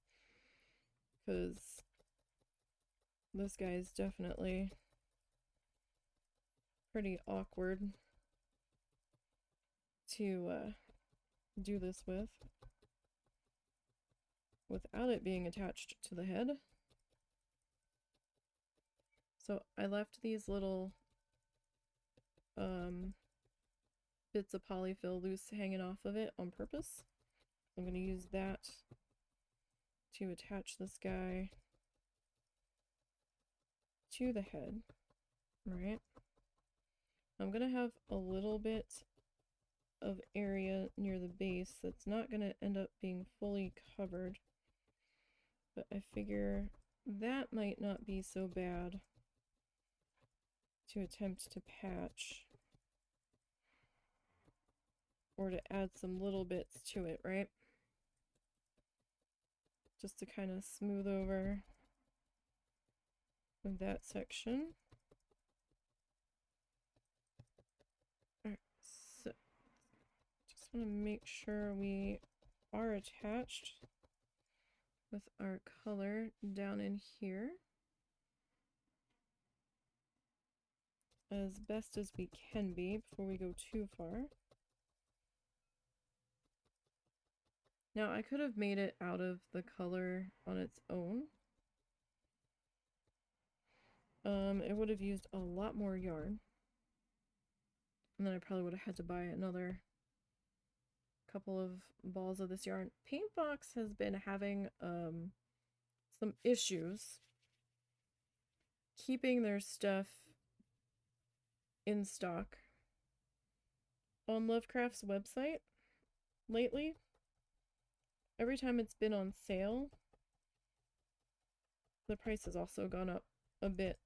because this guy is definitely pretty awkward to do this without it being attached to the head. So I left these little bits of polyfill loose hanging off of it on purpose. I'm going to use that to attach this guy to the head, right? I'm going to have a little bit of area near the base that's not going to end up being fully covered, but I figure that might not be so bad to attempt to patch or to add some little bits to it, right? Just to kind of smooth over that section. Alright, so just want to make sure we are attached with our color down in here as best as we can be before we go too far. Now I could have made it out of the color on its own. It would have used a lot more yarn. And then I probably would have had to buy another couple of balls of this yarn. Paintbox has been having some issues keeping their stuff in stock on Lovecraft's website lately. Every time it's been on sale, the price has also gone up a bit.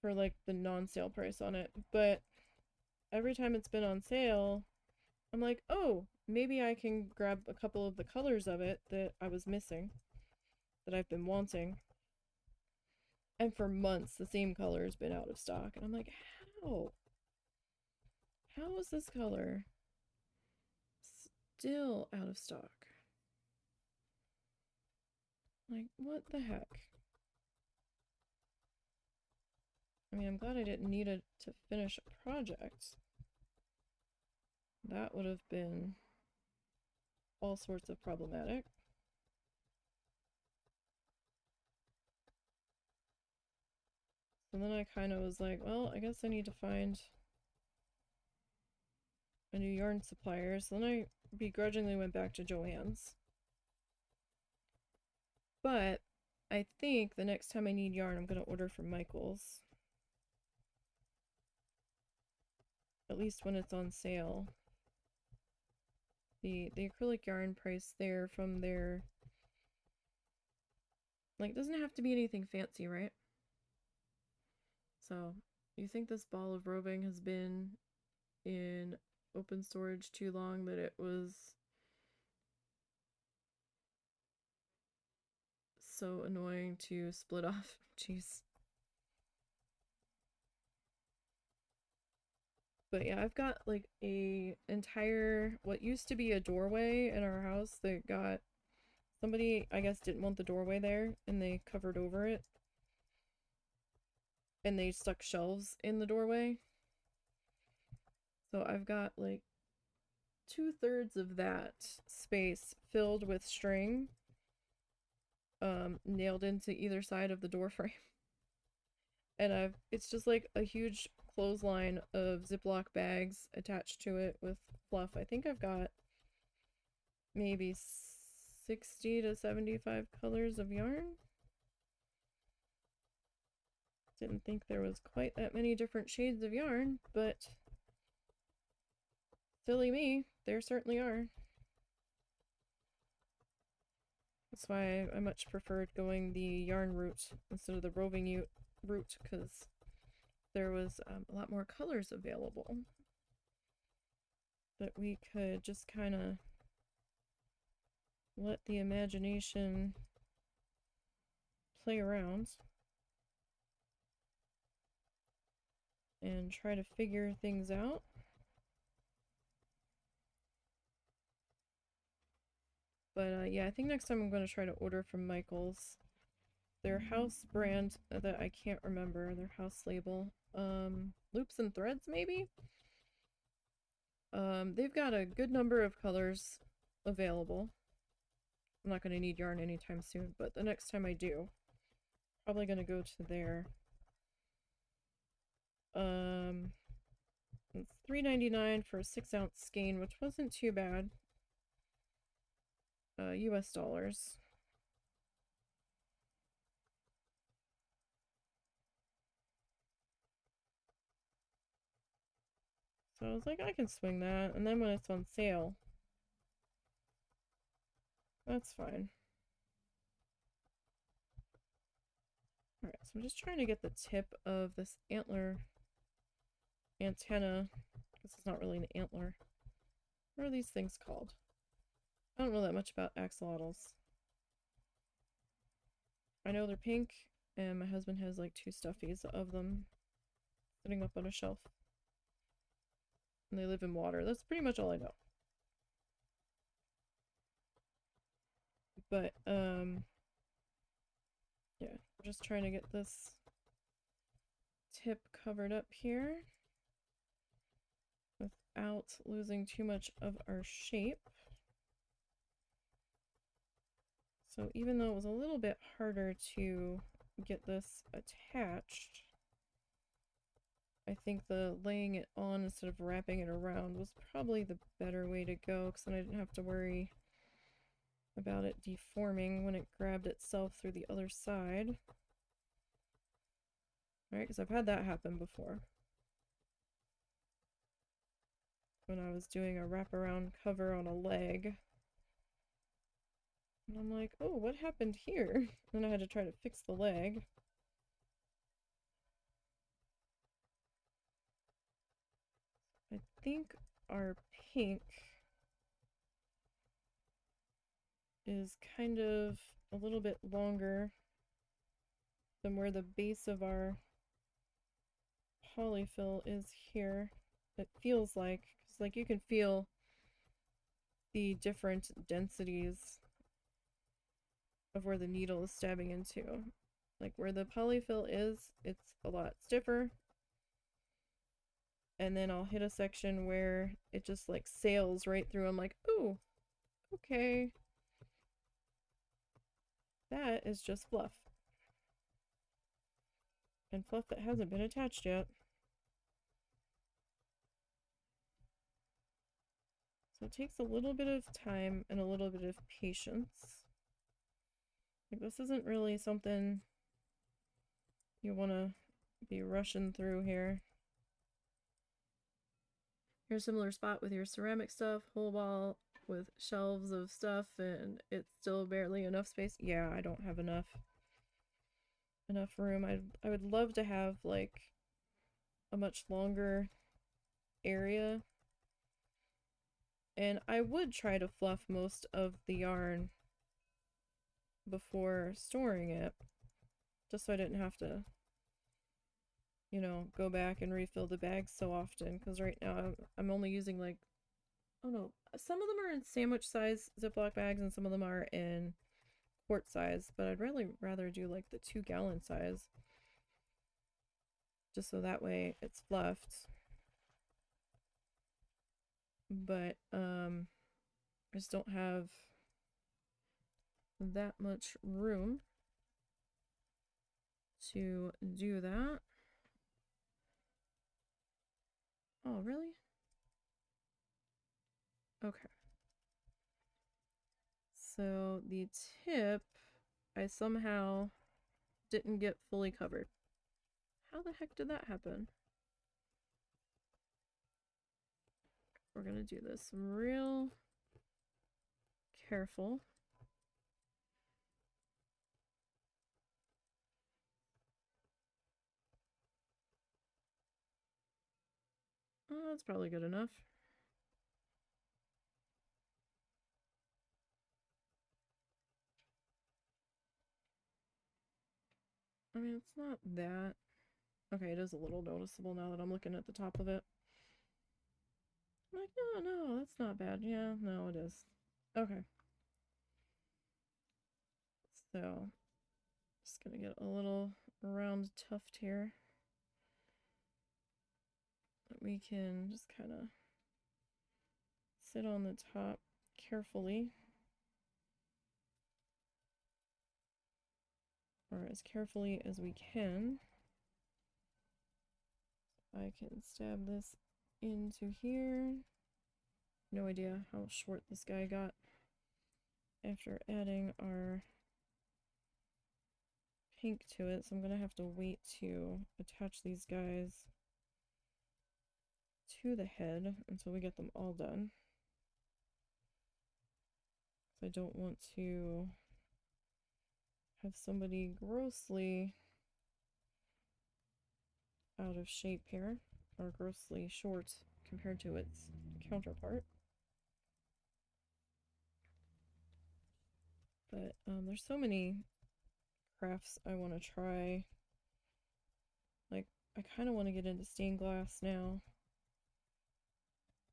For like the non-sale price on it, but every time it's been on sale, I'm like, oh, maybe I can grab a couple of the colors of it that I was missing, that I've been wanting. And for months, the same color has been out of stock. And I'm like, how? How is this color still out of stock? Like, what the heck? I mean, I'm glad I didn't need it to finish a project. That would have been all sorts of problematic. And then I kind of was like, well, I guess I need to find a new yarn supplier. So then I begrudgingly went back to Joann's. But I think the next time I need yarn, I'm going to order from Michael's. At least when it's on sale. The acrylic yarn price there from their... Like, it doesn't have to be anything fancy, right? So, you think this ball of roving has been in open storage too long that it was so annoying to split off? Jeez. But yeah, I've got like a entire, what used to be a doorway in our house that got, somebody I guess didn't want the doorway there and they covered over it. And they stuck shelves in the doorway. So I've got like 2/3 of that space filled with string nailed into either side of the door frame. And it's just like a huge clothesline of Ziploc bags attached to it with fluff. I think I've got maybe 60 to 75 colors of yarn. Didn't think there was quite that many different shades of yarn, but silly me, there certainly are. That's why I much preferred going the yarn route instead of the roving route, because there was a lot more colors available that we could just kind of let the imagination play around. and try to figure things out. But yeah, I think next time I'm going to try to order from Michael's. Their house brand that I can't remember, their house label. Loops and Threads, maybe? They've got a good number of colors available. I'm not going to need yarn anytime soon, but the next time I do, probably going to go to there. It's $3.99 for a 6-ounce skein, which wasn't too bad. US dollars. So I was like, I can swing that, and then when it's on sale, that's fine. Alright, so I'm just trying to get the tip of this antler antenna. This is not really an antler. What are these things called? I don't know that much about axolotls. I know they're pink, and my husband has like 2 stuffies of them sitting up on a shelf. And they live in water. That's pretty much all I know. But, yeah, we're just trying to get this tip covered up here without losing too much of our shape. So even though it was a little bit harder to get this attached, I think the laying it on instead of wrapping it around was probably the better way to go, because then I didn't have to worry about it deforming when it grabbed itself through the other side. Alright, because I've had that happen before. When I was doing a wraparound cover on a leg. And I'm like, oh, what happened here? Then I had to try to fix the leg. I think our pink is kind of a little bit longer than where the base of our polyfill is here. It feels like, because like you can feel the different densities of where the needle is stabbing into. Like where the polyfill is, it's a lot stiffer. And then I'll hit a section where it just like sails right through. I'm like, ooh, okay. That is just fluff. And fluff that hasn't been attached yet. So it takes a little bit of time and a little bit of patience. Like this isn't really something you want to be rushing through here. Here's a similar spot with your ceramic stuff, whole wall with shelves of stuff, and it's still barely enough space. Yeah, I don't have enough room. I would love to have like a much longer area, and I would try to fluff most of the yarn before storing it, just so I didn't have to, you know, go back and refill the bags so often, because right now I'm only using like, oh no, some of them are in sandwich size Ziploc bags and some of them are in quart size, but I'd really rather do like the 2-gallon size, just so that way it's fluffed. But I just don't have that much room to do that. Oh, really? Okay. So the tip, I somehow didn't get fully covered. How the heck did that happen? We're gonna do this real careful. Oh, that's probably good enough. I mean, it's not that Okay, it is a little noticeable now that I'm looking at the top of it. I'm like, no, that's not bad. Yeah, no, it is. Okay. So, just gonna get a little round tuft here that we can just kind of sit on the top carefully, or as carefully as we can. I can stab this into here. No idea how short this guy got after adding our pink to it, so I'm gonna have to wait to attach these guys to the head until we get them all done. I don't want to have somebody grossly out of shape here, or grossly short compared to its counterpart. But there's so many crafts I want to try. Like, I kind of want to get into stained glass now,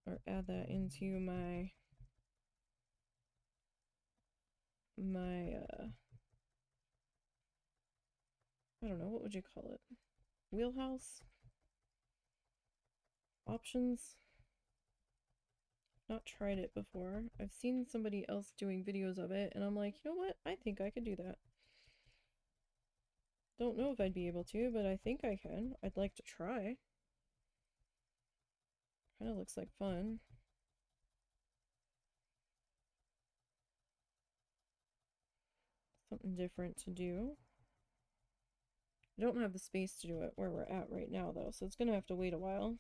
or add that into my I don't know, what would you call it? Wheelhouse? Options? Not tried it before. I've seen somebody else doing videos of it, and I'm like, you know what? I think I could do that. Don't know if I'd be able to, but I think I can. I'd like to try. Kind of looks like fun. Something different to do. I don't have the space to do it where we're at right now, though, so it's gonna have to wait a while.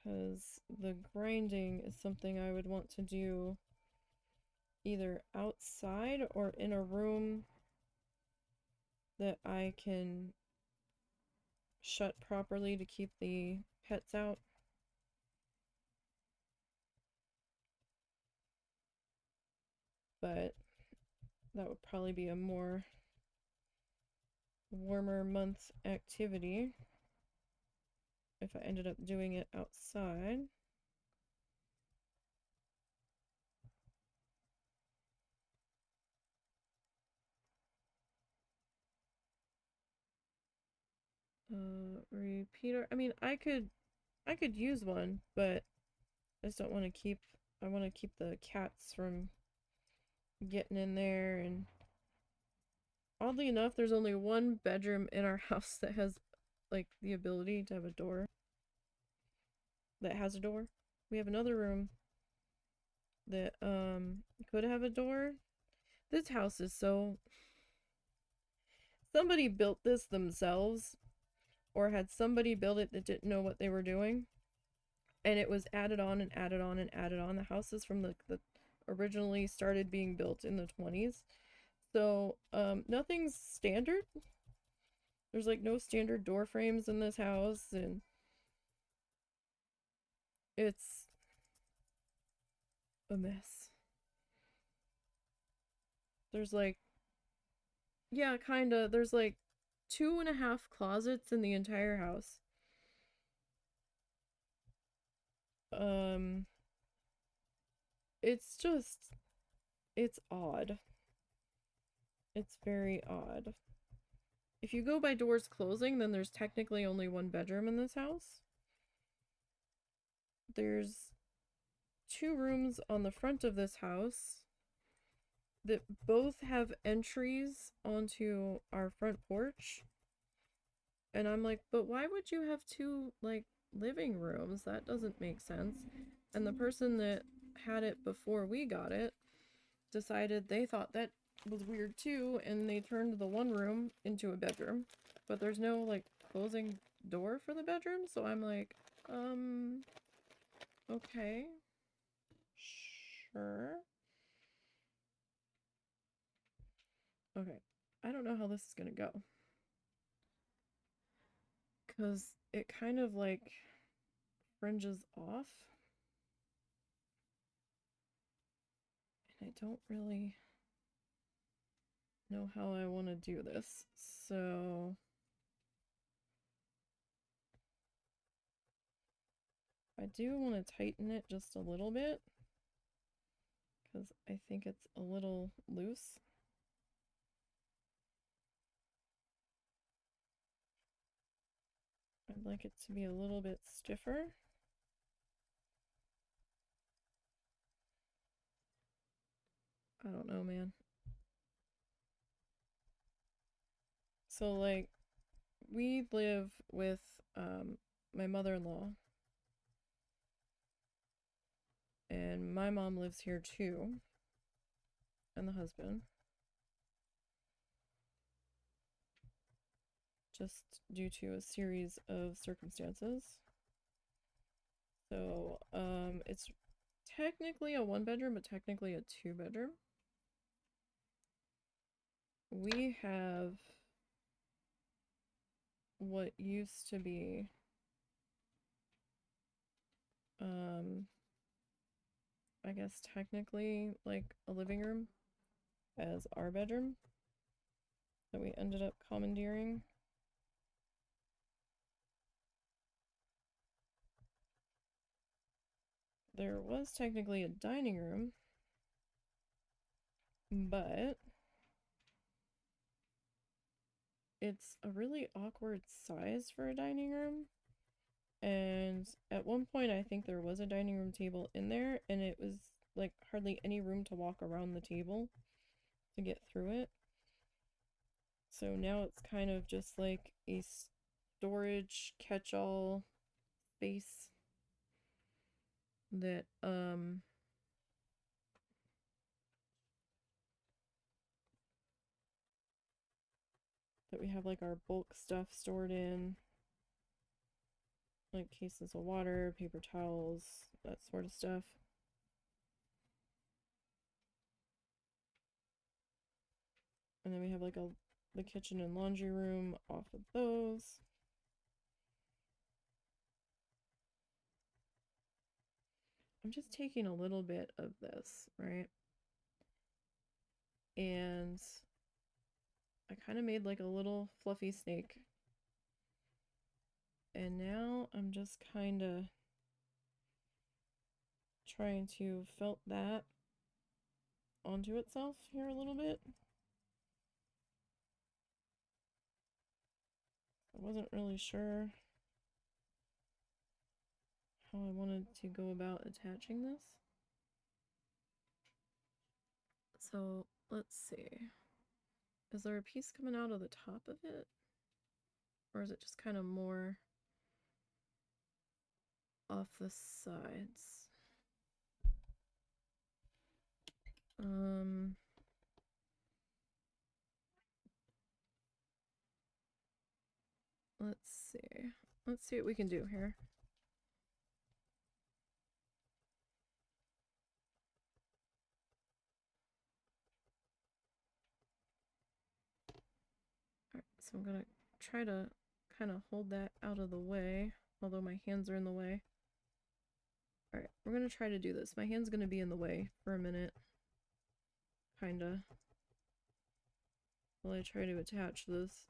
Because the grinding is something I would want to do either outside or in a room that I can shut properly to keep the pets out. But that would probably be a more warmer month activity if I ended up doing it outside. Repeater. I mean, I could use one, but I just don't want to keep, I want to keep the cats from getting in there. And oddly enough, there's only one bedroom in our house that has like the ability to have a door. That has a door. We have another room that could have a door. This house is so, somebody built this themselves, or had somebody build it that didn't know what they were doing, and it was added on and added on and added on. The house is from the originally started being built in the 20s, so nothing's standard. There's like no standard door frames in this house, and it's a mess. There's like, yeah, kinda, there's like 2.5 closets in the entire house. It's just, it's odd. It's very odd. If you go by doors closing, then there's technically only one bedroom in this house. There's 2 rooms on the front of this house that both have entries onto our front porch. And I'm like, but why would you have 2, like, living rooms? That doesn't make sense. And the person that had it before we got it decided they thought that was weird too, and they turned the one room into a bedroom. But there's no, like, closing door for the bedroom, so I'm like, okay. Sure. Okay. I don't know how this is gonna go. Because it kind of, like, fringes off. I don't really know how I want to do this, so I do want to tighten it just a little bit because I think it's a little loose. I'd like it to be a little bit stiffer. I don't know, man. So, like, we live with my mother-in-law, and my mom lives here too, and the husband, just due to a series of circumstances. So, it's technically a 1-bedroom, but technically a 2-bedroom. We have what used to be I guess technically like a living room as our bedroom that we ended up commandeering. There was technically a dining room, but it's a really awkward size for a dining room. And at one point, I think there was a dining room table in there, and it was like hardly any room to walk around the table to get through it. So now it's kind of just like a storage catch-all space that we have like our bulk stuff stored in, like cases of water, paper towels, that sort of stuff. And then we have like the kitchen and laundry room off of those. I'm just taking a little bit of this, right? And I kind of made like a little fluffy snake. And now I'm just kind of trying to felt that onto itself here a little bit. I wasn't really sure how I wanted to go about attaching this. So let's see. Is there a piece coming out of the top of it? Or is it just kind of more off the sides? Let's see. Let's see what we can do here. Alright, so I'm gonna try to kind of hold that out of the way, although my hands are in the way. Alright, we're gonna try to do this. My hand's gonna be in the way for a minute. Kinda. While I try to attach this.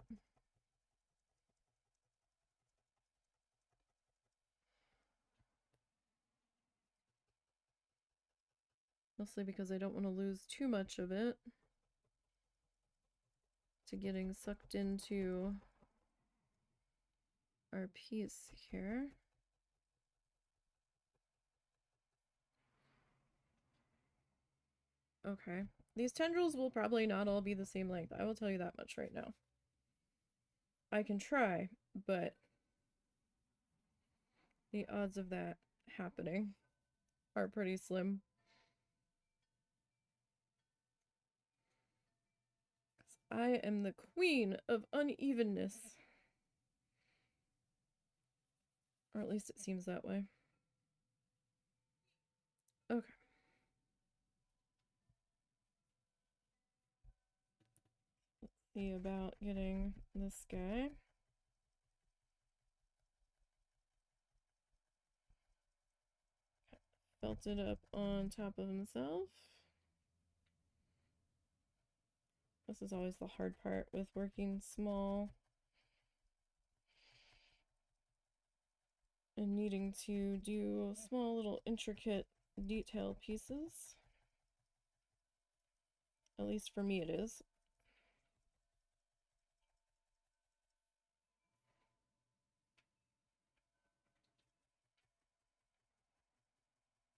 Mostly because I don't want to lose too much of it to getting sucked into our piece here. Okay. These tendrils will probably not all be the same length. I will tell you that much right now. I can try, but the odds of that happening are pretty slim. I am the queen of unevenness. Or at least it seems that way. Okay. Let's see about getting this guy. Felted up on top of himself. This is always the hard part with working small and needing to do small little intricate detail pieces. At least for me it is.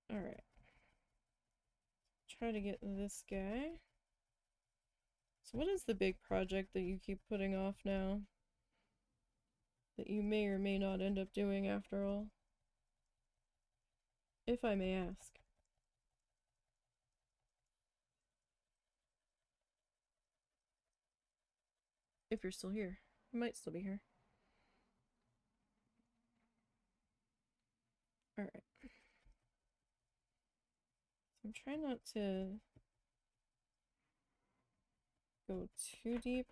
Alright. Try to get this guy. So what is the big project that you keep putting off now? That you may or may not end up doing after all? If I may ask. If you're still here. You might still be here. Alright. So I'm trying not to go too deep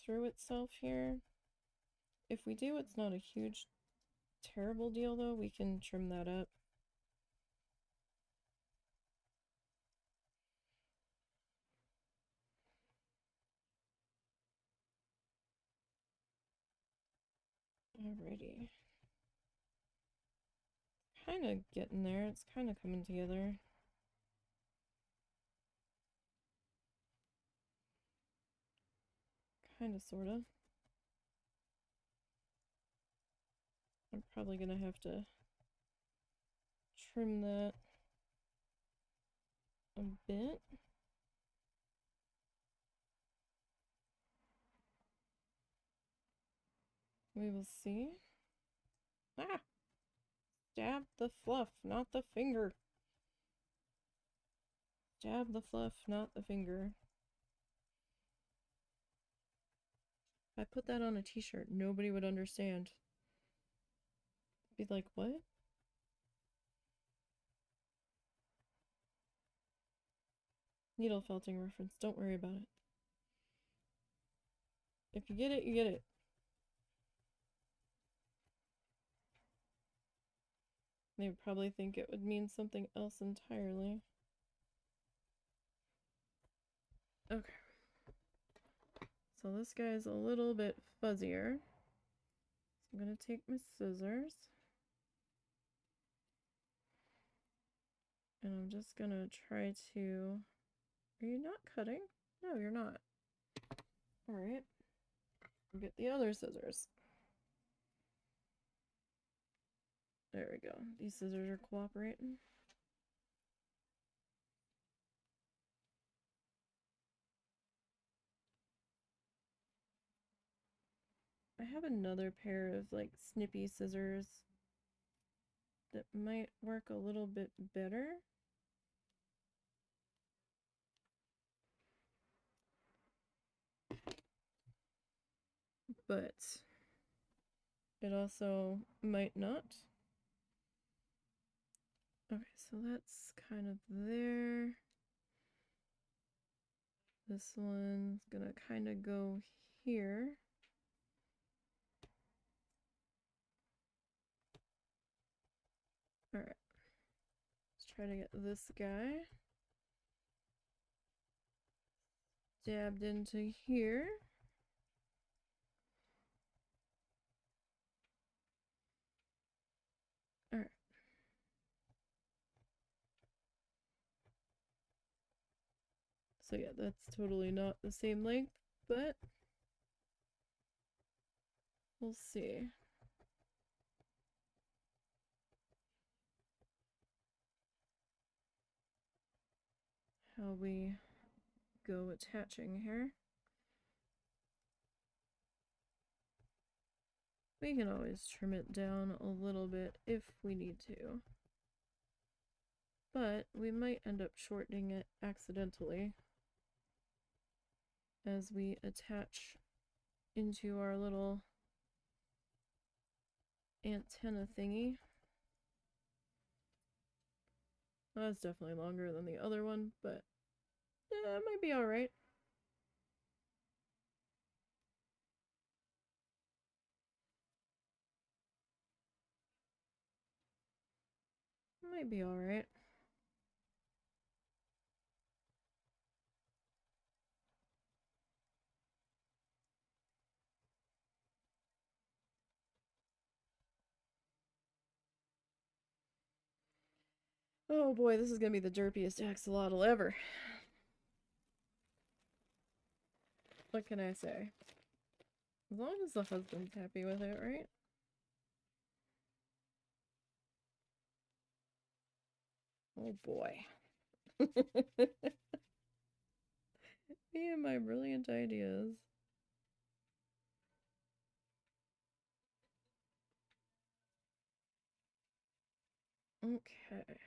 through itself here. If we do, it's not a huge, terrible deal though. We can trim that up. Alrighty. Kind of getting there. It's kind of coming together. Kind of, sort of. I'm probably gonna have to trim that a bit. We will see. Ah! Stab the fluff, not the finger. Stab the fluff, not the finger. If I put that on a t-shirt, nobody would understand. Be like, what? Needle felting reference, don't worry about it. If you get it, you get it. They would probably think it would mean something else entirely. Okay. So this guy's a little bit fuzzier. So I'm going to take my scissors. And I'm just going to try to... Are you not cutting? No, you're not. Alright. Get the other scissors. There we go. These scissors are cooperating. I have another pair of like snippy scissors that might work a little bit better. But it also might not. Okay, so that's kind of there. This one's gonna kind of go here. All right, let's try to get this guy dabbed into here. All right. So yeah, that's totally not the same length, but we'll see. How we go attaching here. We can always trim it down a little bit if we need to. But we might end up shortening it accidentally as we attach into our little antenna thingy. That's definitely longer than the other one, but it might be alright. Might be alright. Oh boy, this is gonna be the derpiest axolotl ever. What can I say? As long as the husband's happy with it, right? Oh boy. Me and my brilliant ideas. Okay.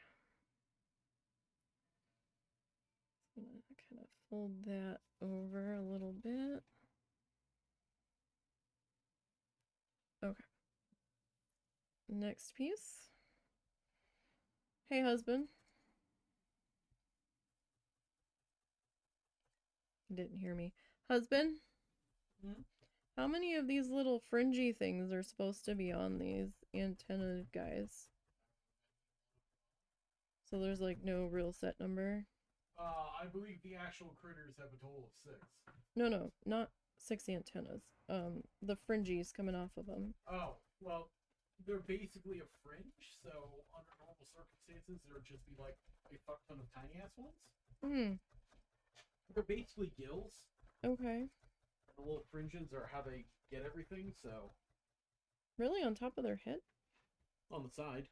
I'm gonna kind of fold that over a little bit. Okay. Next piece. Hey, husband. Didn't hear me. Husband? Hmm? How many of these little fringy things are supposed to be on these antenna guys? So there's like no real set number? I believe the actual critters have a total of 6. No, not 6 antennas. The fringies coming off of them. Oh, well, they're basically a fringe, so under normal circumstances, there would just be like a fuck ton of tiny ass ones. Hmm. They're basically gills. Okay. The little fringes are how they get everything, so. Really? On top of their head? On the side.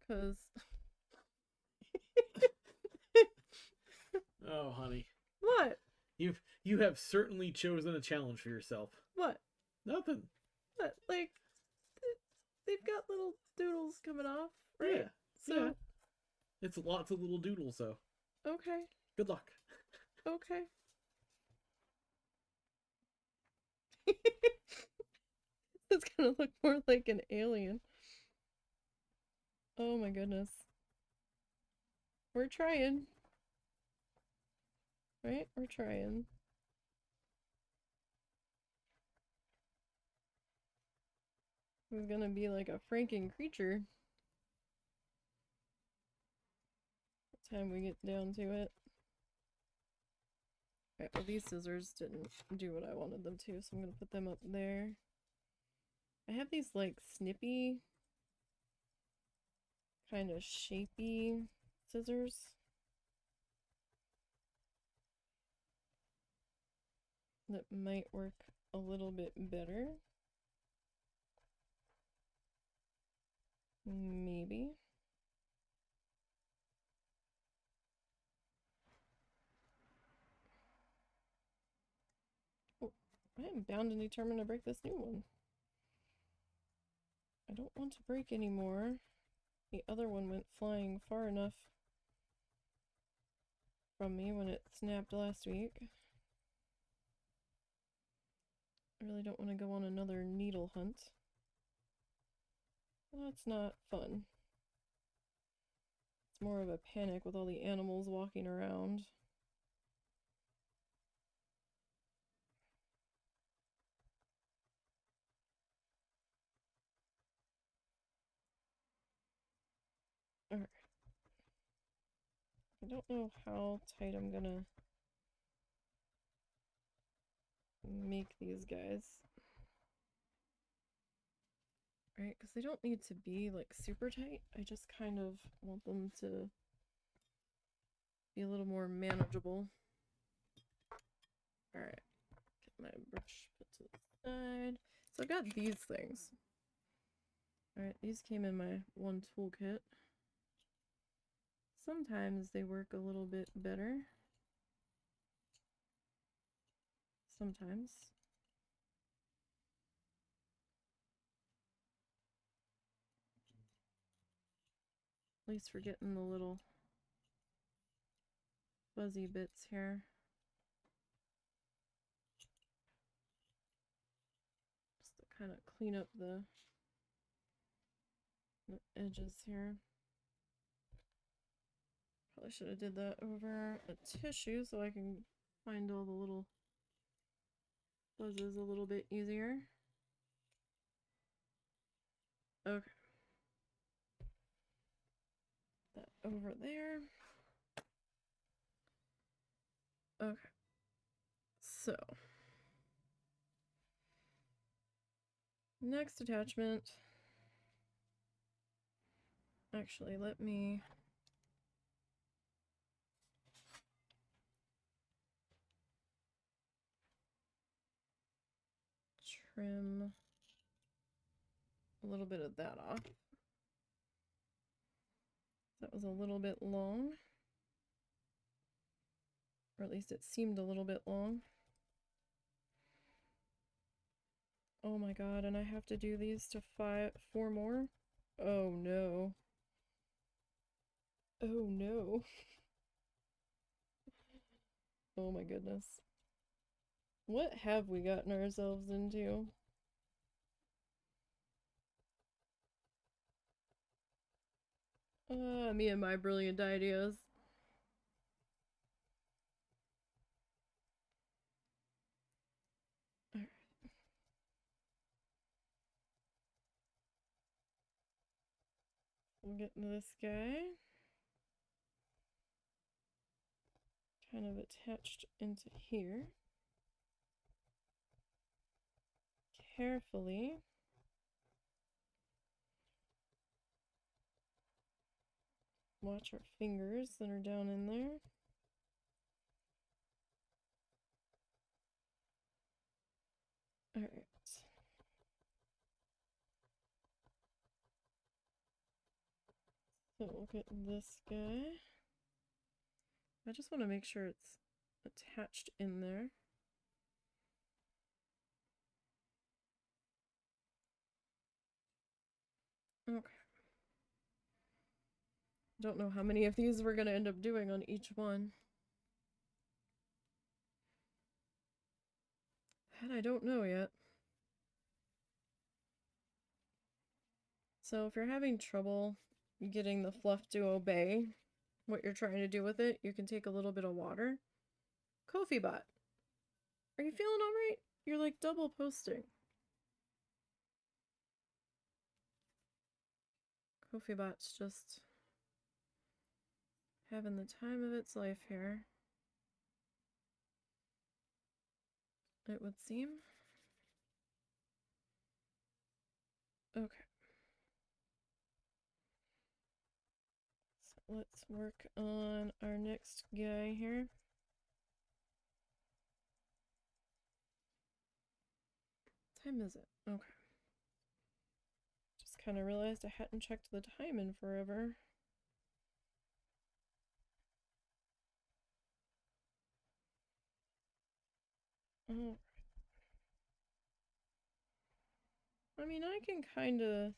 Because. Oh, honey. What? You have certainly chosen a challenge for yourself. What? Nothing. What? Like, they've got little doodles coming off, right? Yeah. So. Yeah. It's lots of little doodles, though. Okay. Good luck. Okay. It's gonna look more like an alien. Oh my goodness. We're trying. Right? We're trying. It's gonna be like a Franken creature. By the time we get down to it. Alright, well these scissors didn't do what I wanted them to, so I'm gonna put them up there. I have these like snippy, kind of shapy scissors. That might work a little bit better. Maybe. Oh, I am bound and determined to break this new one. I don't want to break anymore. The other one went flying far enough from me when it snapped last week. I really don't want to go on another needle hunt. That's not fun. It's more of a panic with all the animals walking around. Alright. I don't know how tight I'm gonna make these guys. Right, because they don't need to be like super tight. I just kind of want them to be a little more manageable. Alright, get my brush put to the side. So I got these things. Alright, these came in my one toolkit. Sometimes they work a little bit better. Sometimes. At least for getting the little fuzzy bits here. Just to kind of clean up the edges here. Probably should have did that over a tissue so I can find all the little fuzzes a little bit easier. Okay. That over there. Okay. So. Next attachment. Actually, let me trim a little bit of that off. That was a little bit long. Or at least it seemed a little bit long. Oh my god, and I have to do these to 4 more? Oh no. Oh no. Oh my goodness. What have we gotten ourselves into? Me and my brilliant ideas. Alright. We'll get this guy. Kind of attached into here. Carefully. Watch our fingers that are down in there. Alright. So we'll get this guy. I just want to make sure it's attached in there. Okay. Don't know how many of these we're going to end up doing on each one. That I don't know yet. So if you're having trouble getting the fluff to obey what you're trying to do with it, you can take a little bit of water. Ko-fi-bot, are you feeling alright? You're like double posting. Ko-fi-bot's just having the time of its life here, it would seem. Okay. So let's work on our next guy here. What time is it? Okay. Just kind of realized I hadn't checked the time in forever. Oh. I mean, I can kind of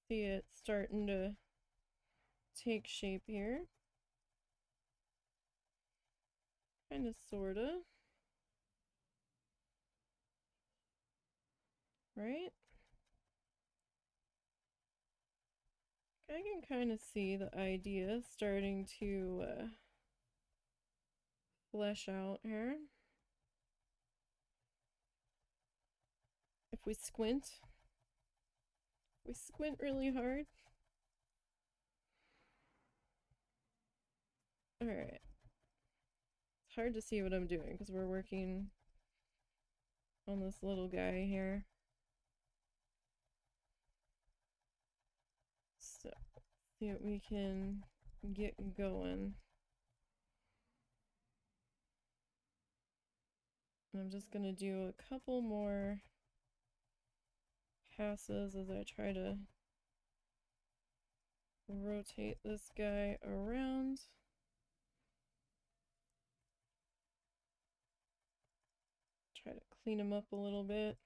see it starting to take shape here. Kind of, sorta. Right? I can kind of see the idea starting to flesh out here. If we squint really hard. Alright. It's hard to see what I'm doing because we're working on this little guy here. So, see what we can get going. I'm just gonna do a couple more passes as I try to rotate this guy around. Try to clean him up a little bit.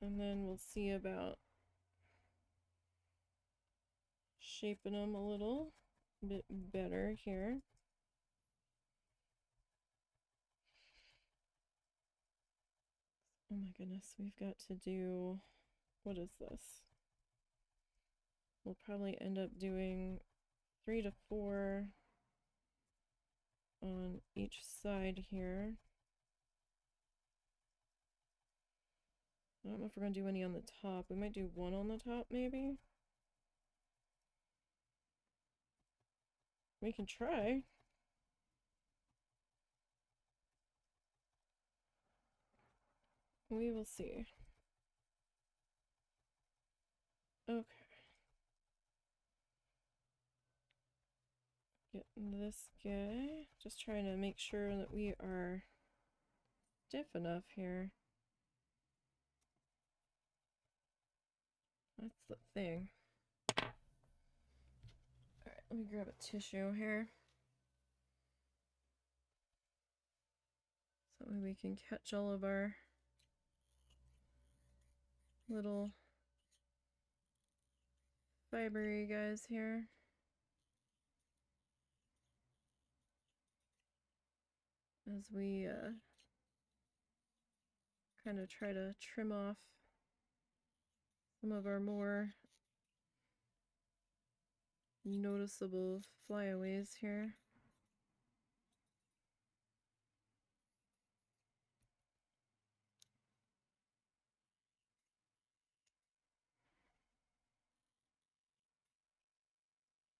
And then we'll see about shaping them a little bit better here. Oh my goodness, we've got to do, what is this? We'll probably end up doing 3 to 4 on each side here. I don't know if we're going to do any on the top. We might do 1 on the top, maybe? We can try. We will see. Okay. Getting this guy. Just trying to make sure that we are stiff enough here. That's the thing. Alright, let me grab a tissue here. So that way we can catch all of our little fibery guys here. As we kind of try to trim off some of our more noticeable flyaways here.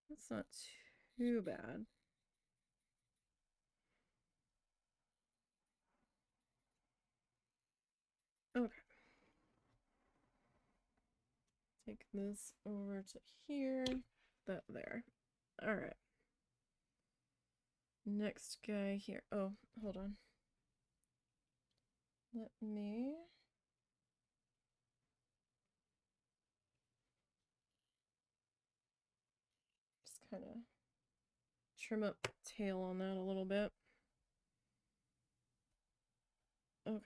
That's not too bad. Okay. Take this over to here. That there. Alright. Next guy here. Oh, hold on. Let me just kind of trim up the tail on that a little bit. Okay.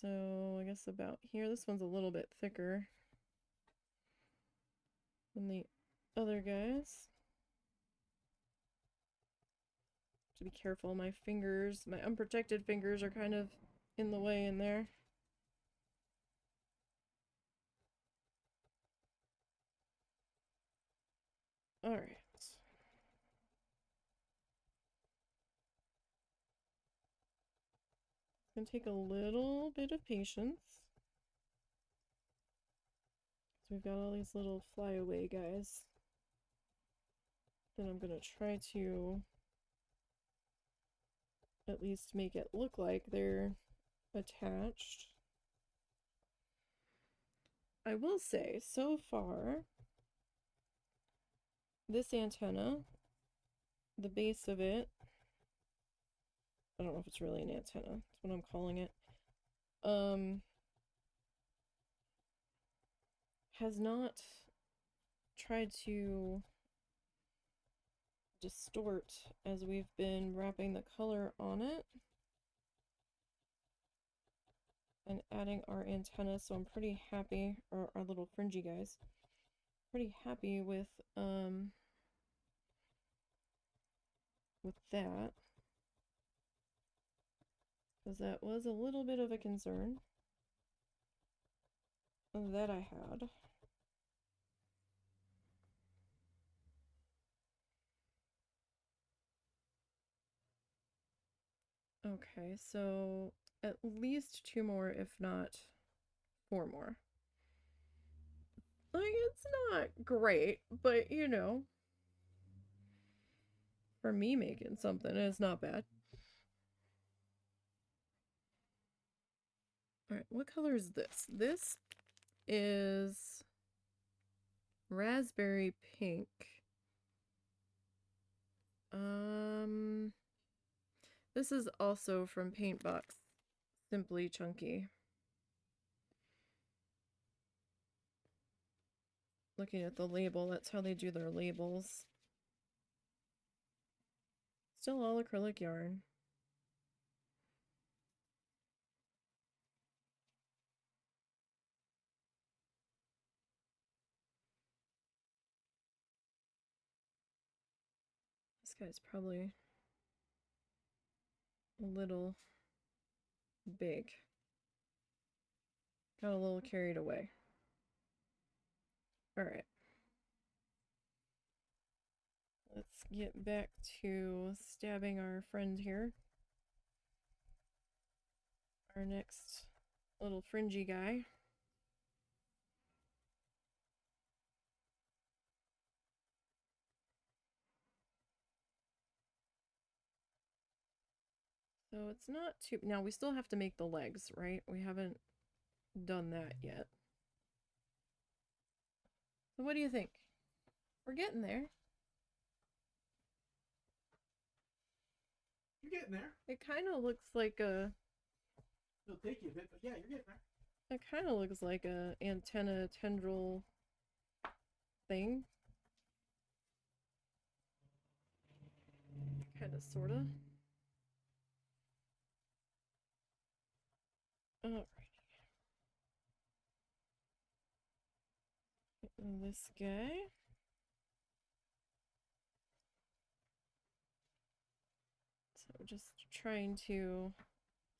So I guess about here. This one's a little bit thicker than the other guys. To be careful, my fingers, my unprotected fingers are kind of in the way in there. Alright. It's gonna take a little bit of patience. So we've got all these little flyaway guys. Then I'm gonna try to at least make it look like they're attached. I will say, so far, this antenna, the base of it, I don't know if it's really an antenna, that's what I'm calling it, has not tried to distort as we've been wrapping the color on it and adding our antenna, so I'm pretty happy, or our little fringy guys, pretty happy with that, because that was a little bit of a concern that I had. Okay, so at least 2 more, if not 4 more. Like, it's not great, but you know, for me making something, it's not bad. Alright, what color is this? This is raspberry pink. This is also from Paintbox Simply Chunky. Looking at the label, that's how they do their labels. Still all acrylic yarn. This guy's probably a little big. Got a little carried away. Alright. Let's get back to stabbing our friend here. Our next little fringy guy. So it's not too... Now we still have to make the legs, right? We haven't done that yet. So what do you think? We're getting there. You're getting there. It kind of looks like a... It'll take you a bit, but yeah, you're getting there. It kind of looks like a antenna tendril thing. Kind of, sort of. Alrighty. This guy. So just trying to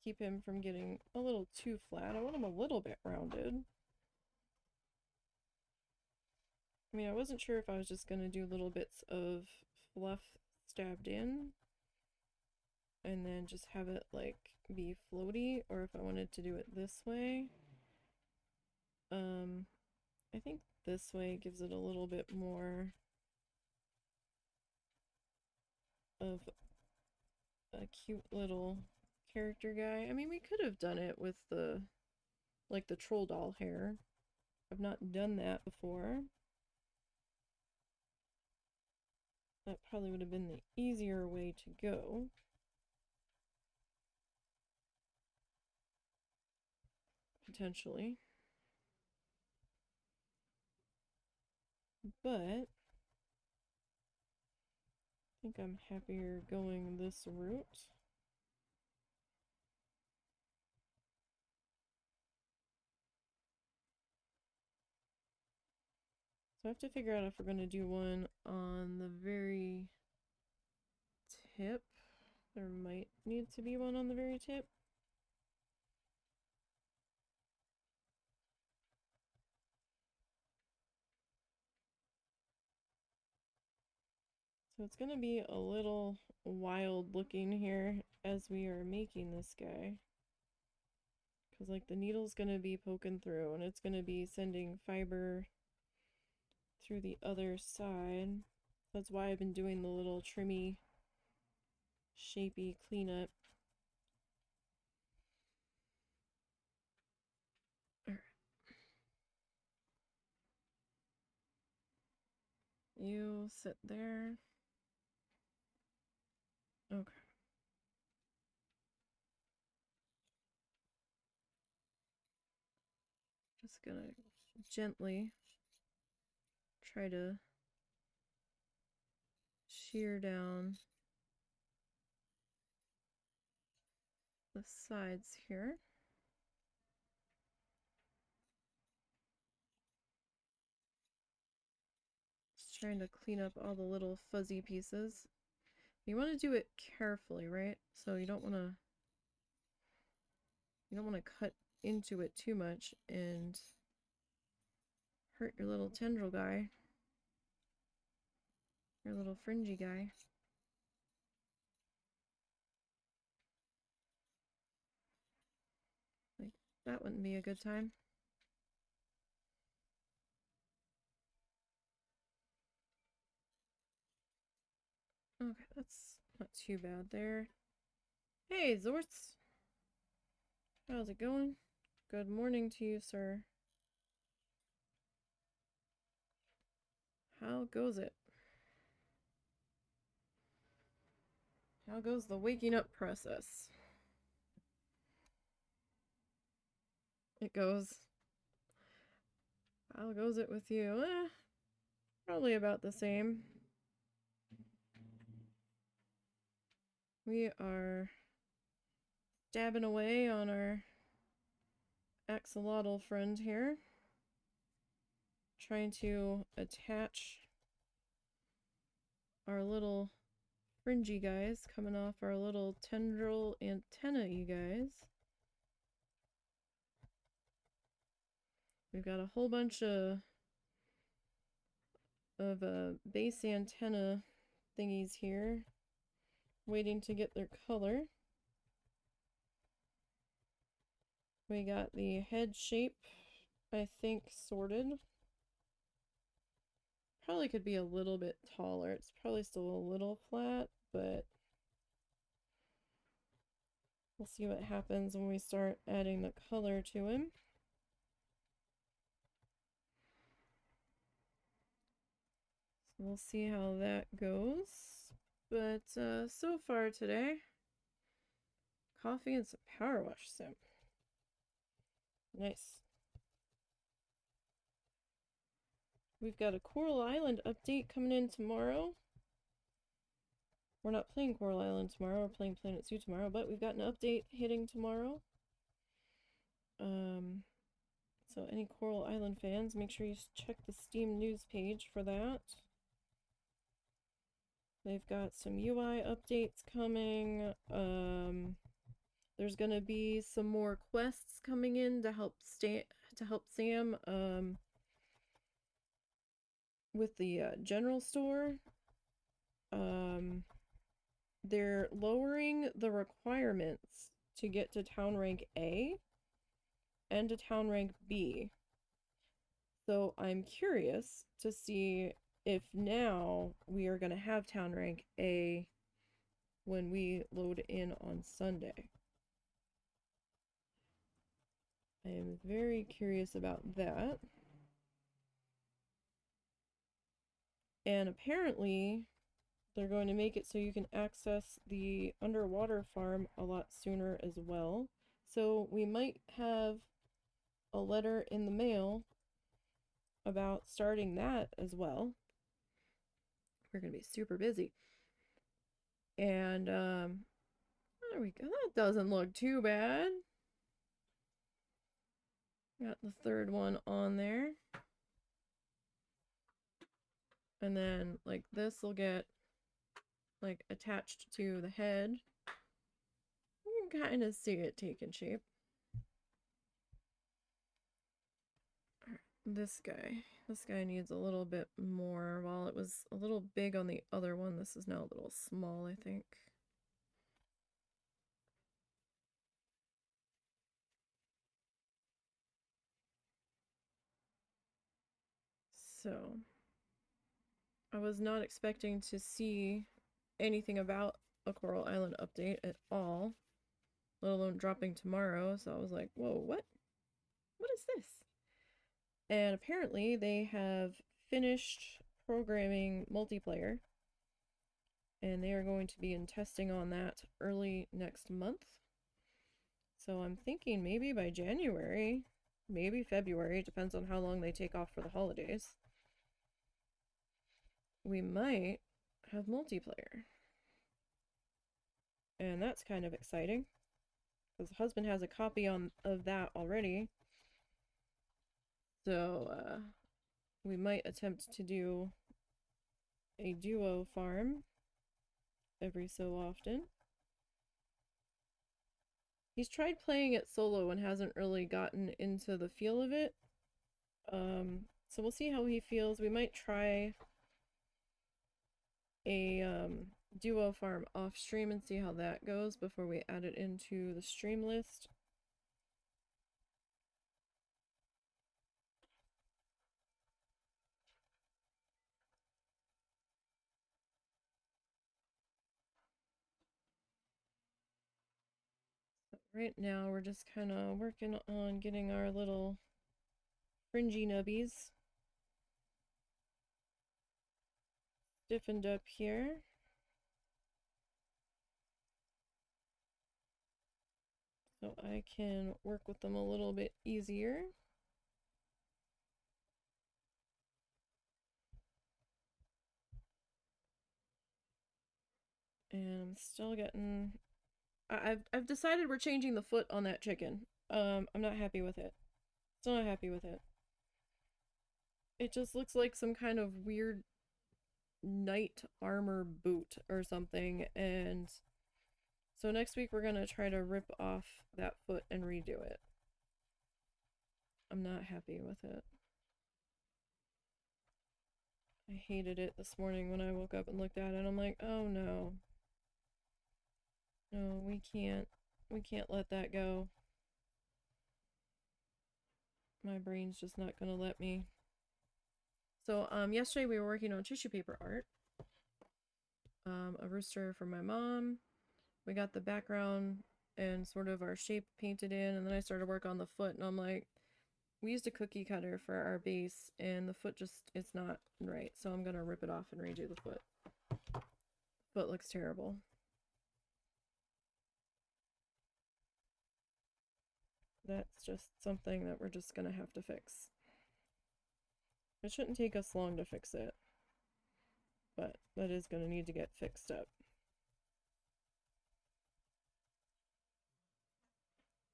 keep him from getting a little too flat. I want him a little bit rounded. I mean, I wasn't sure if I was just going to do little bits of fluff stabbed in and then just have it like be floaty, or if I wanted to do it this way. I think this way gives it a little bit more of a cute little character guy. I mean, we could have done it with the like the troll doll hair. I've not done that before. That probably would have been the easier way to go. Potentially. But I think I'm happier going this route. So I have to figure out if we're going to do one on the very tip. There might need to be one on the very tip. So it's going to be a little wild looking here as we are making this guy. Because like the needle's going to be poking through and it's going to be sending fiber through the other side. That's why I've been doing the little trimmy, shapy cleanup. Alright. You sit there. Okay. Just gonna gently try to shear down the sides here. Just trying to clean up all the little fuzzy pieces. You want to do it carefully, right? So you don't want to cut into it too much and hurt your little tendril guy. Your little fringy guy. Like, that wouldn't be a good time. Okay, that's not too bad there. Hey, Zorts! How's it going? Good morning to you, sir. How goes it? How goes the waking up process? It goes. How goes it with you? Probably about the same. We are dabbing away on our axolotl friend here. Trying to attach our little fringy guys coming off our little tendril antenna, you guys. We've got a whole bunch of base antenna thingies here waiting to get their color. We got the head shape, I think, sorted. Probably could be a little bit taller. It's probably still a little flat, but we'll see what happens when we start adding the color to him. we'll see how that goes. But so far today, coffee and some power wash sim. Nice. We've got a Coral Island update coming in tomorrow. We're not playing Coral Island tomorrow, we're playing Planet Zoo tomorrow, but we've got an update hitting tomorrow. So any Coral Island fans, make sure you check the Steam news page for that. They've got some UI updates coming. There's gonna be some more quests coming in to help Sam with the general store. They're lowering the requirements to get to town rank A and to town rank B. So I'm curious to see if now we are going to have town rank A when we load in on Sunday. I am very curious about that. And apparently they're going to make it so you can access the underwater farm a lot sooner as well. So we might have a letter in the mail about starting that as well. We're going to be super busy. And there we go. That doesn't look too bad. Got the third one on there. And then like this will get like attached to the head. You can kind of see it taking shape. This guy needs a little bit more. While it was a little big on the other one, this is now a little small, I think. So I was not expecting to see anything about a Coral Island update at all, let alone dropping tomorrow. So I was like, whoa, what? What is this? And apparently they have finished programming multiplayer, and they are going to be in testing on that early next month. So I'm thinking maybe by January, maybe February, depends on how long they take off for the holidays, we might have multiplayer. And that's kind of exciting, because the husband has a copy of that already. So we might attempt to do a duo farm every so often. He's tried playing it solo and hasn't really gotten into the feel of it. So we'll see how he feels. We might try a duo farm off stream and see how that goes before we add it into the stream list. But right now we're just kind of working on getting our little fringy nubbies stiffened up here. So I can work with them a little bit easier. And I'm still getting... I've decided we're changing the foot on that chicken. I'm not happy with it. Still not happy with it. It just looks like some kind of weird knight armor boot or something, and so next week we're gonna try to rip off that foot and redo it. I'm not happy with it. I hated it this morning when I woke up and looked at it. I'm like, oh no. No, we can't let that go. My brain's just not gonna let me. So yesterday we were working on tissue paper art. A rooster for my mom. We got the background and sort of our shape painted in, and then I started work on the foot, and I'm like, we used a cookie cutter for our base, and the foot just, it's not right. So I'm gonna rip it off and redo the foot. Foot looks terrible. That's just something that we're just gonna have to fix. It shouldn't take us long to fix it, but that is gonna need to get fixed up.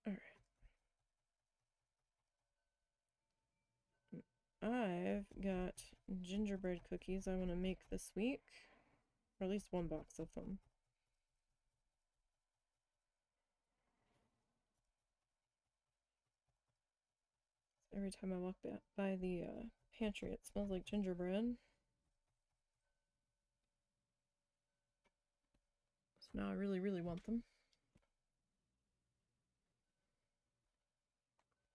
Alright. I've got gingerbread cookies I want to make this week, or at least one box of them. Every time I walk by the pantry, it smells like gingerbread. So now I really, really want them.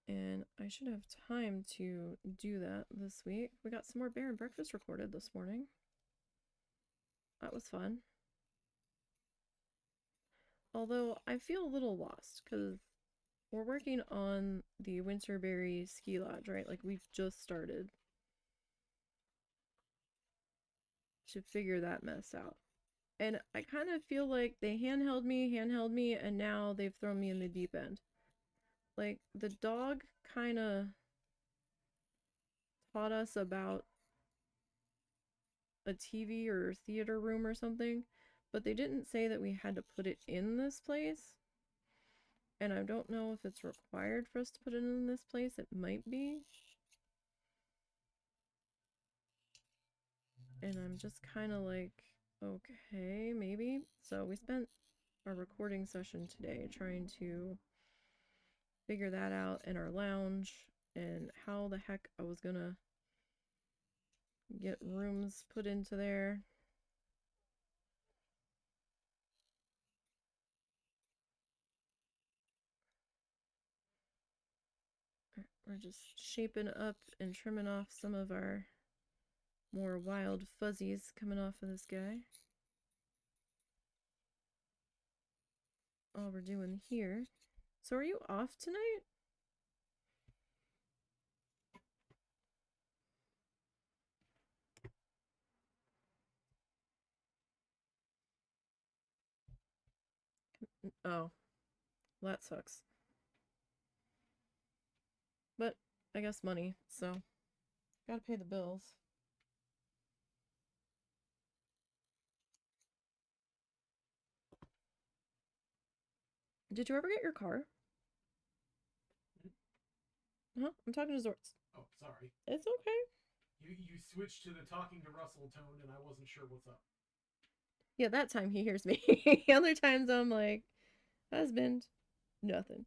And I should have time to do that this week. We got some more Bear and Breakfast recorded this morning. That was fun. Although I feel a little lost because we're working on the Winterberry Ski Lodge, right? Like we've just started to figure that mess out. And I kind of feel like they handheld me, and now they've thrown me in the deep end. Like, the dog kind of taught us about a TV or theater room or something, but they didn't say that we had to put it in this place. And I don't know if it's required for us to put it in this place. It might be. And I'm just kind of like, okay, maybe. So we spent our recording session today trying to figure that out in our lounge and how the heck I was gonna get rooms put into there. We're just shaping up and trimming off some of our more wild fuzzies coming off of this guy. All we're doing here. So are you off tonight? Oh, well, that sucks. But I guess money, so gotta pay the bills. Did you ever get your car? Huh? I'm talking to Zorts. Oh, sorry. It's okay. You switched to the talking to Russell tone, and I wasn't sure what's up. Yeah, that time he hears me. Other times I'm like, husband, nothing.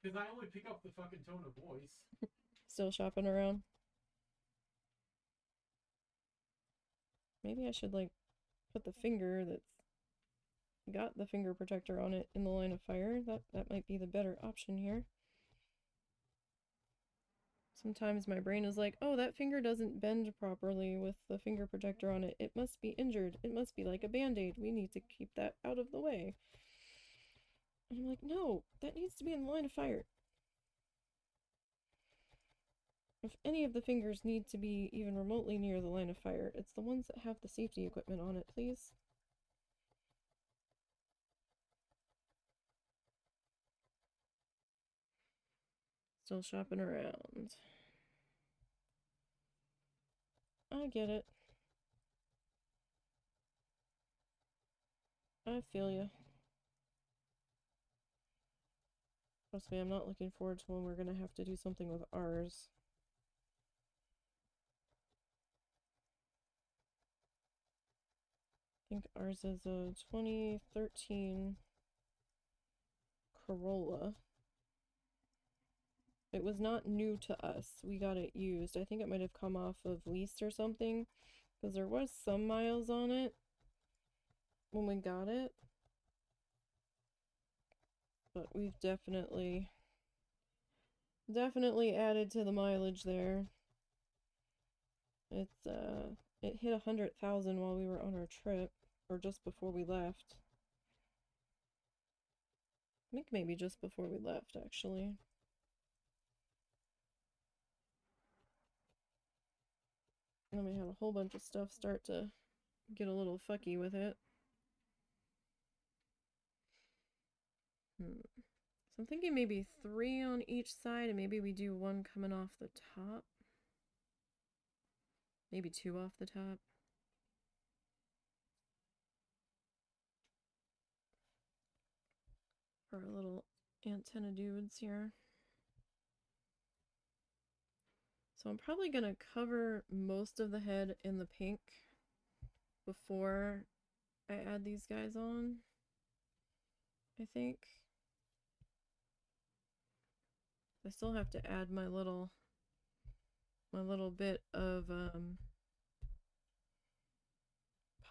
Because I only pick up the fucking tone of voice. Still shopping around. Maybe I should, like, put the finger that's got the finger protector on it in the line of fire. That might be the better option here. Sometimes my brain is like, oh, that finger doesn't bend properly with the finger protector on it. It must be injured. It must be like a band-aid. We need to keep that out of the way. And I'm like, no, that needs to be in the line of fire. If any of the fingers need to be even remotely near the line of fire, it's the ones that have the safety equipment on it, please. Still shopping around. I get it. I feel you. Trust me, I'm not looking forward to when we're gonna have to do something with ours. I think ours is a 2013 Corolla. It was not new to us. We got it used. I think it might have come off of lease or something, because there was some miles on it when we got it. But we've definitely added to the mileage there. It's it hit 100,000 while we were on our trip, or just before we left. I think maybe just before we left, actually. And we had a whole bunch of stuff start to get a little fucky with it. So I'm thinking maybe 3 on each side, and maybe we do 1 coming off the top. Maybe 2 off the top. For our little antenna dudes here. So I'm probably going to cover most of the head in the pink before I add these guys on, I think. I still have to add my little bit of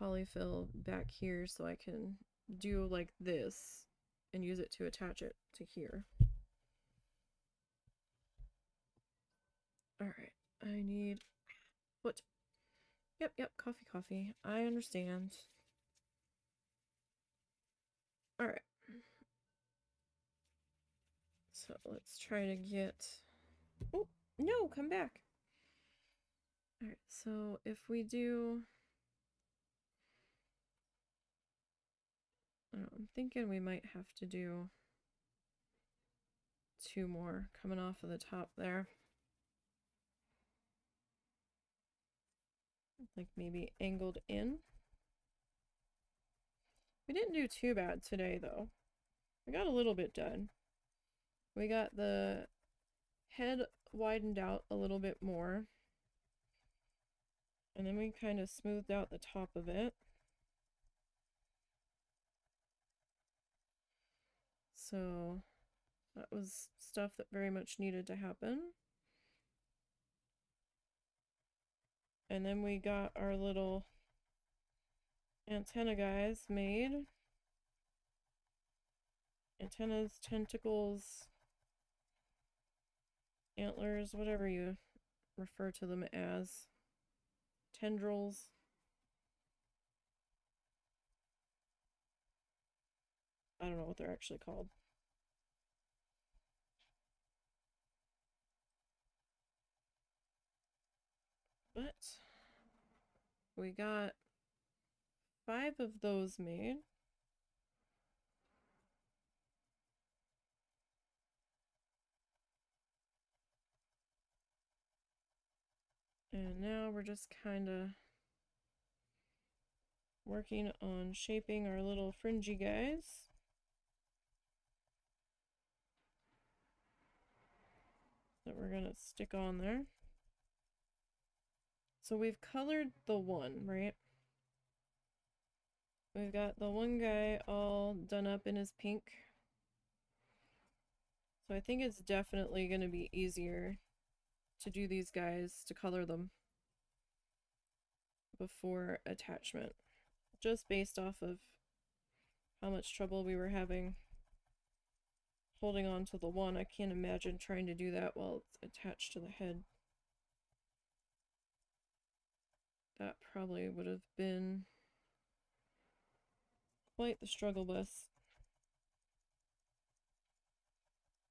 polyfill back here so I can do like this and use it to attach it to here. All right, I need what? Yep, coffee. I understand. All right. So let's try to get, oh, no, come back. All right, so if we do, I'm thinking we might have to do 2 more coming off of the top there. Like maybe angled in. We didn't do too bad today though. We got a little bit done. We got the head widened out a little bit more. And then we kind of smoothed out the top of it. So that was stuff that very much needed to happen. And then we got our little antenna guys made. Antennas, tentacles, antlers, whatever you refer to them as. Tendrils. I don't know what they're actually called. But we got 5 of those made. And now we're just kind of working on shaping our little fringy guys. That we're going to stick on there. So we've colored the one, right? We've got the one guy all done up in his pink. So I think it's definitely going to be easier to do these guys, to color them before attachment. Just based off of how much trouble we were having holding on to the one. I can't imagine trying to do that while it's attached to the head. That probably would have been quite the struggle bus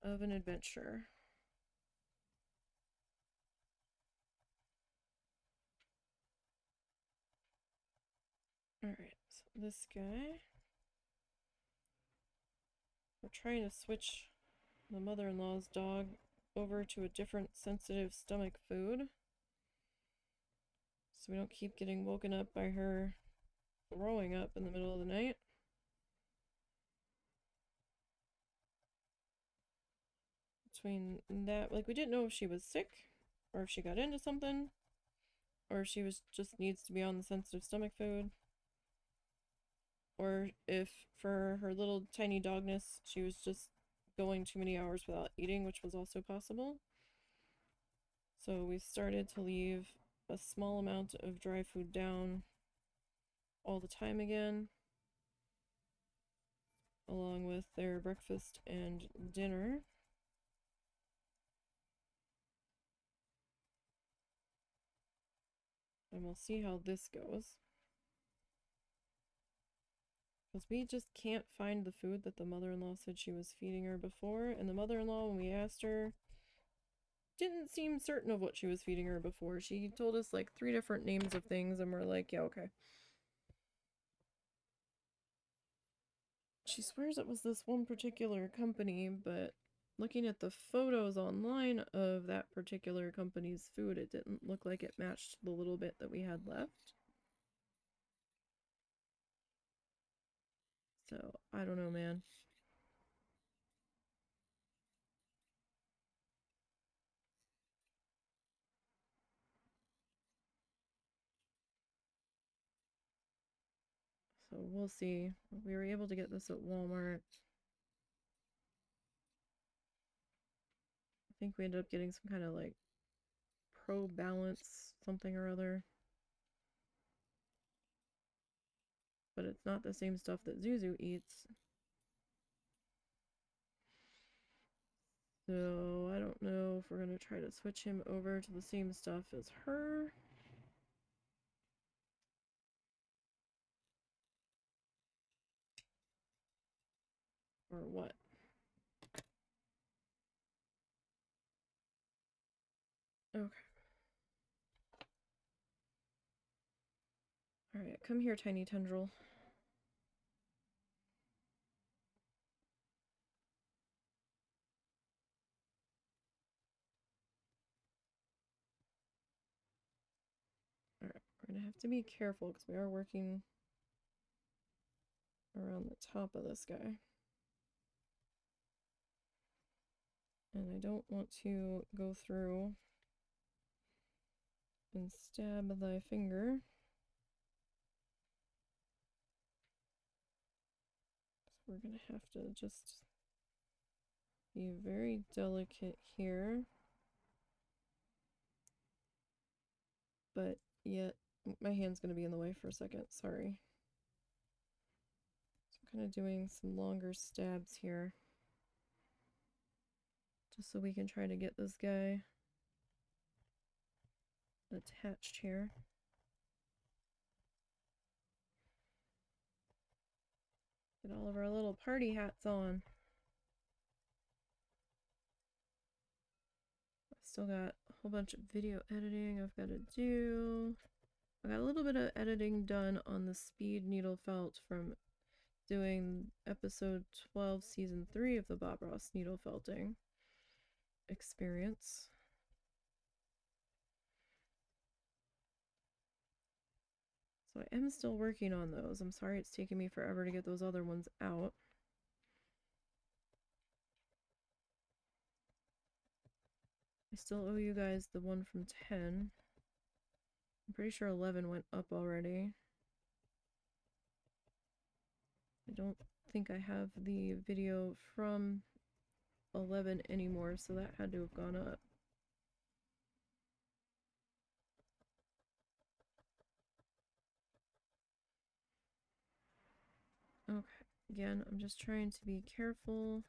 of an adventure. Alright, so this guy. We're trying to switch the mother-in-law's dog over to a different sensitive stomach food. So we don't keep getting woken up by her throwing up in the middle of the night. Between that, like, we didn't know if she was sick, or if she got into something, or if she was just needs to be on the sensitive stomach food, or if for her little tiny dogness she was just going too many hours without eating, which was also possible. So we started to leave a small amount of dry food down all the time again, along with their breakfast and dinner. And we'll see how this goes. Because we just can't find the food that the mother-in-law said she was feeding her before. And the mother-in-law, when we asked her, didn't seem certain of what she was feeding her before. She told us like 3 different names of things, and we're like, yeah, okay. She swears it was this one particular company, but looking at the photos online of that particular company's food, it didn't look like it matched the little bit that we had left. So, I don't know, man. So, we'll see. We were able to get this at Walmart. I think we ended up getting some kind of like Pro Balance something or other. But it's not the same stuff that Zuzu eats. So I don't know if we're going to try to switch him over to the same stuff as her. Or what? Okay. Alright, come here, tiny tendril. Alright, we're gonna have to be careful because we are working around the top of this guy. And I don't want to go through and stab thy finger. So we're gonna have to just be very delicate here. But yet, my hand's gonna be in the way for a second, sorry. So I'm kind of doing some longer stabs here. Just so we can try to get this guy attached here. Get all of our little party hats on. I've still got a whole bunch of video editing I've got to do. I got a little bit of editing done on the speed needle felt from doing episode 12, season 3 of the Bob Ross needle felting experience. So I am still working on those. I'm sorry it's taking me forever to get those other ones out. I still owe you guys the one from 10. I'm pretty sure 11 went up already. I don't think I have the video from 11 anymore, so that had to have gone up. Okay, again, I'm just trying to be careful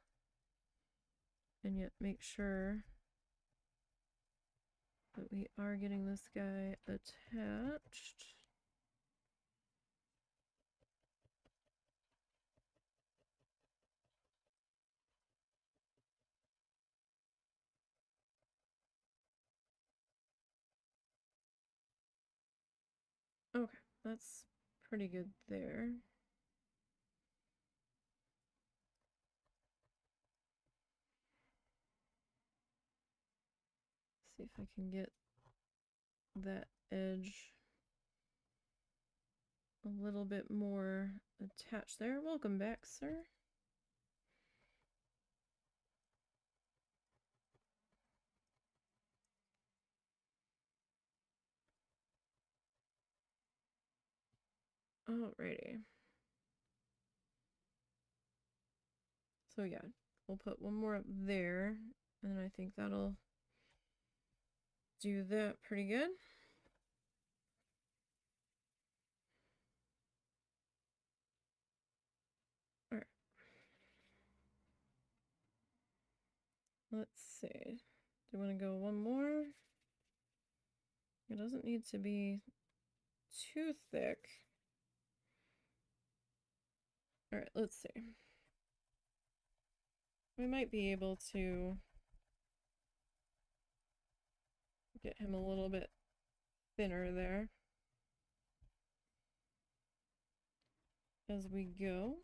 and yet make sure that we are getting this guy attached. Okay, that's pretty good there. See if I can get that edge a little bit more attached there. Welcome back, sir. Alrighty. So yeah, we'll put one more up there, and I think that'll do that pretty good. Alright. Let's see. Do you want to go one more? It doesn't need to be too thick. Alright, let's see. We might be able to Get him a little bit thinner there as we go.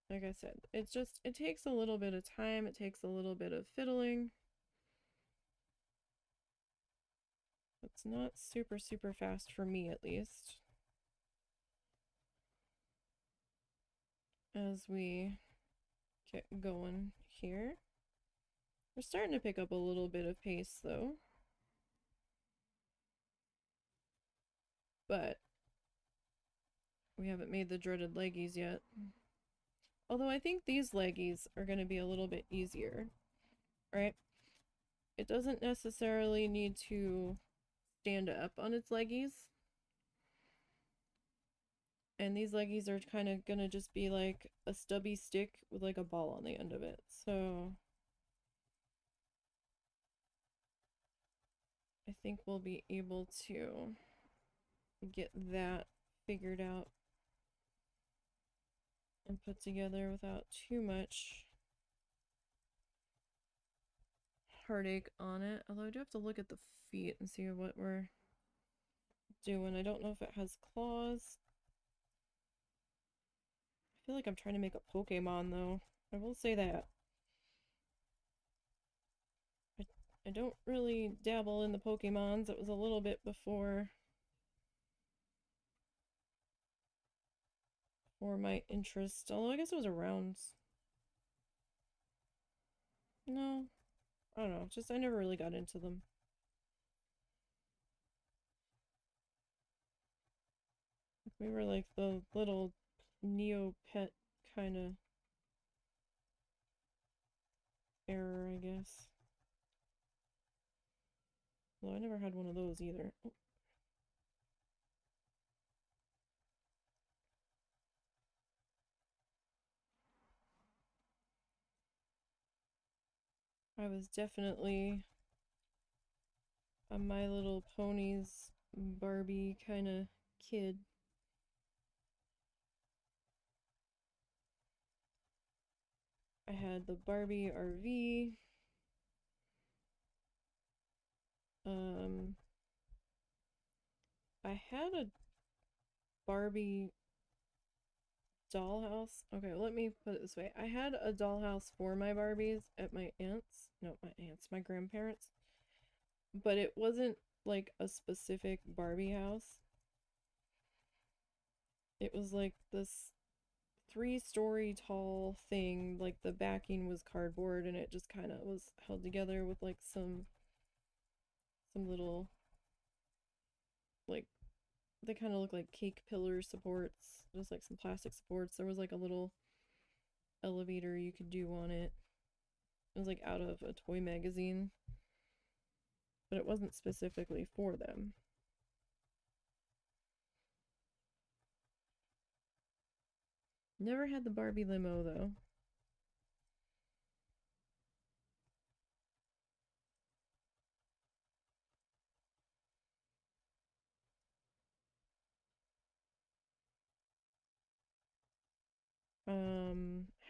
Like I said, it takes a little bit of time. It takes a little bit of fiddling. It's not super, super fast for me, at least. As we get going here. We're starting to pick up a little bit of pace, though. But we haven't made the dreaded leggies yet. Although I think these leggies are going to be a little bit easier, right? It doesn't necessarily need to stand up on its leggies. And these leggies are kind of going to just be like a stubby stick with like a ball on the end of it. So I think we'll be able to get that figured out and put together without too much heartache on it. Although I do have to look at the feet and see what we're doing. I don't know if it has claws. I feel like I'm trying to make a Pokemon, though. I will say that. I don't really dabble in the Pokemons. It was a little bit before my interest. Although I guess it was around. No, I don't know. Just I never really got into them. We were like the little Neopet kind of era, I guess. Well, I never had one of those either. Oh. I was definitely a My Little Ponies Barbie kind of kid. I had the Barbie RV. I had a Barbie dollhouse. Okay, let me put it this way. I had a dollhouse for my Barbies at my my grandparents. But it wasn't like a specific Barbie house. It was like this 3-story tall thing. Like the backing was cardboard and it just kind of was held together with like some little, like, they kind of look like cake pillar supports, just like some plastic supports. There was like a little elevator you could do on it. It was like out of a toy magazine, but it wasn't specifically for them. Never had the Barbie limo though.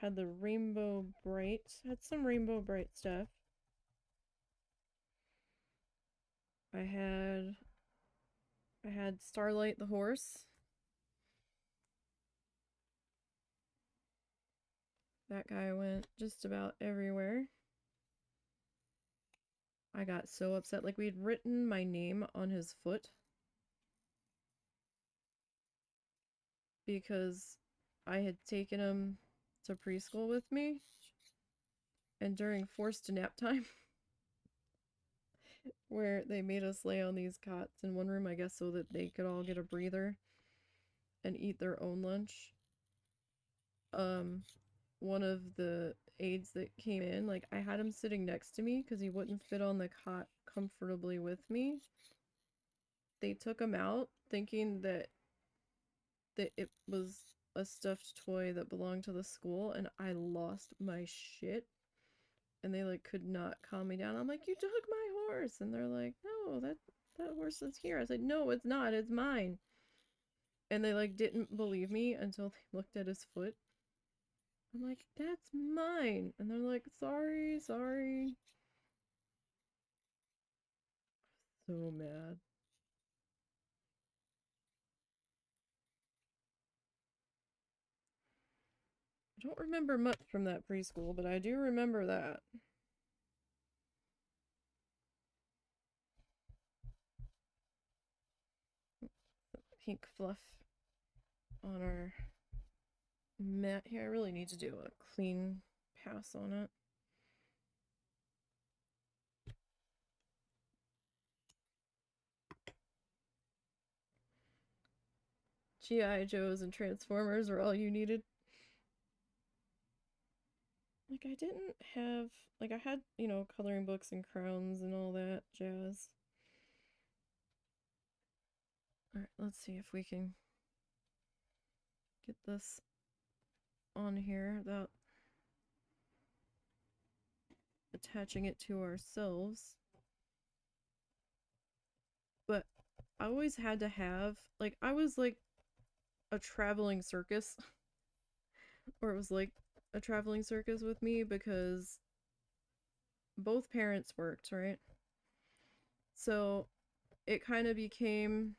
Had the Rainbow Bright, had some Rainbow Bright stuff. I had Starlight the horse. That guy went just about everywhere. I got so upset. Like, we'd written my name on his foot because I had taken him to preschool with me, and during forced nap time where they made us lay on these cots in one room, I guess, so that they could all get a breather and eat their own lunch. One of the aides that came in, like, I had him sitting next to me because he wouldn't fit on the cot comfortably with me. They took him out thinking that it was a stuffed toy that belonged to the school, and I lost my shit. And they like could not calm me down. I'm like, you took my horse, and they're like, no, that horse is here. I said, no, it's not, it's mine. And they like didn't believe me until they looked at his foot. I'm like, that's mine. And they're like, sorry, sorry. So mad. I don't remember much from that preschool, but I do remember that. Pink fluff on our mat here. I really need to do a clean pass on it. G.I. Joes and Transformers are all you needed. Like, I didn't have, like, I had, you know, coloring books and crowns and all that jazz. Alright, let's see if we can get this on here without attaching it to ourselves. But I always had to have, like, I was like a traveling circus. Or it was like a traveling circus with me because both parents worked, right? So it kind of became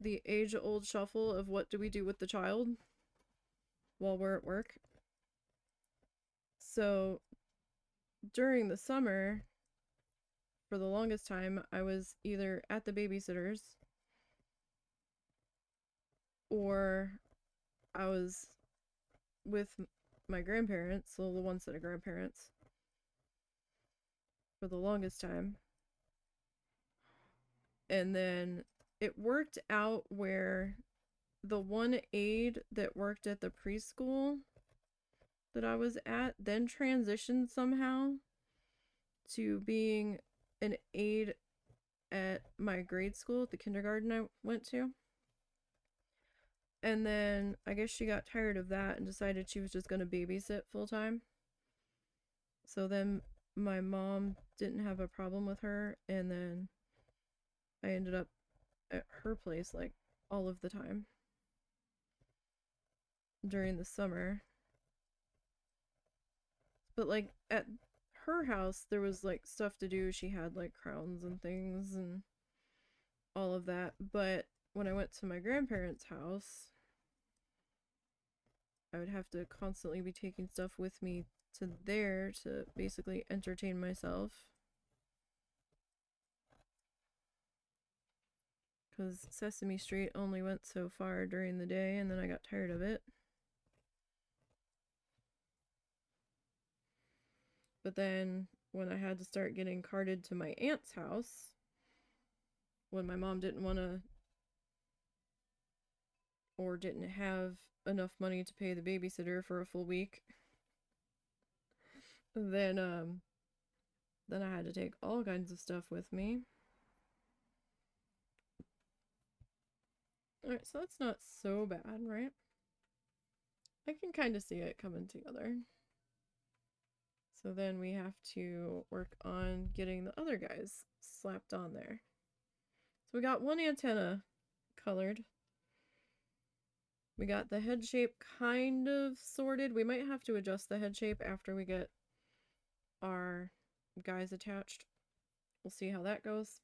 the age-old shuffle of what do we do with the child while we're at work. So during the summer, for the longest time, I was either at the babysitter's or I was with my grandparents, so the one set of grandparents, for the longest time. And then it worked out where the one aide that worked at the preschool that I was at then transitioned somehow to being an aide at my grade school at the kindergarten I went to. And then I guess she got tired of that and decided she was just going to babysit full time. So then my mom didn't have a problem with her, and then I ended up at her place like all of the time during the summer. But like at her house, there was like stuff to do. She had like crowns and things and all of that. But when I went to my grandparents' house, I would have to constantly be taking stuff with me to there to basically entertain myself. Because Sesame Street only went so far during the day and then I got tired of it. But then when I had to start getting carted to my aunt's house, when my mom didn't want to or didn't have enough money to pay the babysitter for a full week, then I had to take all kinds of stuff with me. Alright, so that's not so bad, right? I can kind of see it coming together. So then we have to work on getting the other guys slapped on there. So we got one antenna colored. We got the head shape kind of sorted. We might have to adjust the head shape after we get our guys attached. We'll see how that goes.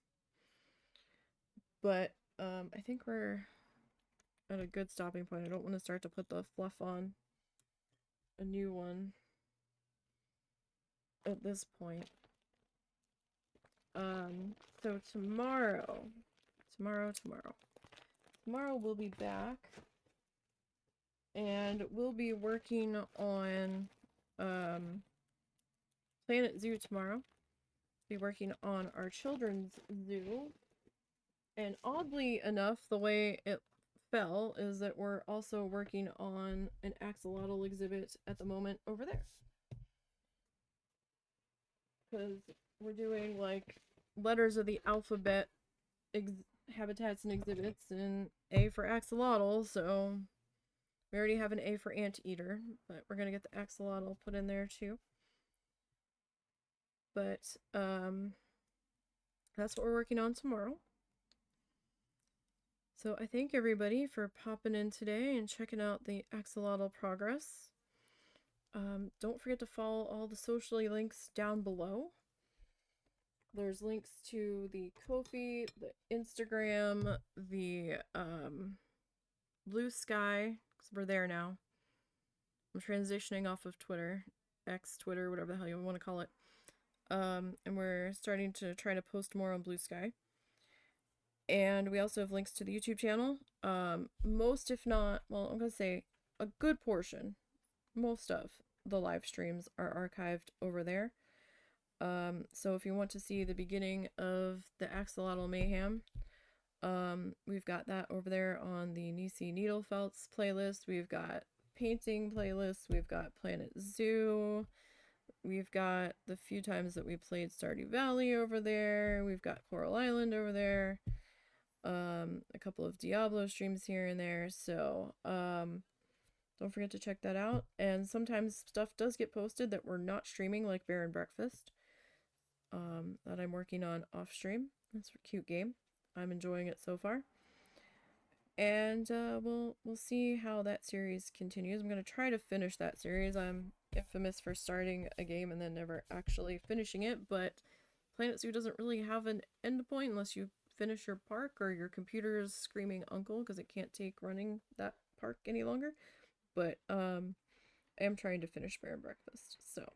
But I think we're at a good stopping point. I don't want to start to put the fluff on a new one at this point. So tomorrow we'll be back and we'll be working on Planet Zoo tomorrow. Be working on our children's zoo. And oddly enough, the way it fell is that we're also working on an axolotl exhibit at the moment over there. Because we're doing like letters of the alphabet habitats and exhibits, and A for axolotl, so we already have an A for anteater, but we're gonna get the axolotl put in there too. But that's what we're working on tomorrow. So I thank everybody for popping in today and checking out the axolotl progress. Don't forget to follow all the socially links down below. There's links to the Ko-fi, the Instagram, the Blue Sky, because we're there now. I'm transitioning off of Twitter, X, Twitter, whatever the hell you want to call it. And we're starting to try to post more on Blue Sky. And we also have links to the YouTube channel. Most, if not, well, I'm going to say a good portion, most of the live streams are archived over there. So if you want to see the beginning of the Axolotl Mayhem, we've got that over there on the Nisey Needle Felts playlist. We've got painting playlists. We've got Planet Zoo. We've got the few times that we played Stardew Valley over there. We've got Coral Island over there. A couple of Diablo streams here and there. So, don't forget to check that out. And sometimes stuff does get posted that we're not streaming, like Bear and Breakfast, that I'm working on off stream. It's a cute game. I'm enjoying it so far. And we'll see how that series continues. I'm going to try to finish that series. I'm infamous for starting a game and then never actually finishing it, but Planet Zoo doesn't really have an end point unless you finish your park or your computer is screaming uncle because it can't take running that park any longer. But I am trying to finish Bear and Breakfast, so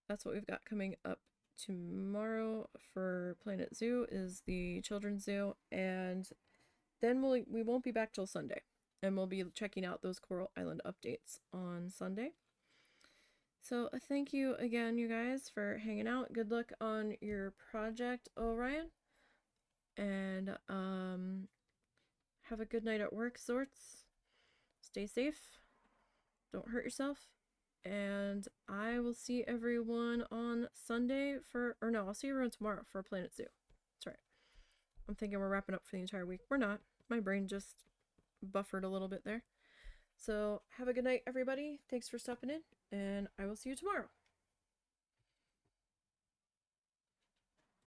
that's what we've got coming up tomorrow for Planet Zoo is the Children's Zoo, and then we won't be back till Sunday, and we'll be checking out those Coral Island updates on Sunday. So thank you again, you guys, for hanging out. Good luck on your project, Orion, and have a good night at work, sorts. Stay safe. Don't hurt yourself. And I will see everyone on Sunday I'll see everyone tomorrow for Planet Zoo. That's right. I'm thinking we're wrapping up for the entire week. We're not. My brain just buffered a little bit there. So have a good night, everybody. Thanks for stopping in, and I will see you tomorrow.